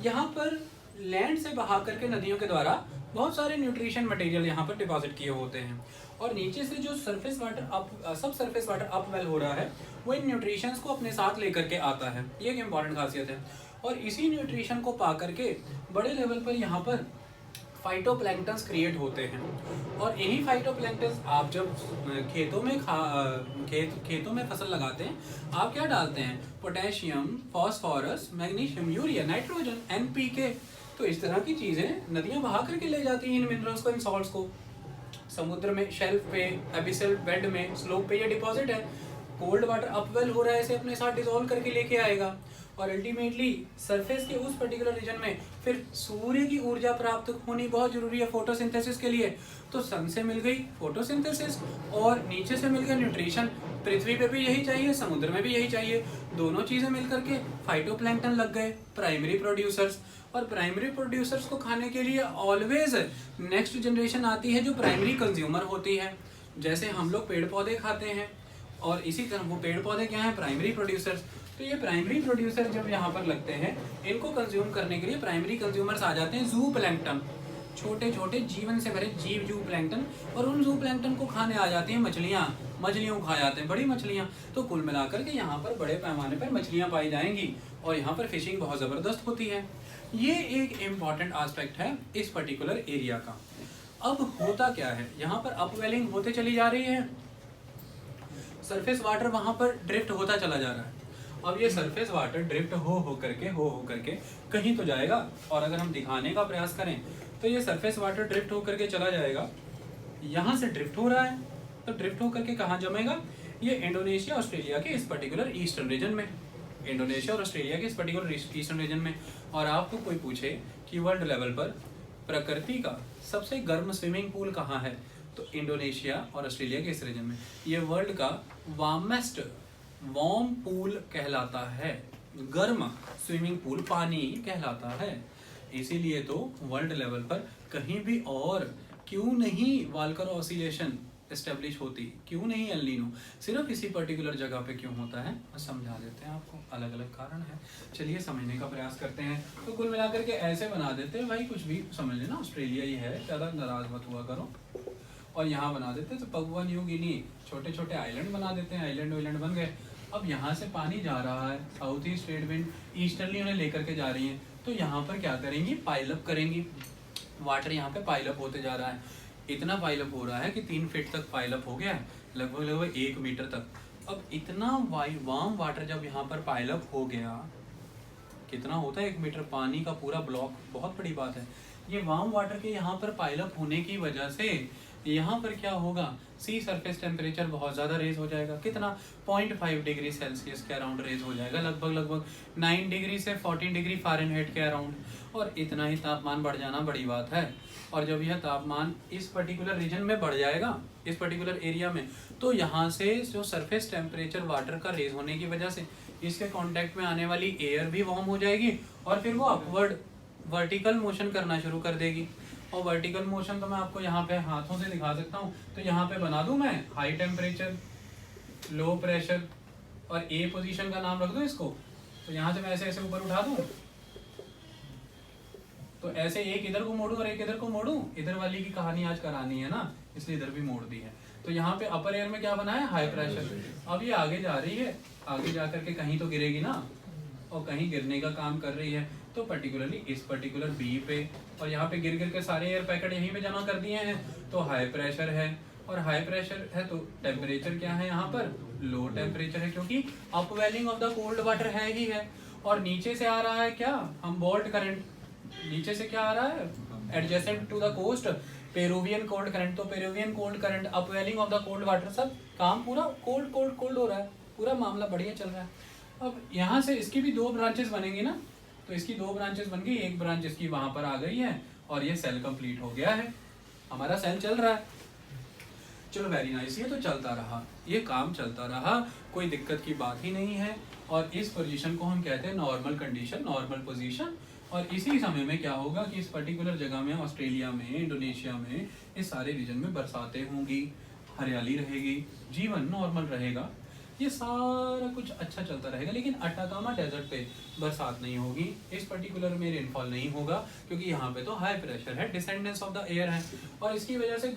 यहाँ पर लैंड से बहा करके नदियों के द्वारा बहुत सारे न्यूट्रिशन मटेरियल यहाँ पर डिपॉजिट किए होते हैं, और नीचे से जो सरफेस वाटर सब सरफेस वाटर अपवेल हो रहा है वो इन न्यूट्रिशंस को अपने साथ लेकर के आता है। ये एक इम्पॉर्टेंट खासियत है। और इसी न्यूट्रिशन को पा करके बड़े लेवल पर यहाँ पर फाइटोप्लैंक्टन्स क्रिएट होते हैं, और यही फाइटोप्लैंक्टन्स आप जब खेतों में फसल लगाते हैं, आप क्या डालते हैं? Potassium, phosphorus, magnesium, urea, nitrogen, NPK. तो इस तरह की चीज़ें नदियाँ बहा करके ले जाती हैं इन मिनरल्स को, इन सॉल्ट्स को। समुद्र में शेल्फ पे, एबिसल बेड में, स्लोप पे ये डिपॉजिट है। कोल्ड वाटर अपवेल हो रहा है, इसे अपने साथ डिसॉल्व करके लेके आएगा, और अल्टीमेटली सरफेस के उस पर्टिकुलर रीजन में फिर सूर्य की ऊर्जा प्राप्त होनी बहुत जरूरी है फोटोसिंथेसिस के लिए। तो सन से मिल गई फोटोसिंथेसिस, और नीचे से मिल गया न्यूट्रिशन। पृथ्वी पे भी यही चाहिए, समुद्र में भी यही चाहिए। दोनों चीजें मिलकर के फाइटोप्लैंक्टन लग गए, प्राइमरी प्रोड्यूसर्स। और प्राइमरी प्रोड्यूसर्स को खाने के लिए ऑलवेज नेक्स्ट जनरेशन आती है जो प्राइमरी कंज्यूमर होती है। जैसे हम लोग पेड़ पौधे खाते हैं, और इसी तरह वो पेड़ पौधे क्या हैं? Primary producers. तो ये प्राइमरी प्रोड्यूसर जब यहाँ पर लगते हैं, इनको कंज्यूम करने के लिए प्राइमरी कंज्यूमर्स आ जाते हैं जू प्लैंक्टन, छोटे छोटे जीवन से भरे जीव जू प्लैंक्टन। और उन जू प्लैंक्टन को खाने आ जाती हैं मछलियाँ, मछलियों को खा जाते हैं बड़ी मछलियाँ। तो कुल मिलाकर के यहाँ पर बड़े पैमाने पर मछलियाँ पाई जाएंगी, और यहाँ पर फिशिंग बहुत ज़बरदस्त होती है। ये एक इम्पॉर्टेंट एस्पेक्ट है इस पर्टिकुलर एरिया का। अब होता क्या है, यहाँ पर अपवेलिंग होते चली जा रही है, सरफेस वाटर वहाँ पर ड्रिफ्ट होता चला जा रहा है। अब ये सरफेस वाटर ड्रिफ्ट हो करके कहीं तो जाएगा, और अगर हम दिखाने का प्रयास करें तो ये सरफेस वाटर ड्रिफ्ट हो करके चला जाएगा। यहाँ से ड्रिफ्ट हो रहा है, तो ड्रिफ्ट हो करके कहाँ जमेगा? ये इंडोनेशिया ऑस्ट्रेलिया के इस पर्टिकुलर ईस्टर्न रीजन में, इंडोनेशिया और ऑस्ट्रेलिया के इस पर्टिकुलर ईस्टर्न रीजन में। और आपको कोई पूछे कि वर्ल्ड लेवल पर प्रकृति का सबसे गर्म स्विमिंग पूल कहाँ है, तो इंडोनेशिया और ऑस्ट्रेलिया के इस रीजन में। ये वर्ल्ड का वार्मेस्ट वार्म पूल कहलाता है, गर्म स्विमिंग पूल पानी कहलाता है। इसीलिए तो वर्ल्ड लेवल पर कहीं भी और क्यों नहीं वाल्कर ऑसिलेशन एस्टेब्लिश होती, क्यों नहीं एल नीनो, सिर्फ इसी पर्टिकुलर जगह पे क्यों होता है, समझा देते हैं आपको। अलग अलग कारण है, चलिए समझने का प्रयास करते हैं। तो कुल मिलाकर के ऐसे बना देते हैं भाई, कुछ भी समझ लेना, ऑस्ट्रेलिया ही है, ज़्यादा नाराज मत हुआ करो। और यहाँ बना देते तो पपुआ न्यू गिनी, छोटे छोटे आइलैंड बना देते हैं, आइलैंड बन गए। अब यहाँ से पानी जा रहा है, south east trade wind easterly उन्हें लेकर के जा रही है, तो यहाँ पर क्या करेंगी? पाइलअप करेंगी। वाटर यहाँ पे पाइलअप होते जा रहा है, इतना पाइलअप हो रहा है कि 3 फीट तक पाइलअप हो गया है, लगभग 1 मीटर तक। अब इतना वार्म वाटर जब यहाँ पर पाइलअप हो गया, कितना होता है 1 मीटर पानी का पूरा ब्लॉक, बहुत बड़ी बात है। ये वार्म वाटर के यहाँ पर पाइलअप होने की वजह से यहाँ पर क्या होगा? सी सरफेस टेम्परेचर बहुत ज़्यादा रेज हो जाएगा। कितना? 0.5 डिग्री सेल्सियस के अराउंड रेज हो जाएगा, लगभग 9 डिग्री से 14 डिग्री फ़ारेनहाइट के अराउंड। और इतना ही तापमान बढ़ जाना बड़ी बात है। और जब यह तापमान इस पर्टिकुलर रीजन में बढ़ जाएगा, इस पर्टिकुलर एरिया में, तो यहाँ से जो सरफेस टेम्परेचर वाटर का रेज होने की वजह से इसके कांटेक्ट में आने वाली एयर भी वार्म हो जाएगी, और फिर वो अपवर्ड वर्टिकल मोशन करना शुरू कर देगी। और वर्टिकल मोशन तो मैं आपको यहाँ पे हाथों से दिखा सकता हूँ। तो यहाँ पे बना दूँ मैं हाई टेम्परेचर, लो प्रेशर, और ए पोजीशन का नाम रख दूँ इसको। तो यहाँ से मैं ऐसे ऐसे ऊपर उठा दूँ, तो ऐसे एक इधर को मोड़ूं और एक इधर को मोड़ूं। इधर वाली की कहानी आज करानी है ना, इसलिए इधर भी मोड़ दी है। तो यहाँ पे अपर एयर में क्या बना है? High pressure. अब ये आगे जा रही है, आगे जा करके कहीं तो गिरेगी ना, और कहीं गिरने का काम कर रही है, तो पर्टिकुलरली इस पर्टिकुलर बी पे, और यहाँ पे गिर गिर के सारे एयर पैकेट यहीं पे जमा कर दिए हैं, तो हाई प्रेशर है, और हाई प्रेशर है तो टेम्परेचर क्या है यहाँ पर, लो टेम्परेचर है, क्योंकि upwelling of the cold water है ही है। और नीचे से आ रहा है क्या, हम बोल्ट करंट, नीचे से क्या आ रहा है, adjacent to the coast Peruvian cold current, तो Peruvian cold current, upwelling of the cold water, सब काम पूरा कोल्ड कोल्ड कोल्ड हो रहा है, पूरा मामला बढ़िया चल रहा है। अब यहाँ से इसकी भी 2 ब्रांचेस बनेंगी ना, तो इसकी 2 ब्रांचेस बन गई, एक ब्रांच इसकी वहां पर आ गई है, और ये सेल कंप्लीट हो गया है, हमारा सेल चल रहा है। चलो वेरी नाइस, ये तो चलता रहा, ये काम चलता रहा, कोई दिक्कत की बात ही नहीं है। और इस पोजीशन को हम कहते हैं नॉर्मल कंडीशन, नॉर्मल पोजीशन। और इसी समय में क्या होगा कि इस पर्टिकुलर जगह में, ऑस्ट्रेलिया में, इंडोनेशिया में, इस सारे रीजन में बरसातें होंगी, हरियाली रहेगी, जीवन नॉर्मल रहेगा, ये सारा कुछ अच्छा चलता रहेगा। लेकिन अटाकामा डेजर्ट पे बरसात नहीं होगी, इस पर्टिकुलर में रेनफॉल नहीं होगा, क्योंकि यहाँ पे तो हाई प्रेशर है, डिसेंडेंस ऑफ द एयर है, और इसकी वजह से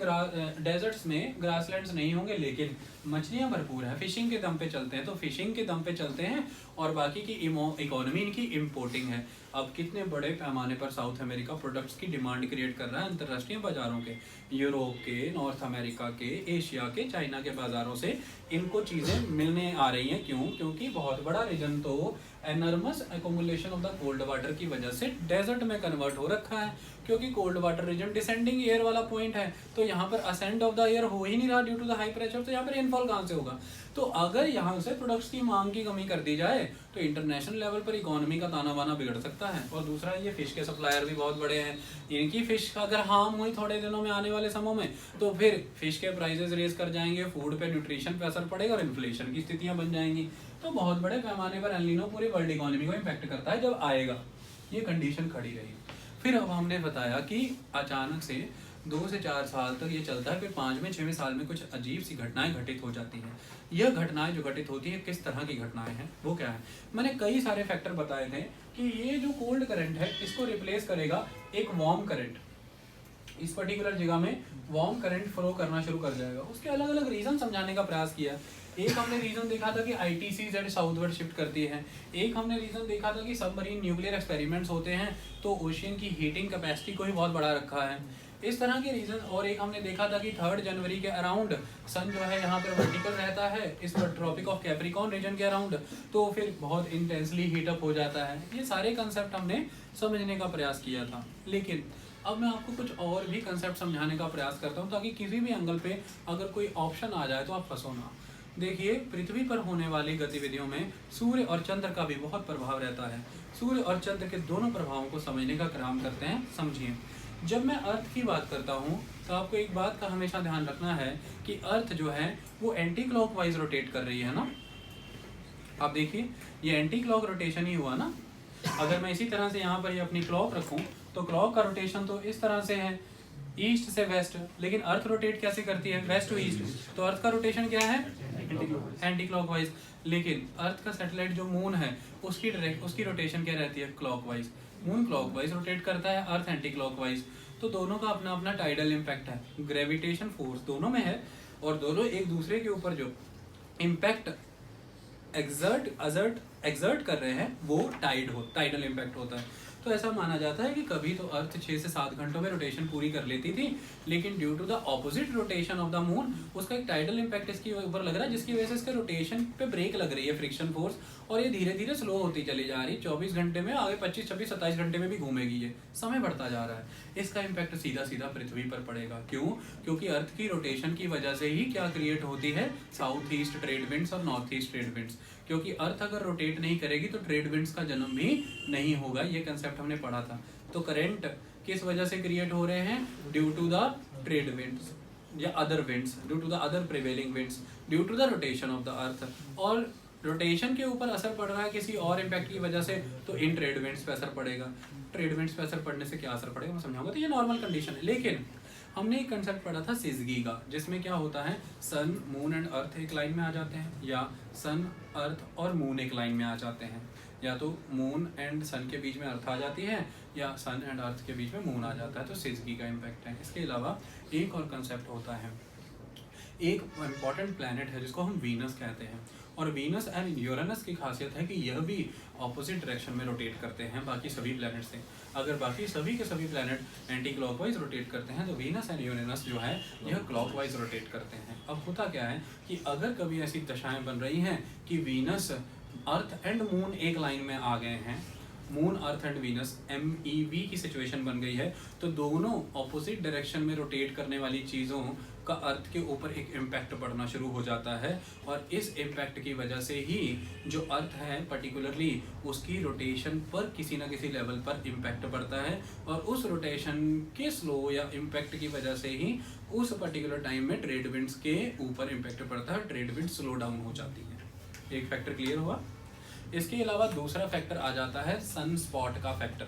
डेजर्ट्स में ग्रासलैंड्स नहीं होंगे, लेकिन मछलियाँ भरपूर है, फिशिंग के दम पे चलते हैं, तो फिशिंग के दम पे चलते हैं, और बाकी की इकोनॉमी इनकी इम्पोर्टिंग है। अब कितने बड़े पैमाने पर साउथ अमेरिका प्रोडक्ट्स की डिमांड क्रिएट कर रहा है अंतर्राष्ट्रीय बाजारों के, यूरोप के, नॉर्थ अमेरिका के, एशिया के, चाइना के बाजारों से इनको चीज़ें मिलने आ रही हैं। क्यों? क्योंकि बहुत बड़ा रीजन तो enormous accumulation of the cold water की वजह से डेजर्ट में कन्वर्ट हो रखा है, क्योंकि cold water region descending air वाला पॉइंट है, तो यहाँ पर असेंड ऑफ द एयर हो ही नहीं रहा due to the high pressure, तो यहाँ पर रेनफॉल कहाँ से होगा। तो अगर यहाँ से प्रोडक्ट्स की मांग की कमी कर दी जाए तो इंटरनेशनल लेवल पर इकोनॉमी का ताना बाना बिगड़ सकता है। और दूसरा, ये फिश के सप्लायर भी बहुत बड़े हैं, इनकी फिश अगर हार्म हुई थोड़े दिनों में, आने वाले समय में, तो फिर फिश के प्राइसेस रेज कर जाएंगे, फूड पे, न्यूट्रिशन पे असर पड़ेगा, और इन्फ्लेशन की स्थितियां बन जाएंगी। तो बहुत बड़े पैमाने पर एल नीनो पूरी वर्ल्ड इकोनॉमी को इम्पैक्ट करता है जब आएगा, ये कंडीशन खड़ी रही। फिर अब हमने बताया कि अचानक से 2 से 4 साल तक ये चलता है, फिर 5वें 6वें साल में कुछ अजीब सी घटनाएं घटित हो जाती हैं। यह घटनाएं जो घटित होती हैं, किस तरह की घटनाएं हैं, वो क्या है, मैंने कई सारे फैक्टर बताए थे कि ये जो कोल्ड करंट है इसको रिप्लेस करेगा एक वार्म करंट, इस पर्टिकुलर जगह में वार्म करंट फ्लो करना शुरू कर जाएगा। उसके अलग अलग रीजन समझाने का प्रयास किया। एक हमने रीजन देखा था कि ITCZ साउथवर्ड शिफ्ट करती है, एक हमने रीजन देखा था कि सबमरीन न्यूक्लियर एक्सपेरिमेंट्स होते हैं तो ओशियन की हीटिंग कैपेसिटी को ही बहुत बढ़ा रखा है, इस तरह के रीजन। और एक हमने देखा था कि 3 जनवरी के अराउंड सन जो है यहाँ पर वर्टिकल रहता है इस पर ट्रॉपिक ऑफ कैप्रिकॉर्न रीजन के अराउंड, तो फिर बहुत इंटेंसली हीटअप हो जाता है। ये सारे कंसेप्ट हमने समझने का प्रयास किया था। लेकिन अब मैं आपको कुछ और भी कंसेप्ट समझाने का प्रयास करता हूँ, ताकि किसी भी एंगल पे अगर कोई ऑप्शन आ जाए तो आप फंसो ना। देखिए, पृथ्वी पर होने वाली गतिविधियों में सूर्य और चंद्र का भी बहुत प्रभाव रहता है। सूर्य और चंद्र के दोनों प्रभावों को समझने का काम करते हैं। समझिए, जब मैं अर्थ की बात करता हूँ तो आपको एक बात का हमेशा ध्यान रखना है कि अर्थ जो है वो एंटी क्लॉकवाइज रोटेट कर रही है ना। आप देखिए, ये एंटी क्लॉक रोटेशन ही हुआ ना। अगर मैं इसी तरह से यहाँ पर ये अपनी क्लॉक रखूँ तो क्लॉक का रोटेशन तो इस तरह से है, ईस्ट से वेस्ट, लेकिन अर्थ रोटेट कैसे करती है, वेस्ट टू ईस्ट, तो अर्थ का रोटेशन क्या है, एंटी क्लॉकवाइज। लेकिन अर्थ का सैटेलाइट जो मून है उसकी रोटेशन क्या रहती है, क्लॉकवाइज। मून क्लॉकवाइज रोटेट करता है, अर्थ एंटी क्लॉकवाइज। तो दोनों का अपना अपना टाइडल इम्पैक्ट है, ग्रेविटेशन फोर्स दोनों में है, और दोनों एक दूसरे के ऊपर जो इम्पैक्ट एक्सर्ट कर रहे हैं वो टाइडल इम्पैक्ट होता है। तो ऐसा माना जाता है कि कभी तो अर्थ 6 से 7 घंटों में रोटेशन पूरी कर लेती थी, लेकिन due to the opposite rotation of the moon उसका एक टाइडल इम्पैक्ट इसके ऊपर लग रहा है, जिसकी वजह से इसके रोटेशन पे ब्रेक लग रही है, फ्रिक्शन फोर्स, और ये धीरे धीरे स्लो होती चली जा रही है। 24 घंटे में आगे 25, 26, 27 घंटे में भी घूमेगी, ये समय बढ़ता जा रहा है। इसका इम्पैक्ट सीधा सीधा पृथ्वी पर पड़ेगा। क्यों? क्योंकि अर्थ की रोटेशन की वजह से ही क्या क्रिएट होती है, साउथ ईस्ट ट्रेड विंड्स और नॉर्थ ईस्ट ट्रेड विंड्स। क्योंकि अर्थ अगर रोटेट नहीं करेगी तो ट्रेड विंड्स का जन्म भी नहीं होगा, ये कंसेप्ट हमने पढ़ा था। तो करंट किस वजह से क्रिएट हो रहे हैं, due to the trade winds या other winds, due to the other prevailing winds, due to the rotation of the earth. और रोटेशन के ऊपर असर पड़ रहा है किसी और इम्पैक्ट की वजह से, तो इन ट्रेड विंड्स पे असर पड़ेगा। ट्रेड विंड्स पे असर पड़ने से क्या असर पड़ेगा मैं समझाऊंगा। तो ये नॉर्मल कंडीशन है। लेकिन हमने एक कंसेप्ट पढ़ा था सिजगी का, जिसमें क्या होता है, सन मून एंड अर्थ एक लाइन में आ जाते हैं, या सन अर्थ और मून एक लाइन में आ जाते हैं, या तो मून एंड सन के बीच में अर्थ आ जाती है, या सन एंड अर्थ के बीच में मून आ जाता है, तो सिजगी का इम्पैक्ट है। इसके अलावा एक और कंसेप्ट होता है, एक इम्पॉर्टेंट प्लैनेट है जिसको हम वीनस कहते हैं, और वीनस एंड यूरेनस की खासियत है कि यह भी ऑपोजिट डायरेक्शन में रोटेट करते हैं बाकी सभी प्लैनेट से। अगर बाकी सभी के सभी प्लैनेट एंटी क्लॉकवाइज रोटेट करते हैं तो वीनस एंड यूरेनस जो है यह क्लॉकवाइज रोटेट करते हैं। अब होता क्या है कि अगर कभी ऐसी दशाएं बन रही हैं कि वीनस, अर्थ एंड मून एक लाइन में आ गए हैं, moon earth and Venus MEV की सिचुएशन बन गई है, तो दोनों ऑपोजिट डायरेक्शन में रोटेट करने वाली चीज़ों का अर्थ के ऊपर एक इम्पैक्ट पड़ना शुरू हो जाता है, और इस इम्पैक्ट की वजह से ही जो अर्थ है पर्टिकुलरली उसकी रोटेशन पर किसी ना किसी लेवल पर इम्पैक्ट पड़ता है, और उस रोटेशन के स्लो या इम्पैक्ट की वजह से ही उस पर्टिकुलर टाइम में ट्रेड विंड्स के ऊपर इम्पैक्ट पड़ता है, ट्रेड विंड स्लो डाउन हो जाती है। एक फैक्टर क्लियर हुआ। इसके अलावा दूसरा फैक्टर आ जाता है सन स्पॉट का फैक्टर।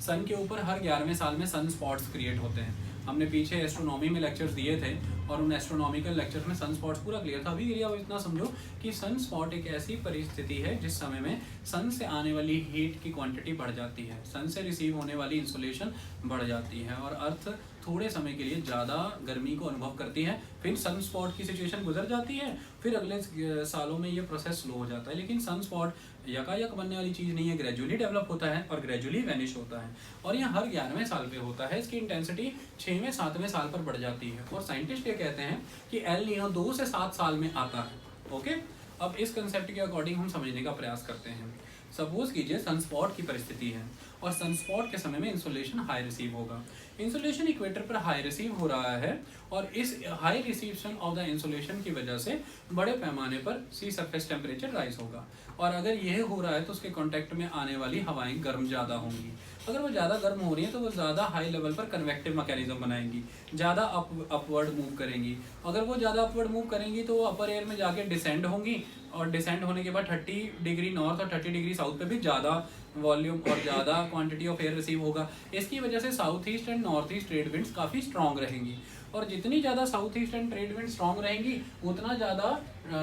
सन के ऊपर हर 11वें साल में सन स्पॉट्स क्रिएट होते हैं। हमने पीछे एस्ट्रोनॉमी में लेक्चर्स दिए थे और उन एस्ट्रोनॉमिकल लेक्चर्स में सन स्पॉट्स पूरा क्लियर था। अभी के लिए आप इतना समझो कि सन स्पॉट एक ऐसी परिस्थिति है जिस समय में सन से आने वाली हीट की क्वांटिटी बढ़ जाती है, सन से रिसीव होने वाली इंसोलेशन बढ़ जाती है और अर्थ थोड़े समय के लिए ज़्यादा गर्मी को अनुभव करती है, फिर सन स्पॉट की सिचुएशन गुजर जाती है, फिर अगले सालों में ये प्रोसेस स्लो हो जाता है। लेकिन सन स्पॉट यकायक बनने वाली चीज़ नहीं है, ग्रेजुअली डेवलप होता है और ग्रेजुअली वैनिश होता है, और यह हर 11वें साल पे होता है। इसकी इंटेंसिटी 6वें 7वें साल पर बढ़ जाती है, और साइंटिस्ट ये कहते हैं कि एल नीनो 2 से 7 साल में आता है। ओके, अब इस कंसेप्ट के अकॉर्डिंग हम समझने का प्रयास करते हैं। सपोज कीजिए सनस्पॉट की परिस्थिति है और सनस्पॉट के समय में इंसोलेशन हाई रिसीव होगा। इंसोलेशन इक्वेटर पर हाई रिसीव हो रहा है और इस हाई रिसीप्शन ऑफ द इंसोलेशन की वजह से बड़े पैमाने पर सी सरफेस टेम्परेचर राइज होगा, और अगर यह हो रहा है तो उसके कांटेक्ट में आने वाली हवाएं गर्म ज़्यादा होंगी। अगर वो ज़्यादा गर्म हो रही हैं तो वो ज़्यादा हाई लेवल पर कन्वेक्टिव मैकेनिज्म बनाएंगी, ज़्यादा अपवर्ड मूव करेंगी। अगर वो ज़्यादा अपवर्ड मूव करेंगी तो वो अपर एयर में जाके डिसेंड होंगी, और डिसेंड होने के बाद 30 डिग्री नॉर्थ और 30 डिग्री साउथ पे भी ज़्यादा वॉल्यूम और ज़्यादा क्वांटिटी ऑफ एयर रिसीव होगा। इसकी वजह से south east and north east trade winds काफ़ी स्ट्रॉन्ग रहेंगी, और जितनी ज़्यादा south east and trade wind strong रहेंगी उतना ज़्यादा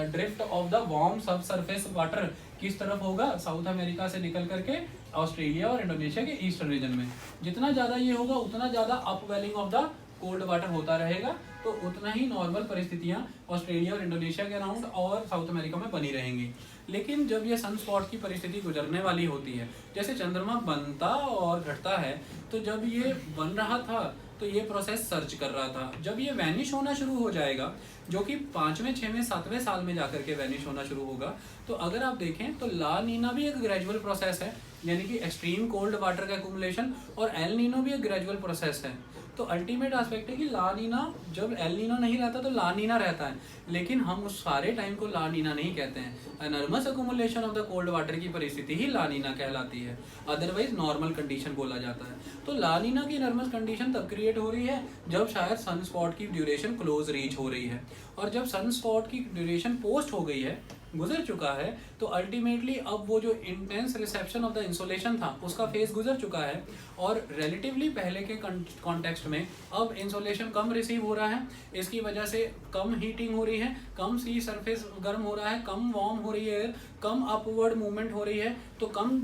ड्रिफ्ट ऑफ द वार्म सब सरफेस वाटर किस तरफ होगा, साउथ अमेरिका से निकल करके ऑस्ट्रेलिया और इंडोनेशिया के ईस्टर्न रीजन में। जितना ज़्यादा ये होगा उतना ज़्यादा upwelling of the cold water होता रहेगा, तो उतना ही नॉर्मल परिस्थितियां ऑस्ट्रेलिया और इंडोनेशिया के अराउंड और साउथ अमेरिका में बनी रहेंगी। लेकिन जब ये सनस्पॉट की परिस्थिति गुजरने वाली होती है, जैसे चंद्रमा बनता और घटता है, तो जब ये बन रहा था तो ये प्रोसेस सर्च कर रहा था। जब ये वैनिश होना शुरू हो जाएगा, जो कि 5वें 6वें 7वें साल में जाकर के वैनिश होना शुरू होगा, तो अगर आप देखें तो ला नीना भी एक ग्रेजुअल प्रोसेस है, यानी कि एक्सट्रीम कोल्ड वाटर का एक्यूमुलेशन, और एल नीनो भी एक ग्रेजुअल प्रोसेस है। तो अल्टीमेट एस्पेक्ट है कि ला नीना, जब एल नीनो नहीं रहता तो ला नीना रहता है, लेकिन हम उस सारे टाइम को ला नीना नहीं कहते हैं। Enormous accumulation of the cold water की परिस्थिति ही ला नीना कहलाती है, अदरवाइज नॉर्मल कंडीशन बोला जाता है। तो ला नीना की नॉर्मल कंडीशन तब क्रिएट हो रही है जब शायद सन स्पॉट की ड्यूरेशन क्लोज रीच हो रही है, और जब सन स्पॉट की ड्यूरेशन पोस्ट हो गई है, गुजर चुका है, तो अल्टीमेटली अब वो जो intense reception of the insolation था उसका फेज गुजर चुका है, और रिलेटिवली पहले के कॉन्टेक्स्ट में अब इंसोलेशन कम रिसीव हो रहा है। इसकी वजह से कम हीटिंग हो रही है, कम सी सरफेस गर्म हो रहा है, कम वार्म हो रही है एयर, कम अपवर्ड मूवमेंट हो रही है, तो कम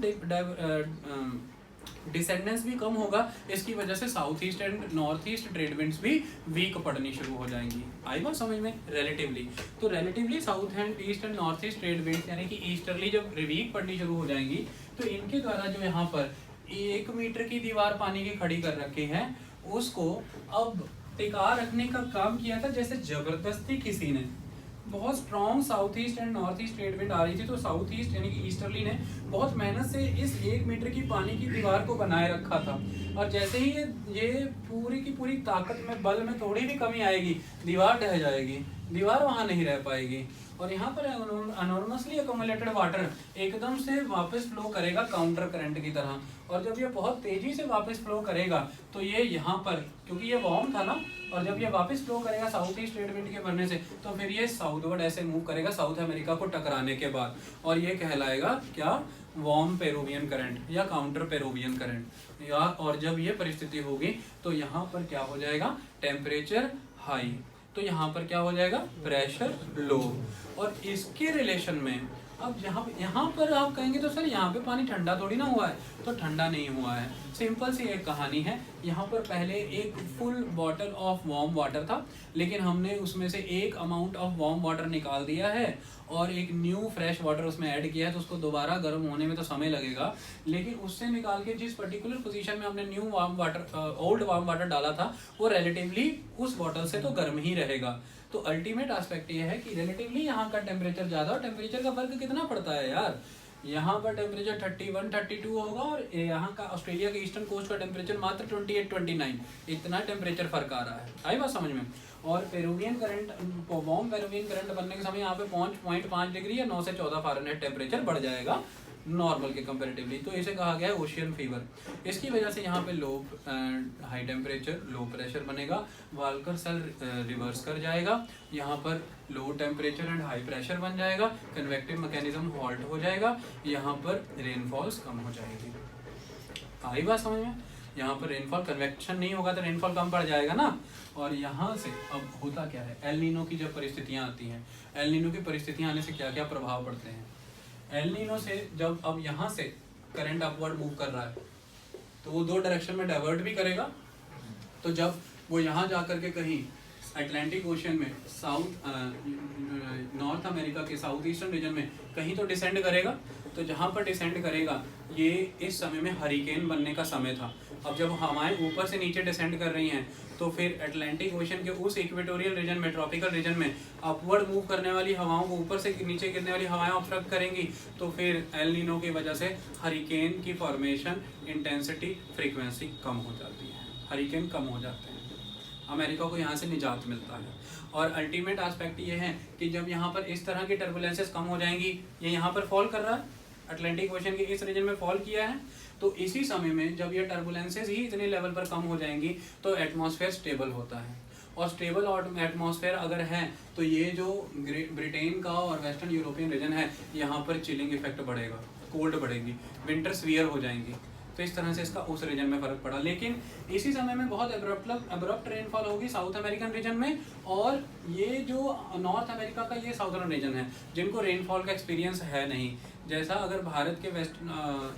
डिसेंडेंस भी कम होगा। इसकी वजह से south east and north east trade winds भी वीक पड़नी शुरू हो जाएंगी। आई बात समझ में? रिलेटिवली, तो relatively south and east and north east trade winds यानी कि ईस्टर्ली जब वीक पड़नी शुरू हो जाएंगी, तो इनके द्वारा जो यहाँ पर 1 मीटर की दीवार पानी की खड़ी कर रखी है, उसको अब टिका रखने का काम किया था, जैसे जबरदस्ती किसी ने। बहुत strong south east and north east trade wind आ रही थी, तो साउथ ईस्ट यानी कि ईस्टर्ली ने बहुत मेहनत से इस 1 मीटर की पानी की दीवार को बनाए रखा था, और जैसे ही ये पूरी की पूरी ताकत में, बल में थोड़ी भी कमी आएगी, दीवार ढह जाएगी, दीवार वहाँ नहीं रह पाएगी, और यहाँ पर अनॉर्मसली एक्यूमुलेटेड वाटर एकदम से वापस फ्लो करेगा काउंटर करंट की तरह, और जब ये बहुत तेजी से वापस फ्लो करेगा तो ये यहाँ पर, क्योंकि ये वार्म था ना, और जब ये वापस फ्लो करेगा साउथ ईस्ट ट्रेड विंड के बनने से, तो फिर ये साउथवर्ड ऐसे मूव करेगा साउथ अमेरिका को टकराने के बाद, और ये कहलाएगा क्या? वार्म पेरुवियन करंट या काउंटर पेरुवियन करंट। या और जब ये परिस्थिति होगी तो यहाँ पर क्या हो जाएगा? टेम्परेचर हाई, तो यहाँ पर क्या हो जाएगा? प्रेशर लो, और इसके रिलेशन में अब यहाँ पर आप कहेंगे तो सर यहाँ पे पानी ठंडा थोड़ी ना हुआ है, तो ठंडा नहीं हुआ है। सिंपल सी एक कहानी है, यहाँ पर पहले एक full bottle of warm water था, लेकिन हमने उसमें से एक अमाउंट ऑफ वार्म वाटर निकाल दिया है और एक न्यू फ्रेश वाटर उसमें ऐड किया है, तो उसको दोबारा गर्म होने में तो समय लगेगा, लेकिन उससे निकाल के जिस पर्टिकुलर पोजीशन में हमने new warm water old warm water डाला था वो रिलेटिवली उस बॉटल से तो गर्म ही रहेगा। तो अल्टीमेट एस्पेक्ट ये है कि रिलेटिवली यहाँ का टेम्परेचर ज़्यादा, और टेम्परेचर का फर्क कितना पड़ता है यार, यहाँ पर टेम्परेचर 31 32 होगा और यहाँ का ऑस्ट्रेलिया के ईस्टर्न कोस्ट का टेम्परेचर मात्र 28 29, इतना टेम्परेचर फर्क आ रहा है। आई बात समझ में। और Peruvian current, warm Peruvian current बनने के समय यहाँ पे 5.5 डिग्री या 9 से 14 फ़ारेनहाइट टेम्परेचर बढ़ जाएगा नॉर्मल के कंपैरेटिवली, तो इसे कहा गया है ओशियन फीवर। इसकी वजह से यहाँ पे लो हाई टेम्परेचर लो प्रेशर बनेगा, वाल्कर सेल रिवर्स कर जाएगा, यहाँ पर low temperature and high pressure बन जाएगा, कन्वेक्टिव मैकेनिज्म हॉल्ट हो जाएगा, यहाँ पर रेनफॉल्स कम हो जाएगी। आई बात समझ में। यहाँ पर रेनफॉल, कन्वेक्शन नहीं होगा तो रेनफॉल कम पड़ जाएगा ना। और यहाँ से अब होता क्या है, एल नीनो की जब परिस्थितियाँ आती हैं, एल नीनो की परिस्थितियाँ आने से क्या क्या प्रभाव पड़ते हैं। एल नीनो से जब अब यहाँ से करंट अपवर्ड मूव कर रहा है तो वो 2 डायरेक्शन में डाइवर्ट भी करेगा, तो जब वो यहाँ जा कर के कहीं अटलांटिक ओशन में साउथ नॉर्थ अमेरिका के साउथ ईस्टर्न रीजन में कहीं तो डिसेंड करेगा, तो जहाँ पर डिसेंड करेगा ये इस समय में हरिकेन बनने का समय था। अब जब हवाएं ऊपर से नीचे डिसेंड कर रही हैं तो फिर अटलांटिक ओशन के उस इक्वेटोरियल रीजन में, ट्रॉपिकल रीजन में अपवर्ड मूव करने वाली हवाओं को ऊपर से नीचे गिरने वाली हवाएं ऑब्स्ट्रक्ट करेंगी, तो फिर एल नीनो की वजह से हरिकेन की फॉर्मेशन, इंटेंसिटी, फ्रीक्वेंसी कम हो जाती है, हरिकेन कम हो जाते हैं, अमेरिका को यहाँ से निजात मिलता है। और अल्टीमेट एस्पेक्ट ये है कि जब यहाँ पर इस तरह की टर्बुलेंसेस कम हो जाएंगी, ये यहाँ पर फॉल कर रहा है, अटलांटिक ओशन के इस रीजन में फॉल किया है, तो इसी समय में जब ये टर्बुलेंसेस ही इतने लेवल पर कम हो जाएंगी तो एटमॉस्फेयर स्टेबल होता है। और स्टेबल एटमॉस्फेयर अगर है तो ये जो ब्रिटेन का और वेस्टर्न यूरोपियन रीजन है, यहाँ पर चिलिंग इफेक्ट बढ़ेगा, कोल्ड बढ़ेगी, विंटर सीवियर हो जाएंगी, तो इस तरह से इसका उस रीजन में फर्क पड़ा। लेकिन इसी समय में बहुत अब्रप्ट रेनफॉल होगी साउथ अमेरिकन रीजन में, और ये जो नॉर्थ अमेरिका का ये साउथर्न रीजन है जिनको रेनफॉल का एक्सपीरियंस है नहीं, जैसा अगर भारत के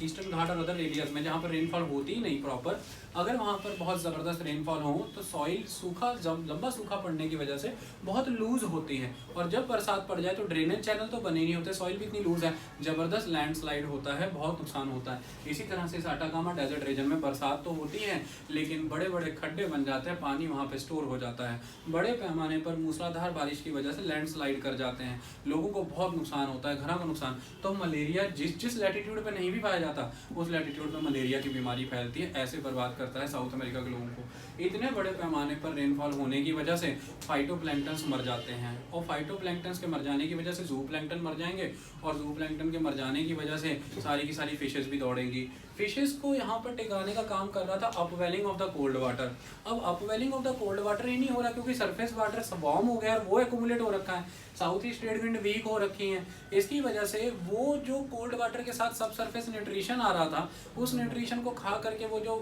ईस्टर्न घाट और अदर एरियाज में जहाँ पर रेनफॉल होती ही नहीं प्रॉपर, अगर वहाँ पर बहुत ज़बरदस्त रेनफॉल हो तो सॉइल सूखा, लंबा सूखा पड़ने की वजह से बहुत लूज़ होती है, और जब बरसात पड़ जाए तो ड्रेनेज चैनल तो बने नहीं होते, सॉइल भी इतनी लूज़ है, ज़बरदस्त लैंडस्लाइड होता है, बहुत नुकसान होता है। इसी तरह से अटाकामा डेजर्ट रीजन में बरसात तो होती है लेकिन बड़े बड़े खड्डे बन जाते हैं, पानी वहाँ पर स्टोर हो जाता है, बड़े पैमाने पर मूसलाधार बारिश की वजह से लैंडस्लाइड कर जाते हैं, लोगों को बहुत नुकसान होता है, घरों का नुकसान। तो मलेरिया जिस लैटिट्यूड पे नहीं भी पाया जाता उस लैटिट्यूड में मलेरिया की बीमारी फैलती है, ऐसे बर्बाद करता है साउथ अमेरिका के लोगों को। इतने बड़े पैमाने पर रेनफॉल होने की वजह से फाइटोप्लैंक्टन्स मर जाते हैं, और फाइटोप्लैंक्टन्स के मर जाने की वजह से जूप्लैंक्टन मर जाएंगे, और जूप्लैंक्टन के मर जाने की वजह से सारी की सारी फिशेस भी दौड़ेंगी। फिशेस को यहाँ पर टिकाने का काम कर रहा था upwelling of the cold water. अब upwelling of the cold water ही नहीं हो रहा क्योंकि सरफेस वाटर वार्म हो गया और वो एक्यूमुलेट हो रखा है, south east trade wind weak हो रखी हैं, इसकी वजह से वो जो कोल्ड वाटर के साथ सब सरफेस न्यूट्रिशन आ रहा था उस न्यूट्रिशन को खा करके वो जो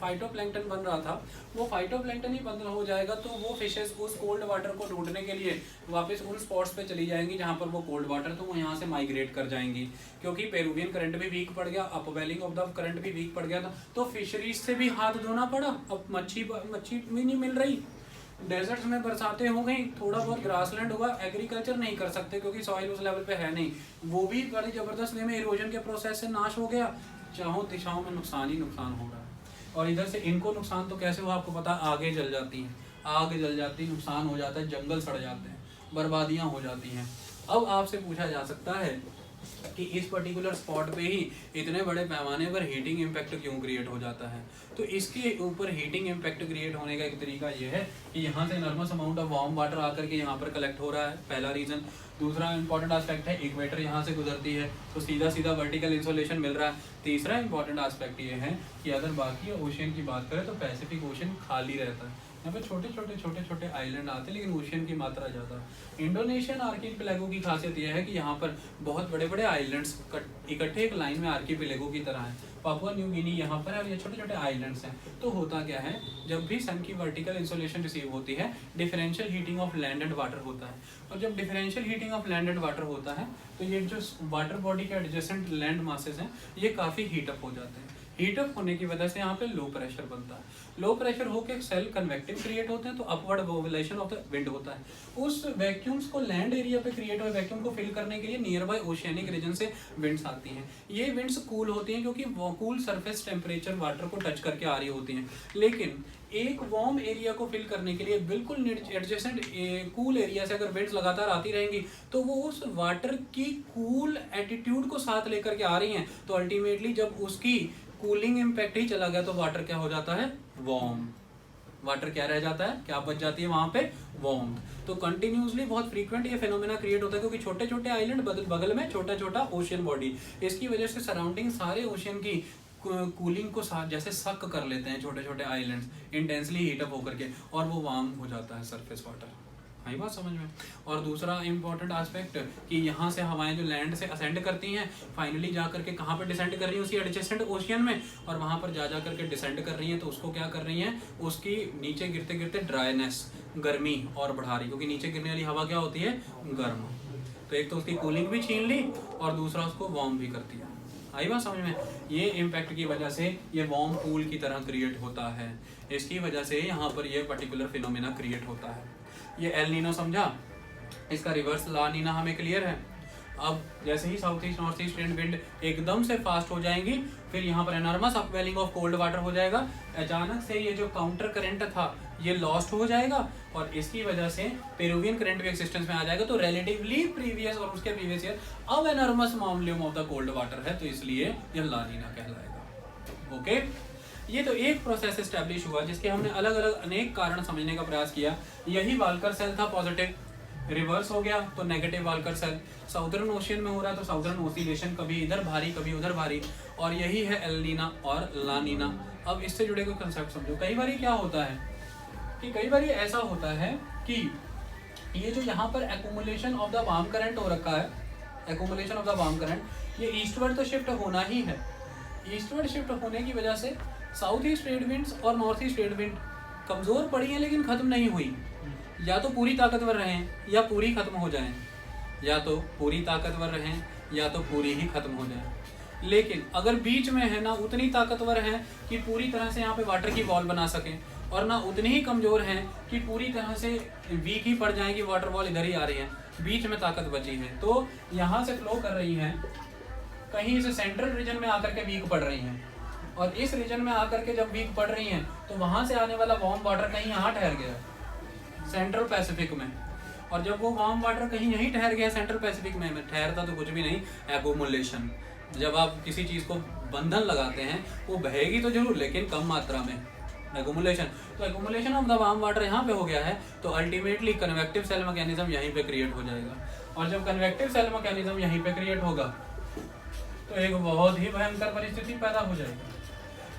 फाइटोप्लैंक्टन बन रहा था वो फाइटोप्लैंक्टन ही बंद हो जाएगा, तो वो फिशेस उस कोल्ड वाटर को ढूंढने के लिए वापस उन स्पॉट्स पे चली जाएंगी जहाँ पर वो कोल्ड वाटर, तो वो यहाँ से माइग्रेट कर जाएंगी। क्योंकि पेरुवियन करंट भी वीक पड़ गया, अपवेलिंग ऑफ द करंट भी वीक पड़ गया था, तो फिशरीज से भी हाथ धोना पड़ा, अब मच्छी भी नहीं मिल रही, डेजर्ट्स में बरसातें हो गई, थोड़ा बहुत ग्रासलैंड हुआ, एग्रीकल्चर नहीं कर सकते क्योंकि सॉइल उस लेवल पे है नहीं, वो भी बड़ी ज़बरदस्त वे में इरोजन के प्रोसेस से नाश हो गया, चारों दिशाओं में नुकसान ही नुकसान हो रहा है। और इधर से इनको नुकसान तो कैसे हुआ आपको पता, आगे जल जाती हैं, आग जल जाती, नुकसान हो जाता है, जंगल सड़ जाते हैं, बर्बादियाँ हो जाती हैं। अब आपसे पूछा जा सकता है कि इस पर्टिकुलर स्पॉट पे ही इतने बड़े पैमाने पर हीटिंग इम्पैक्ट क्यों क्रिएट हो जाता है। तो इसके ऊपर हीटिंग इम्पैक्ट क्रिएट होने का एक तरीका ये है कि यहाँ से enormous amount of warm water आकर के यहाँ पर कलेक्ट हो रहा है, पहला रीज़न। दूसरा इंपॉर्टेंट एस्पेक्ट है इक्वेटर यहाँ से गुजरती है तो सीधा सीधा वर्टिकल इंसोलेशन मिल रहा है। तीसरा इंपॉर्टेंट एस्पेक्ट ये है कि अगर बाकी ओशियन की बात करें तो पैसिफिक ओशन खाली रहता है, यहाँ पे छोटे छोटे आइलैंड आते हैं, लेकिन ओशियन की मात्रा ज़्यादा। इंडोनेशियन आर्कीपेलागो की खासियत यह है कि यहाँ पर बहुत बड़े बड़े आइलैंड्स इकट्ठे एक लाइन में आर्कीपेलागो की तरह हैं। पापुआ न्यू गिनी यहाँ पर है और ये छोटे छोटे आइलैंड्स हैं। तो होता क्या है, जब भी सन की वर्टिकल इंसोलेशन रिसीव होती है, differential heating of land and water होता है। और जब differential heating of land and water होता है तो ये जो वाटर बॉडी के एडजेसेंट लैंड मासेस हैं ये काफ़ी हीटअप हो जाते हैं। हीटअप होने की वजह से यहाँ पे लो प्रेशर बनता है। लो प्रेशर होकर सेल कन्वेक्टिव क्रिएट होते हैं, तो अपवर्ड वोवेलेशन ऑफ द विंड होता है। उस वैक्यूम्स को लैंड एरिया पे क्रिएट हुए वैक्यूम को फिल करने के लिए नियर बाय ओशियनिक रीजन से विंड्स आती हैं। ये विंड्स कूल होती हैं क्योंकि कूल सरफेस टेम्परेचर वाटर को टच करके आ रही होती हैं। लेकिन एक वार्म एरिया को फिल करने के लिए बिल्कुल एडजेसेंट कूल एरिया से अगर विंड्स लगातार आती रहेंगी तो वो उस वाटर की कूल एटीट्यूड को साथ लेकर के आ रही हैं। तो अल्टीमेटली जब उसकी कूलिंग इम्पैक्ट ही चला गया तो वाटर क्या हो जाता है, वार्म। वाटर क्या रह जाता है, क्या बच जाती है वहां पे, वार्म। तो कंटिन्यूसली बहुत फ्रीक्वेंट ये फेनोमेना क्रिएट होता है क्योंकि छोटे छोटे आइलैंड बगल में छोटा छोटा ओशियन बॉडी, इसकी वजह से सराउंडिंग सारे ओशियन की कूलिंग को साथ जैसे सक कर लेते हैं छोटे छोटे आइलैंड्स इंटेंसली हीटअप होकर के, और वो वार्म हो जाता है सरफेस वाटर। आई बात समझ में। और दूसरा इम्पॉर्टेंट एस्पेक्ट कि यहाँ से हवाएं जो लैंड से असेंड करती हैं फाइनली जा करके कहाँ पे डिसेंड कर रही हैं, उसी एडजेसेंट ओशियन में, और वहाँ पर जा करके डिसेंड कर रही हैं। तो उसको क्या कर रही हैं, उसकी नीचे गिरते गिरते ड्राइनेस, गर्मी और बढ़ा रही, क्योंकि नीचे गिरने वाली हवा क्या होती है, गर्म। तो एक तो उसकी कूलिंग भी छीन ली और दूसरा उसको वार्म भी करती है। आई बात समझ में। ये इम्पैक्ट की वजह से ये वार्म पूल की तरह क्रिएट होता है। इसकी वजह से यहाँ पर ये पर्टिकुलर फिनोमेना क्रिएट होता है। ये एल नीनो समझा, इसका रिवर्स ला नीना हमें क्लियर है। अब जैसे ही south east north east trend wind एकदम से फास्ट हो जाएंगी, फिर यहाँ पर enormous upwelling of cold water हो जाएगा। अचानक से ये जो काउंटर करंट था ये लॉस्ट हो जाएगा और इसकी वजह से पेरुवियन करंट भी एक्सिस्टेंस में आ जाएगा। तो रिलेटिवली प्रीवियस और उसके प्रीवियस ईयर अब enormous volume of the cold water है, तो इसलिए यह ला नीना कहलाएगा। ओके, ये तो एक प्रोसेस एस्टेब्लिश हुआ जिसके हमने अलग अलग अनेक कारण समझने का प्रयास किया। यही वाल्कर सेल था पॉजिटिव, रिवर्स हो गया तो negative walker cell. Southern ocean में हो रहा है तो साउदर्न ओसिलेशन, कभी इधर भारी कभी उधर भारी, और यही है एल नीना और ला नीना। अब इससे जुड़े कोई कंसेप्ट समझो। कई बार क्या होता है कि कई बार ऐसा होता है कि ये जो यहाँ पर accumulation of the warm current हो रखा है, accumulation of the warm current, ये ईस्टवर्ड तो शिफ्ट होना ही है। ईस्टवर्ड शिफ्ट होने की वजह से साउथ ईस्ट ट्रेड विंड्स और नॉर्थ ईस्ट ट्रेड विंड कमज़ोर पड़ी हैं लेकिन ख़त्म नहीं हुई। या तो पूरी ताकतवर रहें या पूरी ख़त्म हो जाएं, या तो पूरी ताकतवर रहें या तो पूरी ही ख़त्म हो जाएं। लेकिन अगर बीच में है ना उतनी ताकतवर हैं कि पूरी तरह से यहाँ पे वाटर की वॉल बना सकें, और ना उतनी ही कमज़ोर हैं कि पूरी तरह से वीक ही पड़ जाएं कि वाटर वॉल इधर ही आ रही है, बीच में ताकत बची है, तो यहाँ से फ्लो कर रही हैं, कहीं इस सेंट्रल रीजन में आकर के वीक पड़ रही हैं, और इस रीजन में आकर के जब वीक पड़ रही हैं तो वहाँ से आने वाला वार्म वाटर कहीं यहाँ ठहर गया सेंट्रल पैसिफिक में, और जब वो वार्म वाटर कहीं यहीं ठहर गया सेंट्रल पैसिफिक में ठहरता तो कुछ भी नहीं, एक्यूमुलेशन। जब आप किसी चीज़ को बंधन लगाते हैं वो बहेगी तो जरूर लेकिन कम मात्रा में, एक्यूमुलेशन। तो accumulation of the warm water यहाँ पे हो गया है, तो अल्टीमेटली कन्वेक्टिव सेल मैकेनिज्म यहीं पे क्रिएट हो जाएगा, और जब कन्वेक्टिव सेल मैकेनिज्म यहीं पे क्रिएट होगा तो एक बहुत ही भयंकर परिस्थिति पैदा हो जाएगी।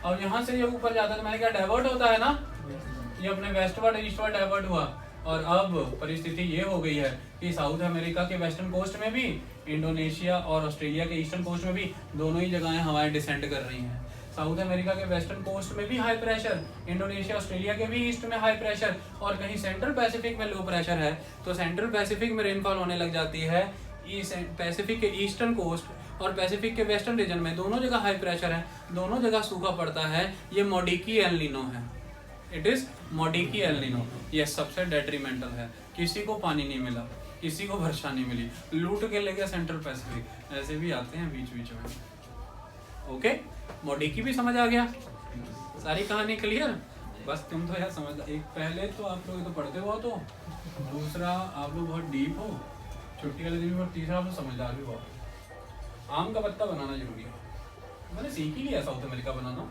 और यहाँ से ये ऊपर जाता है तो मैंने क्या डाइवर्ट होता है ना, ये अपने वेस्टवर्ड ईस्टवर्ड डाइवर्ट हुआ, और अब परिस्थिति ये हो गई है कि साउथ अमेरिका के वेस्टर्न कोस्ट में भी, इंडोनेशिया और ऑस्ट्रेलिया के ईस्टर्न कोस्ट में भी दोनों ही जगहें हवाएं डिसेंड कर रही हैं। साउथ अमेरिका के वेस्टर्न कोस्ट में भी हाई प्रेशर, इंडोनेशिया ऑस्ट्रेलिया के भी ईस्ट में हाई प्रेशर, और कहीं सेंट्रल पैसिफिक में लो प्रेशर है। तो सेंट्रल पैसिफिक में रेनफॉल होने लग जाती है, पैसिफिक के ईस्टर्न कोस्ट और पैसिफिक के वेस्टर्न रीजन में दोनों जगह हाई प्रेशर है, दोनों जगह सूखा पड़ता है। ये मोडिकी एल नीनो है, इट इज मोडिकी एल नीनो। ये सबसे डेट्रीमेंटल है, किसी को पानी नहीं मिला, किसी को वर्षा नहीं मिली, लूट के ले गया सेंट्रल पैसिफिक। ऐसे भी आते हैं बीच बीच में। ओके, मोडिकी भी समझ आ गया, सारी कहानी क्लियर। बस तुम तो यार समझ, एक पहले तो आप लोग तो पढ़ते हो, तो दूसरा आप लोग बहुत डीप हो छुट्टी वाले दिन, और तीसरा आप लोग समझदार भी हो। आम का पत्ता बनाना जरूरी है, मैंने सीख ही लिया साउथ अमेरिका बनाना,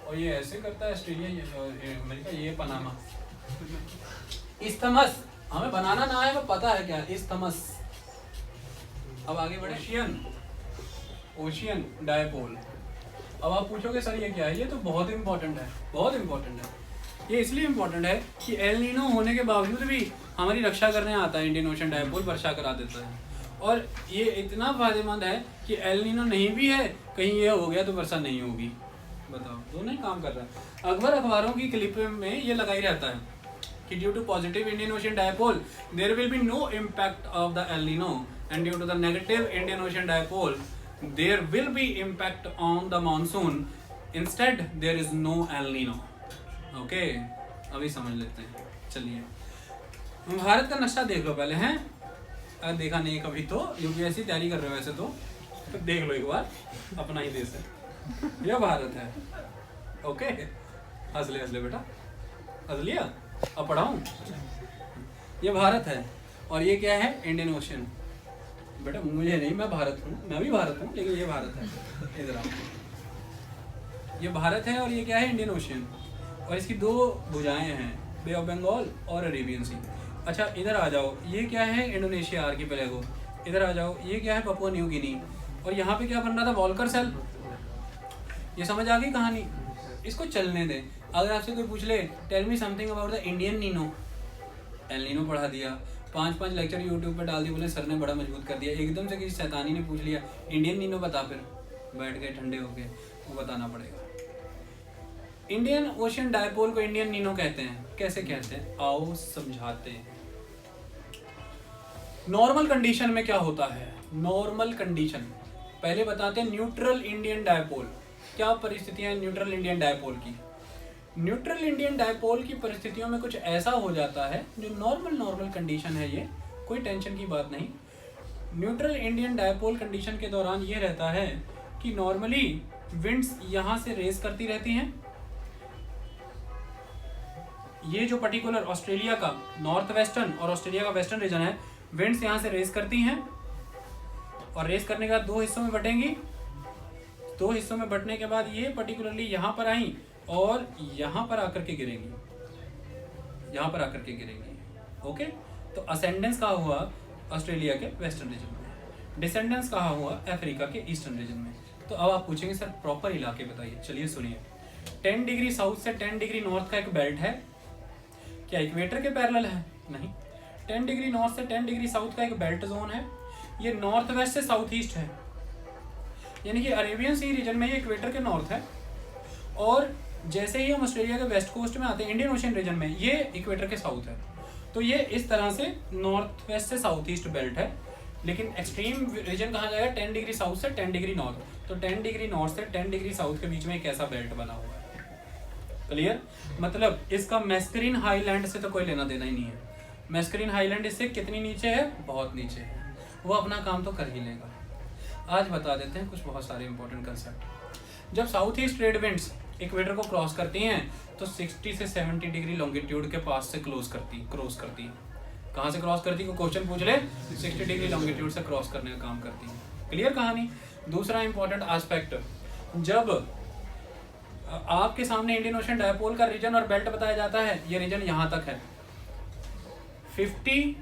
और ये ऐसे करता है ऑस्ट्रेलिया अमेरिका, ये पनामा इस्थमस हमें बनाना ना है, वो पता है क्या इस्थमस। अब आगे बढ़े, ओशियन डायपोल। अब आप पूछोगे सर ये क्या है, ये तो बहुत इंपॉर्टेंट है, बहुत इंपॉर्टेंट है। ये इसलिए इम्पोर्टेंट है कि एल नीनो होने के बावजूद भी हमारी रक्षा करने आता है इंडियन ओशन डायपोल, वर्षा करा देता है। और ये इतना फायदेमंद है कि एल नीनो नहीं भी है, कहीं ये हो गया तो वर्षा नहीं होगी। बताओ, दोनों ही काम कर रहा है। अखबार अखबारों की क्लिप में ये लगा ही रहता है कि due to positive Indian ocean dipole there will be no impact of the El Nino and due to the negative Indian ocean dipole there will be impact on the monsoon, instead there is no El Nino. Okay, अभी समझ लेते हैं। चलिए, भारत का नक्शा देख लो पहले, हैं? अगर देखा नहीं कभी तो यूपीएससी तैयारी कर रहे हो वैसे तो देख लो एक बार, अपना ही देश है, यह भारत है। ओके, हंस ले बेटा, हंस लिया। अब पढ़ाऊं, ये भारत है और ये क्या है? Indian ocean. बेटा मुझे नहीं, मैं भारत हूँ, मैं भी भारत हूँ, लेकिन ये भारत है। इधर आओ, ये भारत है और ये क्या है? Indian ocean. और इसकी दो भुजाएं हैं, बे ऑफ बंगाल और अरेबियन सी। अच्छा इधर आ जाओ, ये क्या है? Indonesia archipelago. इधर आ जाओ, ये क्या है? Papua New Guinea. और यहाँ पे क्या बन रहा था? Walker cell. ये समझ आ गई कहानी? इसको चलने दें। अगर आपसे कोई पूछ ले tell me something about the Indian Nino, El Nino पढ़ा दिया, 5 लेक्चर यूट्यूब पे डाल दिए, बोले सर ने बड़ा मजबूत कर दिया। एकदम से किसी शैतानी ने पूछ लिया इंडियन नीनो बता, फिर बैठ गए ठंडे होके, वो बताना पड़ेगा। इंडियन ओशन डायपोल को इंडियन नीनो कहते हैं। कैसे कहते हैं? आओ समझाते हैं। नॉर्मल कंडीशन में क्या होता है? नॉर्मल कंडीशन पहले बताते हैं। न्यूट्रल इंडियन डायपोल, क्या परिस्थितियां हैं न्यूट्रल इंडियन डायपोल की? न्यूट्रल इंडियन डायपोल की परिस्थितियों में कुछ ऐसा हो जाता है जो नॉर्मल कंडीशन है, ये कोई टेंशन की बात नहीं। न्यूट्रल इंडियन डायपोल कंडीशन के दौरान ये रहता है कि नॉर्मली विंड्स यहाँ से रेस करती रहती हैं। ये जो पर्टिकुलर ऑस्ट्रेलिया का नॉर्थ वेस्टर्न और ऑस्ट्रेलिया का वेस्टर्न रीजन है, विंड्स यहाँ से रेस करती हैं और रेस करने के बाद दो हिस्सों में बटेंगी। दो हिस्सों में बटने के बाद ये पर्टिकुलरली यहाँ पर आई और यहाँ पर आकर के गिरेंगी, यहाँ पर आकर के गिरेंगी। ओके, तो असेंडेंस कहाँ हुआ? ऑस्ट्रेलिया के वेस्टर्न रीजन में। डिसेंडेंस कहाँ हुआ? अफ्रीका के ईस्टर्न रीजन में। तो अब आप पूछेंगे सर प्रॉपर इलाके बताइए। चलिए सुनिए, 10 डिग्री साउथ से 10 डिग्री नॉर्थ का एक बेल्ट है, क्या इक्वेटर के पैरेलल है? नहीं। 10 डिग्री नॉर्थ से 10 डिग्री साउथ का एक बेल्ट जोन है, ये नॉर्थ वेस्ट से साउथ ईस्ट है, यानी कि अरेबियन सी रीजन में ये इक्वेटर के नॉर्थ है। और जैसे ही हम ऑस्ट्रेलिया के वेस्ट कोस्ट में आते हैं, इंडियन ओशन रीजन में, ये इक्वेटर के साउथ है। तो ये इस तरह से नॉर्थ वेस्ट से साउथ ईस्ट बेल्ट है। लेकिन एक्सट्रीम रीजन कहाँ जाएगा? 10 डिग्री साउथ से 10 डिग्री नॉर्थ। तो 10 डिग्री नॉर्थ से 10 डिग्री साउथ के बीच में एक ऐसा बेल्ट बना हुआ है। क्लियर? मतलब इसका मैस्करीन हाईलैंड से तो कोई लेना देना ही नहीं है। मैस्करीन हाईलैंड इससे कितनी नीचे है? बहुत नीचे है। वो अपना काम तो कर ही लेगा। आज बता देते हैं कुछ बहुत सारे इंपॉर्टेंट कंसेप्ट। जब south east trade winds equator को क्रॉस करती हैं तो 60 से 70 डिग्री लॉन्गिट्यूड के पास से क्रॉस करती है। कहाँ से क्रॉस करती है? कोई क्वेश्चन पूछ ले, 60 डिग्री लॉन्गिट्यूड से क्रॉस करने का काम करती है। क्लियर कहानी? दूसरा इंपॉर्टेंट एस्पेक्ट, जब आपके सामने इंडियन ओशन डायपोल का रीजन और बेल्ट बताया जाता है, ये रीजन यहाँ तक है 50,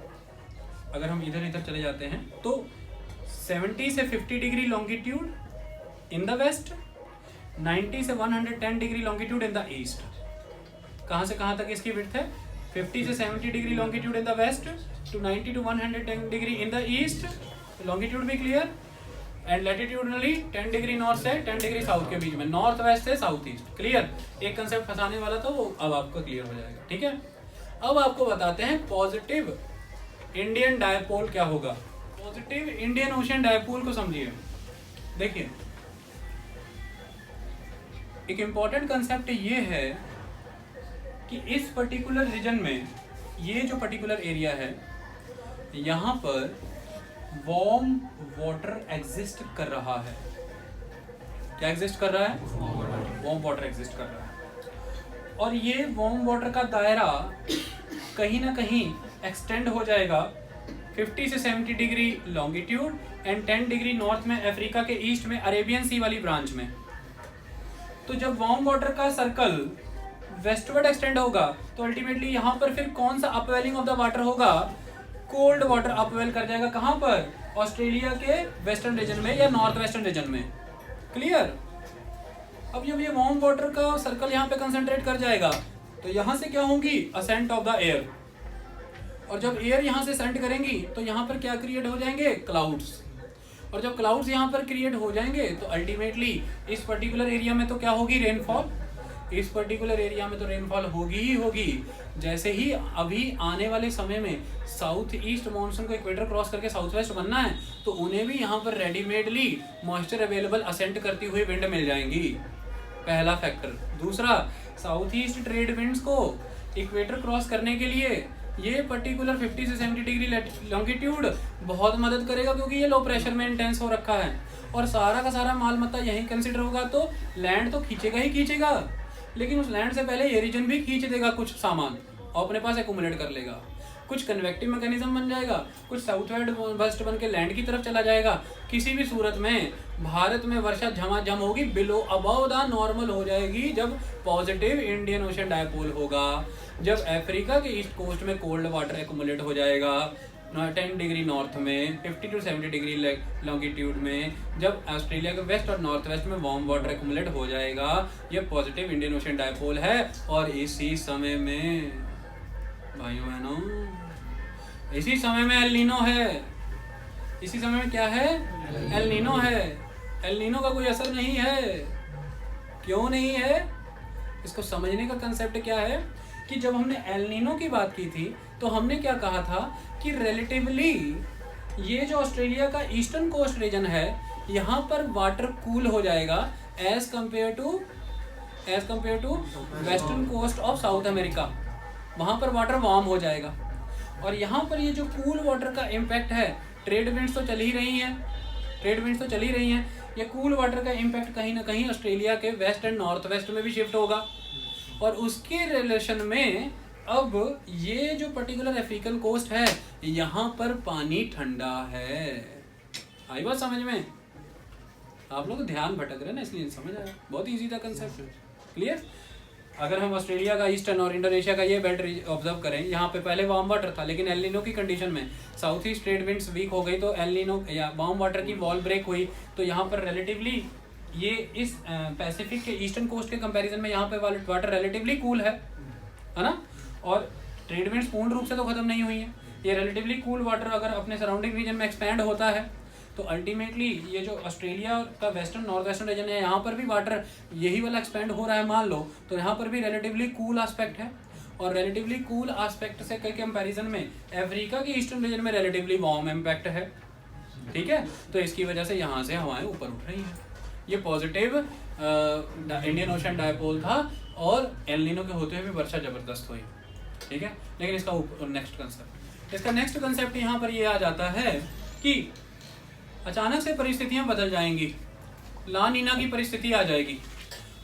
अगर हम इधर चले जाते हैं तो 70 से 50 degree longitude in the west, 90 से 110 degree longitude in the east. कहाँ से कहाँ तक इसकी विड्थ है? 50 से 70 degree longitude in the west to 90 to 110 degree in the east, longitude भी clear. And latitudinally 10 degree north से 10 डिग्री साउथ के बीच में, नॉर्थ वेस्ट से साउथ ईस्ट। क्लियर? एक कंसेप्ट फंसाने वाला था वो अब आपको क्लियर हो जाएगा। ठीक है, अब आपको बताते हैं पॉजिटिव इंडियन डायपोल क्या होगा। पॉजिटिव इंडियन ओशन डायपोल को समझिए। देखिए, एक इंपॉर्टेंट कंसेप्ट ये है कि इस पर्टिकुलर रीजन में, ये जो पर्टिकुलर एरिया है, यहाँ पर वार्म वाटर एग्जिस्ट कर रहा है। क्या एग्जिस्ट कर रहा है? वार्म वाटर एग्जिस्ट कर रहा है। और ये वार्म वाटर का दायरा कहीं ना कहीं एक्सटेंड हो जाएगा 50 से 70 degree longitude and 10 degree north में अफ्रीका के ईस्ट में अरेबियन सी वाली ब्रांच में। तो जब वार्म वाटर का सर्कल वेस्टवर्ड एक्सटेंड होगा तो अल्टीमेटली यहाँ पर फिर कौन सा अपवेलिंग ऑफ द वाटर होगा? कोल्ड वाटर अपवेल कर जाएगा। कहाँ पर? ऑस्ट्रेलिया के वेस्टर्न रीजन में या नॉर्थ वेस्टर्न रीजन में। क्लियर? अब जब ये वार्म वाटर का सर्कल यहाँ पे कंसंट्रेट कर जाएगा तो यहाँ से क्या होंगी, असेंट ऑफ द एयर, और जब एयर यहाँ से असेंट करेंगी तो यहाँ पर क्या क्रिएट हो जाएंगे, क्लाउड्स, और जब क्लाउड्स यहाँ पर क्रिएट हो जाएंगे तो अल्टीमेटली इस पर्टिकुलर एरिया में तो क्या होगी, रेनफॉल, इस पर्टिकुलर एरिया में तो रेनफॉल होगी ही होगी। जैसे ही अभी आने वाले समय में साउथ ईस्ट मानसून को इक्वेटर क्रॉस करके साउथ वेस्ट बनना है तो उन्हें भी यहाँ पर रेडीमेडली मॉइस्चर अवेलेबल असेंट करती हुई विंड मिल जाएंगी, पहला फैक्टर। दूसरा, साउथ ईस्ट ट्रेड विंड्स को इक्वेटर क्रॉस करने के लिए ये पर्टिकुलर 50 से 70 डिग्री लॉन्गिट्यूड बहुत मदद करेगा, क्योंकि ये लो प्रेशर में इंटेंस हो रखा है और सारा का सारा माल मत्ता यहीं कंसिडर होगा, तो लैंड तो खींचेगा ही खींचेगा, लेकिन उस लैंड से पहले ये रीजन भी खींच देगा कुछ सामान और अपने पास एक्यूमुलेट कर लेगा, कुछ कन्वेक्टिव मैकेनिज्म बन जाएगा, कुछ साउथ वेस्ट बन के लैंड की तरफ चला जाएगा। किसी भी सूरत में भारत में वर्षा झमाझम होगी, बिलो अबव द नॉर्मल हो जाएगी जब पॉजिटिव इंडियन ओशन डायपोल होगा, जब अफ्रीका के ईस्ट कोस्ट में कोल्ड वाटर एक्यूमुलेट हो जाएगा 10 डिग्री नॉर्थ में, 50 to 70 डिग्री लॉन्गिट्यूड में, जब ऑस्ट्रेलिया के वेस्ट और नॉर्थ वेस्ट में वार्म वाटर एक्यूमुलेट हो जाएगा, ये पॉजिटिव इंडियन ओशन डायपोल है। और इसी समय में भाइयों बहनों, इसी समय में एल नीनो है, इसी समय में क्या है, एल नीनो है। एल नीनो का कोई असर नहीं है, क्यों नहीं है, इसको समझने का कंसेप्ट क्या है कि जब हमने एल नीनो की बात की थी तो हमने क्या कहा था कि रिलेटिवली ये जो ऑस्ट्रेलिया का ईस्टर्न कोस्ट रीजन है यहाँ पर वाटर कूल हो जाएगा as compare to western coast of South America, वहाँ पर वाटर वार्म हो जाएगा। और यहाँ पर ये जो कूल वाटर का इम्पैक्ट है, ट्रेड विंड्स तो चल ही रही हैं, ये कूल वाटर का इम्पैक्ट कहीं ना कहीं ऑस्ट्रेलिया के वेस्ट एंड नॉर्थ वेस्ट में भी शिफ्ट होगा, और उसके रिलेशन में अब ये जो पर्टिकुलर अफ्रीकन कोस्ट है यहाँ पर पानी ठंडा है। आई बात समझ में? आप लोग ध्यान भटक रहे हैं ना, इसलिए समझ आया, बहुत इजी था कंसेप्ट, क्लियर। अगर हम ऑस्ट्रेलिया का ईस्टर्न और इंडोनेशिया का ये बेल्ट ऑब्जर्व करें, यहाँ पे पहले वार्म वाटर था, लेकिन एल नीनो की कंडीशन में south east trade winds weak हो गई तो एल नीनो या वार्म वाटर की वॉल ब्रेक हुई, तो यहाँ पर रिलेटिवली ये इस पैसिफिक के ईस्टर्न कोस्ट के कंपैरिजन में यहाँ पे वाटर रिलेटिवली कूल है ना। और ट्रेड विंड्स पूर्ण रूप से तो खत्म नहीं हुई है, ये रिलेटिवली कूल वाटर अगर अपने सराउंडिंग रीजन में एक्सपैंड होता है तो अल्टीमेटली ये जो ऑस्ट्रेलिया का वेस्टर्न नॉर्थ वेस्टर्न रीजन है यहाँ पर भी वाटर यही वाला एक्सपेंड हो रहा है मान लो, तो यहाँ पर भी रिलेटिवली कूल एस्पेक्ट है। और रिलेटिवली कूल एस्पेक्ट से कई कंपैरिजन में अफ्रीका के ईस्टर्न रीजन में रिलेटिवली वार्म इम्पैक्ट है, ठीक है। तो इसकी वजह से यहाँ से हवाएं ऊपर उठ रही हैं। ये पॉजिटिव इंडियन ओशन डायपोल था और एल नीनो के होते हुए भी वर्षा जबरदस्त हुई, ठीक है। लेकिन इसका इसका नेक्स्ट कंसेप्ट यहाँ पर ये आ जाता है कि अचानक से परिस्थितियां बदल जाएंगी, ला नीना की परिस्थिति आ जाएगी,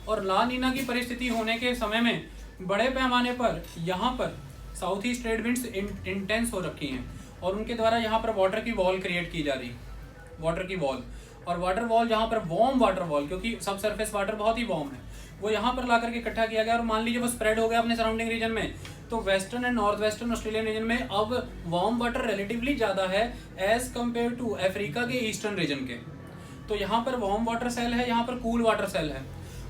और ला नीना की परिस्थिति होने के समय में बड़े पैमाने पर यहाँ पर south east trade winds intense हो रखी हैं और उनके द्वारा यहाँ पर वाटर की वॉल क्रिएट की जा रही, वाटर की वॉल। और वाटर वॉल जहाँ पर वार्म वाटर वॉल, क्योंकि सब सरफेस वाटर बहुत ही वार्म है, वो यहाँ पर ला करके इकट्ठा किया गया और मान लीजिए वो स्प्रेड हो गया अपने सराउंडिंग रीजन में, तो western and north western Australian region में अब वार्म वाटर रिलेटिवली ज़्यादा है एज कम्पेयर टू अफ्रीका के ईस्टर्न रीजन के। तो यहाँ पर वार्म वाटर सेल है, यहाँ पर कूल वाटर सेल है,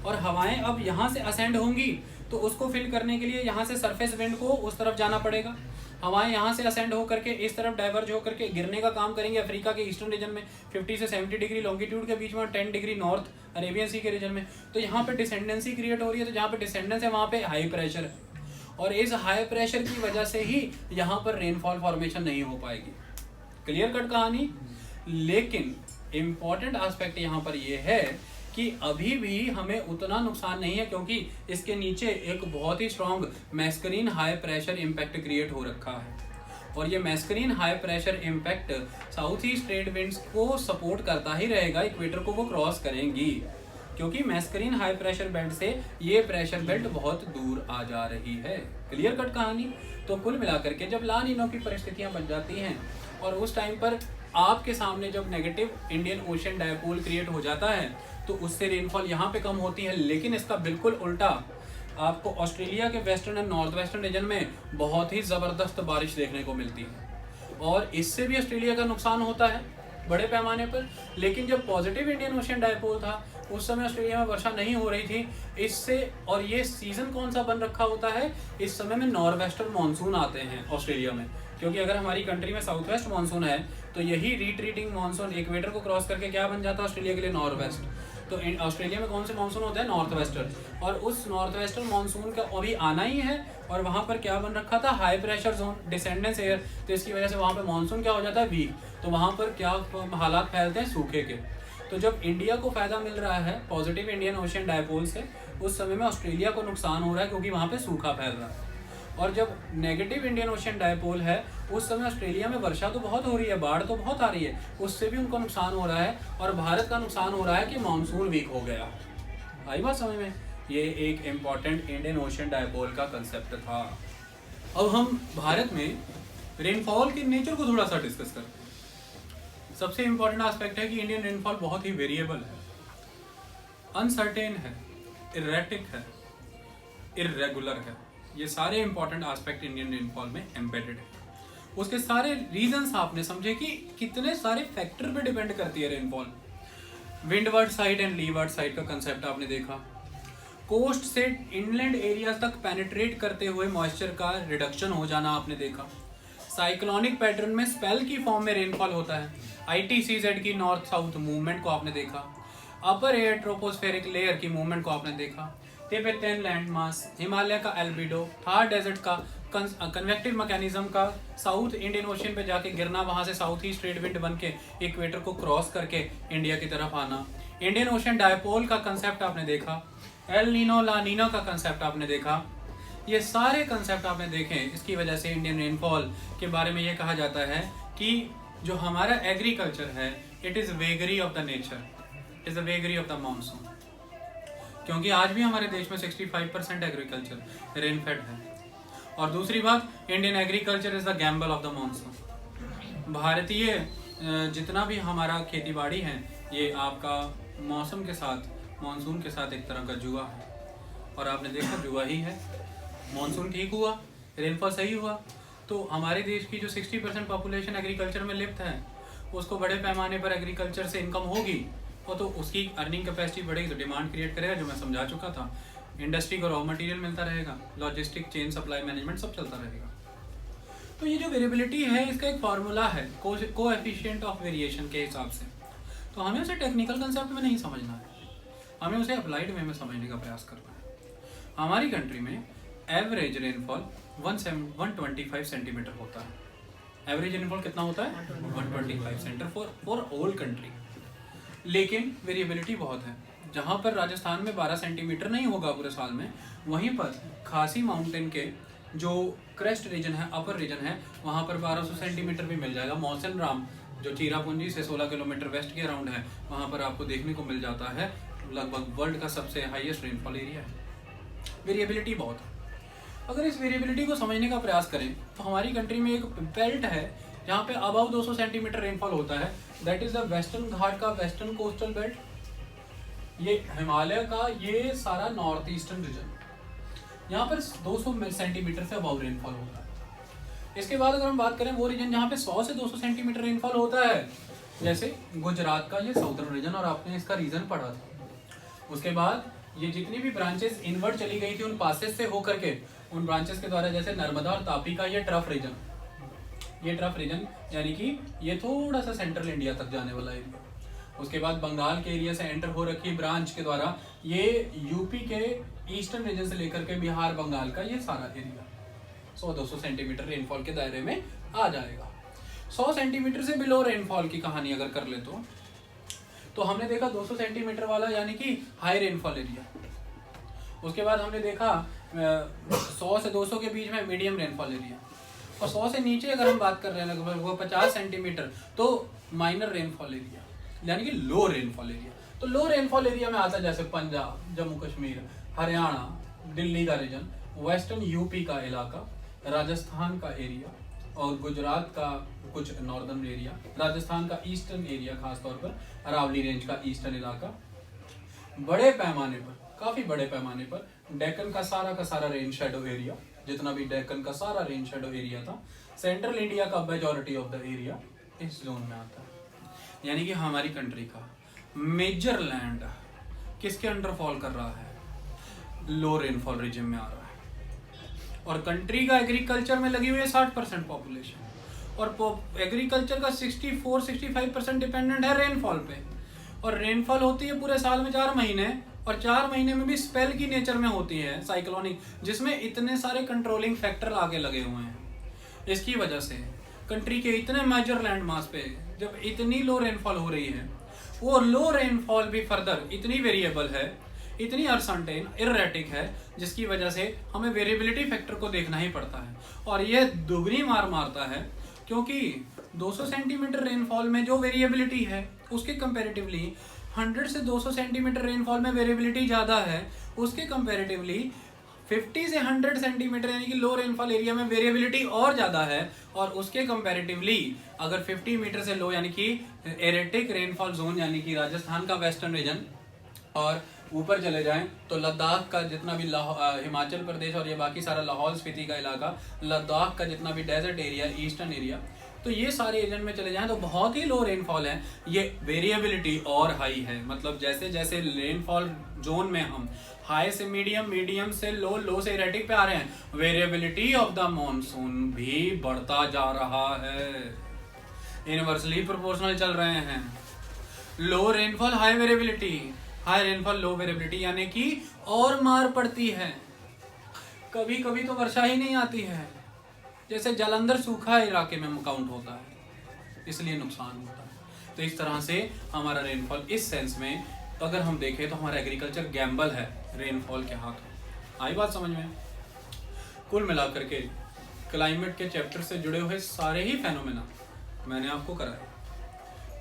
और हवाएं अब यहाँ से असेंड होंगी तो उसको फिल करने के लिए यहाँ से सरफेस विंड को उस तरफ जाना पड़ेगा। हवाएं यहाँ से असेंड होकर के इस तरफ डाइवर्ज होकर के गिरने का काम करेंगे अफ्रीका के ईस्टर्न रीजन में 50 से 70 डिग्री लॉन्गिट्यूड के बीच में, 10 डिग्री नॉर्थ अरेबियन सी के रीजन में। तो यहाँ पे डिसेंडेंसी क्रिएट हो रही है, तो जहाँ पे डिसेंडेंस है वहाँ पे हाई प्रेशर है, और इस हाई प्रेशर की वजह से ही यहाँ पर रेनफॉल फॉर्मेशन नहीं हो पाएगी। क्लियर कट कहानी। लेकिन इम्पॉर्टेंट एस्पेक्ट यहाँ पर ये है कि अभी भी हमें उतना नुकसान नहीं है, क्योंकि इसके नीचे एक बहुत ही strong Mascarene high pressure impact create हो रखा है, और ये Mascarene high pressure impact south east trade winds को सपोर्ट करता ही रहेगा, इक्वेटर को वो क्रॉस करेंगी, क्योंकि मैस्करीन हाई प्रेशर बेल्ट से ये प्रेशर बेल्ट बहुत दूर आ जा रही है। क्लियर कट कहानी। तो कुल मिलाकर के जब ला नीनो की परिस्थितियां बन जाती हैं और उस टाइम पर आपके सामने जब negative Indian ocean dipole create हो जाता है तो उससे रेनफॉल यहाँ पे कम होती है, लेकिन इसका बिल्कुल उल्टा आपको ऑस्ट्रेलिया के western and north western reason में बहुत ही ज़बरदस्त बारिश देखने को मिलती है, और इससे भी ऑस्ट्रेलिया का नुकसान होता है। बड़े पैमाने पर। लेकिन जब पॉजिटिव इंडियन ओशियन डायपोल था उस समय ऑस्ट्रेलिया में वर्षा नहीं हो रही थी इससे। और ये सीज़न कौन सा बन रखा होता है, इस समय में नॉर्थ वेस्टर्न मानसून आते हैं ऑस्ट्रेलिया में, क्योंकि अगर हमारी कंट्री में साउथ वेस्ट मानसून है तो यही रिट्रीटिंग मानसून इक्वेटर को क्रॉस करके क्या बन जाता है ऑस्ट्रेलिया के लिए, नॉर्थ वेस्ट। तो ऑस्ट्रेलिया में कौन से मानसून होते हैं, नॉर्थ वेस्टर्न, और उस नॉर्थ वेस्टर्न मानसून का अभी आना ही है। और वहाँ पर क्या बन रखा था, हाई प्रेशर जोन, डिसेंडेंस एयर, तो इसकी वजह से वहाँ पे मानसून क्या हो जाता है, वीक। तो वहाँ पर क्या हालात फैलते हैं, सूखे के। तो जब इंडिया को फायदा मिल रहा है पॉजिटिव इंडियन ओशियन डायपोल से, उस समय में ऑस्ट्रेलिया को नुकसान हो रहा है क्योंकि वहाँ पे सूखा फैल रहा है। और जब नेगेटिव इंडियन ओशियन डायपोल है उस समय ऑस्ट्रेलिया में वर्षा तो बहुत हो रही है, बाढ़ तो बहुत आ रही है, उससे भी उनको नुकसान हो रहा है। और भारत का नुकसान हो रहा है कि मानसून वीक हो गया। आई बात समझ में? ये एक इम्पॉर्टेंट इंडियन ओशियन डायपोल का कंसेप्ट था। अब हम भारत में रेनफॉल के नेचर को थोड़ा सा डिस्कस करते हैं। सबसे इम्पॉर्टेंट एस्पेक्ट है कि इंडियन रेनफॉल बहुत ही वेरिएबल है, अनसर्टेन है, इरेटिक है, इरेगुलर है। ये सारे इंपॉर्टेंट एस्पेक्ट इंडियन रेनफॉल में एम्बेडेड है। उसके सारे रीजंस आपने समझे कि कितने सारे फैक्टर पे डिपेंड करती है rainfall. Windward side and levered side का कंसेप्ट आपने देखा। कोस्ट से इनलैंड एरियाज तक पेनिट्रेट करते हुए मॉइस्चर का रिडक्शन हो जाना आपने देखा। साइक्लोनिक पैटर्न में स्पेल की फॉर्म में रेनफॉल होता है। ITCZ की नॉर्थ साउथ मूवमेंट को आपने देखा। अपर एयर ट्रोपोस्फेरिक लेयर की मूवमेंट को आपने देखा। तिब्बतन लैंड मास, हिमालय का एल्बिडो, थार डेजर्ट का कन्वेक्टिव मैकेनिज्म का साउथ इंडियन ओशियन पे जाके गिरना, वहां से साउथ ईस्ट ट्रेड विंड बन के इक्वेटर को क्रॉस करके इंडिया की तरफ आना। इंडियन ओशियन डायपोल का कंसेप्ट आपने देखा। एल नीनो ला नीनो का कंसेप्ट आपने देखा। ये सारे कंसेप्ट आपने देखे। इसकी वजह से इंडियन रेनफॉल के बारे में ये कहा जाता है कि जो हमारा एग्रीकल्चर है it is vagary of the nature, it is the vagary of the monsoon. क्योंकि आज भी हमारे देश में 65% एग्रीकल्चर रेनफेड है। और दूसरी बात, Indian agriculture is the Gamble of the monsoon. भारतीय जितना भी हमारा खेती बाड़ी है ये आपका मौसम के साथ, मानसून के साथ एक तरह का जुआ है। और आपने देखा जुआ ही है। मानसून ठीक हुआ, रेनफॉल सही हुआ, तो हमारे देश की जो 60% पॉपुलेशन एग्रीकल्चर में लिप्त है उसको बड़े पैमाने पर एग्रीकल्चर से इनकम होगी और तो उसकी अर्निंग कैपेसिटी बढ़ेगी तो डिमांड क्रिएट करेगा, जो मैं समझा चुका था। इंडस्ट्री को रॉ मटेरियल मिलता रहेगा, लॉजिस्टिक चेन सप्लाई मैनेजमेंट सब चलता रहेगा। तो ये जो वेरिएबिलिटी है इसका एक फार्मूला है कोएफिशिएंट ऑफ वेरिएशन के हिसाब से। तो हमें उसे टेक्निकल कंसेप्ट में नहीं समझना है, हमें उसे अप्लाइड वे में समझने का प्रयास करना है। हमारी कंट्री में एवरेज रेनफॉल 125 सेंटीमीटर होता है। एवरेज रेनफॉल कितना होता है? 125 सेंटीमीटर फॉर ऑल कंट्री। लेकिन वेरिएबिलिटी बहुत है। जहाँ पर राजस्थान में 12 सेंटीमीटर नहीं होगा पूरे साल में, वहीं पर खासी माउंटेन के जो क्रेस्ट रीजन है, अपर रीजन है, वहाँ पर 1200 सेंटीमीटर भी मिल जाएगा। मौसम राम जो चीरापूंजी से 16 किलोमीटर वेस्ट के अराउंड है, वहाँ पर आपको देखने को मिल जाता है लगभग वर्ल्ड का सबसे हाईएस्ट रेनफॉल एरिया है। वेरिएबिलिटी बहुत है। अगर इस वेरिएबिलिटी को समझने का प्रयास करें तो हमारी कंट्री में एक बेल्ट है जहाँ पे अबाउ 200 सेंटीमीटर रेनफॉल होता है। दैट इज द वेस्टर्न घाट का वेस्टर्न कोस्टल बेल्ट। ये हिमालय का ये सारा नॉर्थ ईस्टर्न रीजन, यहाँ पर 200 सेंटीमीटर से अबाउ रेनफॉल होता है। इसके बाद अगर हम बात करें वो रीजन जहाँ पे 100 से 200 सेंटीमीटर रेनफॉल होता है, जैसे गुजरात का ये साउथर्न रीजन, और आपने इसका रीजन पढ़ा था। उसके बाद ये जितनी भी ब्रांचेस इनवर्ड चली गई थी उन पासेस से होकर के, उन ब्रांचेस के द्वारा, जैसे नर्मदा और तापी का ये ट्रफ रीजन, ये ट्रफ रीजन यानी कि ये थोड़ा सा सेंट्रल इंडिया तक जाने वाला एरिया। उसके बाद बंगाल के एरिया से एंटर हो रखी ब्रांच के द्वारा ये यूपी के ईस्टर्न रीजन से लेकर के बिहार बंगाल का ये सारा एरिया 100-200 सेंटीमीटर रेनफॉल के दायरे में आ जाएगा। 100 सेंटीमीटर से बिलो रेनफॉल की कहानी अगर कर ले तो हमने देखा 200 सेंटीमीटर वाला यानी कि हाई रेनफॉल एरिया। उसके बाद हमने देखा 100 से 200 के बीच में मीडियम रेनफॉल एरिया, और 100 से नीचे अगर हम बात कर रहे हैं लगभग वो 50 सेंटीमीटर तो माइनर रेनफॉल एरिया यानी कि लो रेनफॉल एरिया। तो लो रेनफॉल एरिया में आता है जैसे पंजाब, जम्मू कश्मीर, हरियाणा, दिल्ली का रीजन, वेस्टर्न यूपी का इलाका, राजस्थान का एरिया और गुजरात का कुछ नॉर्दर्न एरिया, राजस्थान का ईस्टर्न एरिया, खासतौर पर अरावली रेंज का ईस्टर्न इलाका, बड़े पैमाने पर, काफी बड़े पैमाने पर डेक्कन का सारा रेन शेडो एरिया, जितना भी डेक्कन का सारा रेन शेडो एरिया था, सेंट्रल इंडिया का मेजॉरिटी ऑफ द एरिया इस जोन में आता है। यानी कि हमारी कंट्री का मेजर लैंड किसके अंडर फॉल कर रहा है, लो रेनफॉल रीजन में आ रहा है। और कंट्री का एग्रीकल्चर में लगी हुई है 60% पॉपुलेशन, और एग्रीकल्चर का 64-65% डिपेंडेंट है रेनफॉल पे। और रेनफॉल होती है पूरे साल में 4 महीने, और 4 महीने में भी स्पेल की नेचर में होती है, साइक्लोनिक, जिसमें इतने सारे कंट्रोलिंग फैक्टर आगे लगे हुए हैं। इसकी वजह से कंट्री के इतने मेजर लैंड मास पे जब इतनी लो रेनफॉल हो रही है, वो लो रेनफॉल भी फर्दर इतनी वेरिएबल है, इतनी अनसर्टेन, इररेटिक है, जिसकी वजह से हमें वेरिएबिलिटी फैक्टर को देखना ही पड़ता है। और यह दुगनी मार मारता है, क्योंकि 200 सेंटीमीटर रेनफॉल में जो वेरिएबिलिटी है उसके कंपैरेटिवली 100 से 200 सेंटीमीटर रेनफॉल में वेरिएबिलिटी ज़्यादा है, उसके कंपैरेटिवली 50 से 100 सेंटीमीटर यानी कि लो रेनफॉल एरिया में वेरिएबिलिटी और ज़्यादा है, और उसके कंपैरेटिवली अगर 50 मीटर से लो यानी कि एरेटिक रेनफॉल जोन यानी कि राजस्थान का वेस्टर्न रीजन, और ऊपर चले जाएं तो लद्दाख का जितना भी हिमाचल प्रदेश और ये बाकी सारा लाहौल स्पीति का इलाका, लद्दाख का जितना भी डेजर्ट एरिया, ईस्टर्न एरिया, तो ये सारे एरिया में चले जाएं तो बहुत ही लो रेनफॉल है। ये वेरिएबिलिटी और हाई है, मतलब जैसे जैसे रेनफॉल जोन में हम हाई से मीडियम, मीडियम से लो, लो से इरेटिक पे आ रहे हैं, वेरिएबिलिटी ऑफ द मॉनसून भी बढ़ता जा रहा है, इनवर्सली प्रोपोर्शनल चल रहे हैं। Low rainfall high variability, high rainfall low variability, यानी कि और मार पड़ती है। कभी कभी तो वर्षा ही नहीं आती है, जैसे जालंधर सूखा इलाके में काउंट होता है, इसलिए नुकसान होता है। तो इस तरह से हमारा रेनफॉल इस सेंस में अगर हम देखें तो हमारा एग्रीकल्चर गैम्बल है रेनफॉल के हाथ। आई बात समझ में? कुल मिलाकर के क्लाइमेट के चैप्टर से जुड़े हुए सारे ही फेनोमेना मैंने आपको कराए,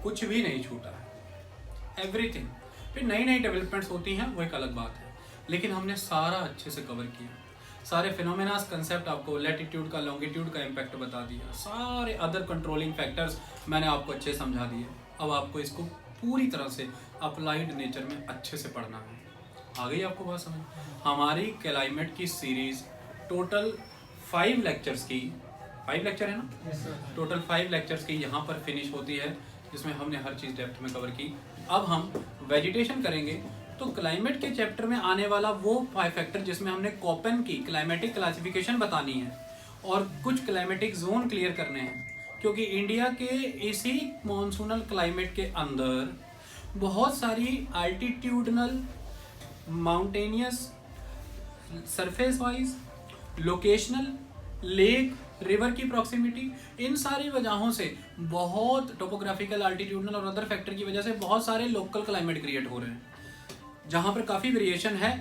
कुछ भी नहीं छूटा है, एवरीथिंग। फिर नई नई डेवलपमेंट्स होती हैं, वो एक अलग बात है, लेकिन हमने सारा अच्छे से कवर किया। सारे फिनोमेनास कंसेप्ट आपको, लैटिट्यूड का, लॉन्गिट्यूड का इम्पैक्ट बता दिया, सारे अदर कंट्रोलिंग फैक्टर्स मैंने आपको अच्छे समझा दिए। अब आपको इसको पूरी तरह से अप्लाइड नेचर में अच्छे से पढ़ना है। आ गई आपको बात समझ? हमारी क्लाइमेट की सीरीज टोटल 5 लेक्चर्स की, 5 लेक्चर है ना, टोटल 5 लेक्चर्स की यहाँ पर फिनिश होती है, जिसमें हमने हर चीज़ डेप्थ में कवर की। अब हम वेजिटेशन करेंगे, तो क्लाइमेट के चैप्टर में आने वाला वो 5 फैक्टर जिसमें हमने कोपेन की क्लाइमेटिक क्लासिफिकेशन बतानी है और कुछ क्लाइमेटिक जोन क्लियर करने हैं, क्योंकि इंडिया के इसी मॉनसूनल क्लाइमेट के अंदर बहुत सारी altitudinal, mountainous, surface wise, locational, lake, river की प्रॉक्सिमिटी, इन सारी वजहों से बहुत टोपोग्राफिकल, अल्टीट्यूडनल और अदर फैक्टर की वजह से बहुत सारे लोकल क्लाइमेट क्रिएट हो रहे हैं, जहाँ पर काफ़ी वेरिएशन है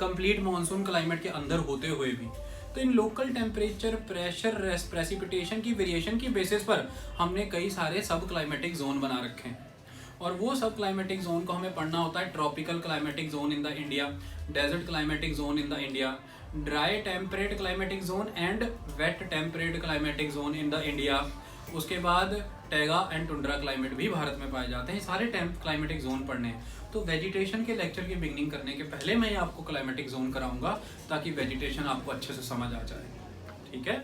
कंप्लीट मॉनसून क्लाइमेट के अंदर होते हुए भी। तो इन लोकल टेम्परेचर, प्रेशर, प्रेसिपिटेशन की वेरिएशन की बेसिस पर हमने कई सारे सब क्लाइमेटिक जोन बना रखे हैं, और वो सब क्लाइमेटिक जोन को हमें पढ़ना होता है। Tropical climatic zone in the India, desert climatic zone in the India, dry temperate climatic zone and wet temperate climatic zone in the India. उसके बाद टैगा एंड टुंड्रा क्लाइमेट भी भारत में पाए जाते हैं। सारे क्लाइमेटिक जोन पढ़ने हैं। तो वेजिटेशन के लेक्चर की बिगनिंग करने के पहले मैं आपको क्लाइमेटिक जोन कराऊंगा, ताकि वेजिटेशन आपको अच्छे से समझ आ जाए। ठीक है।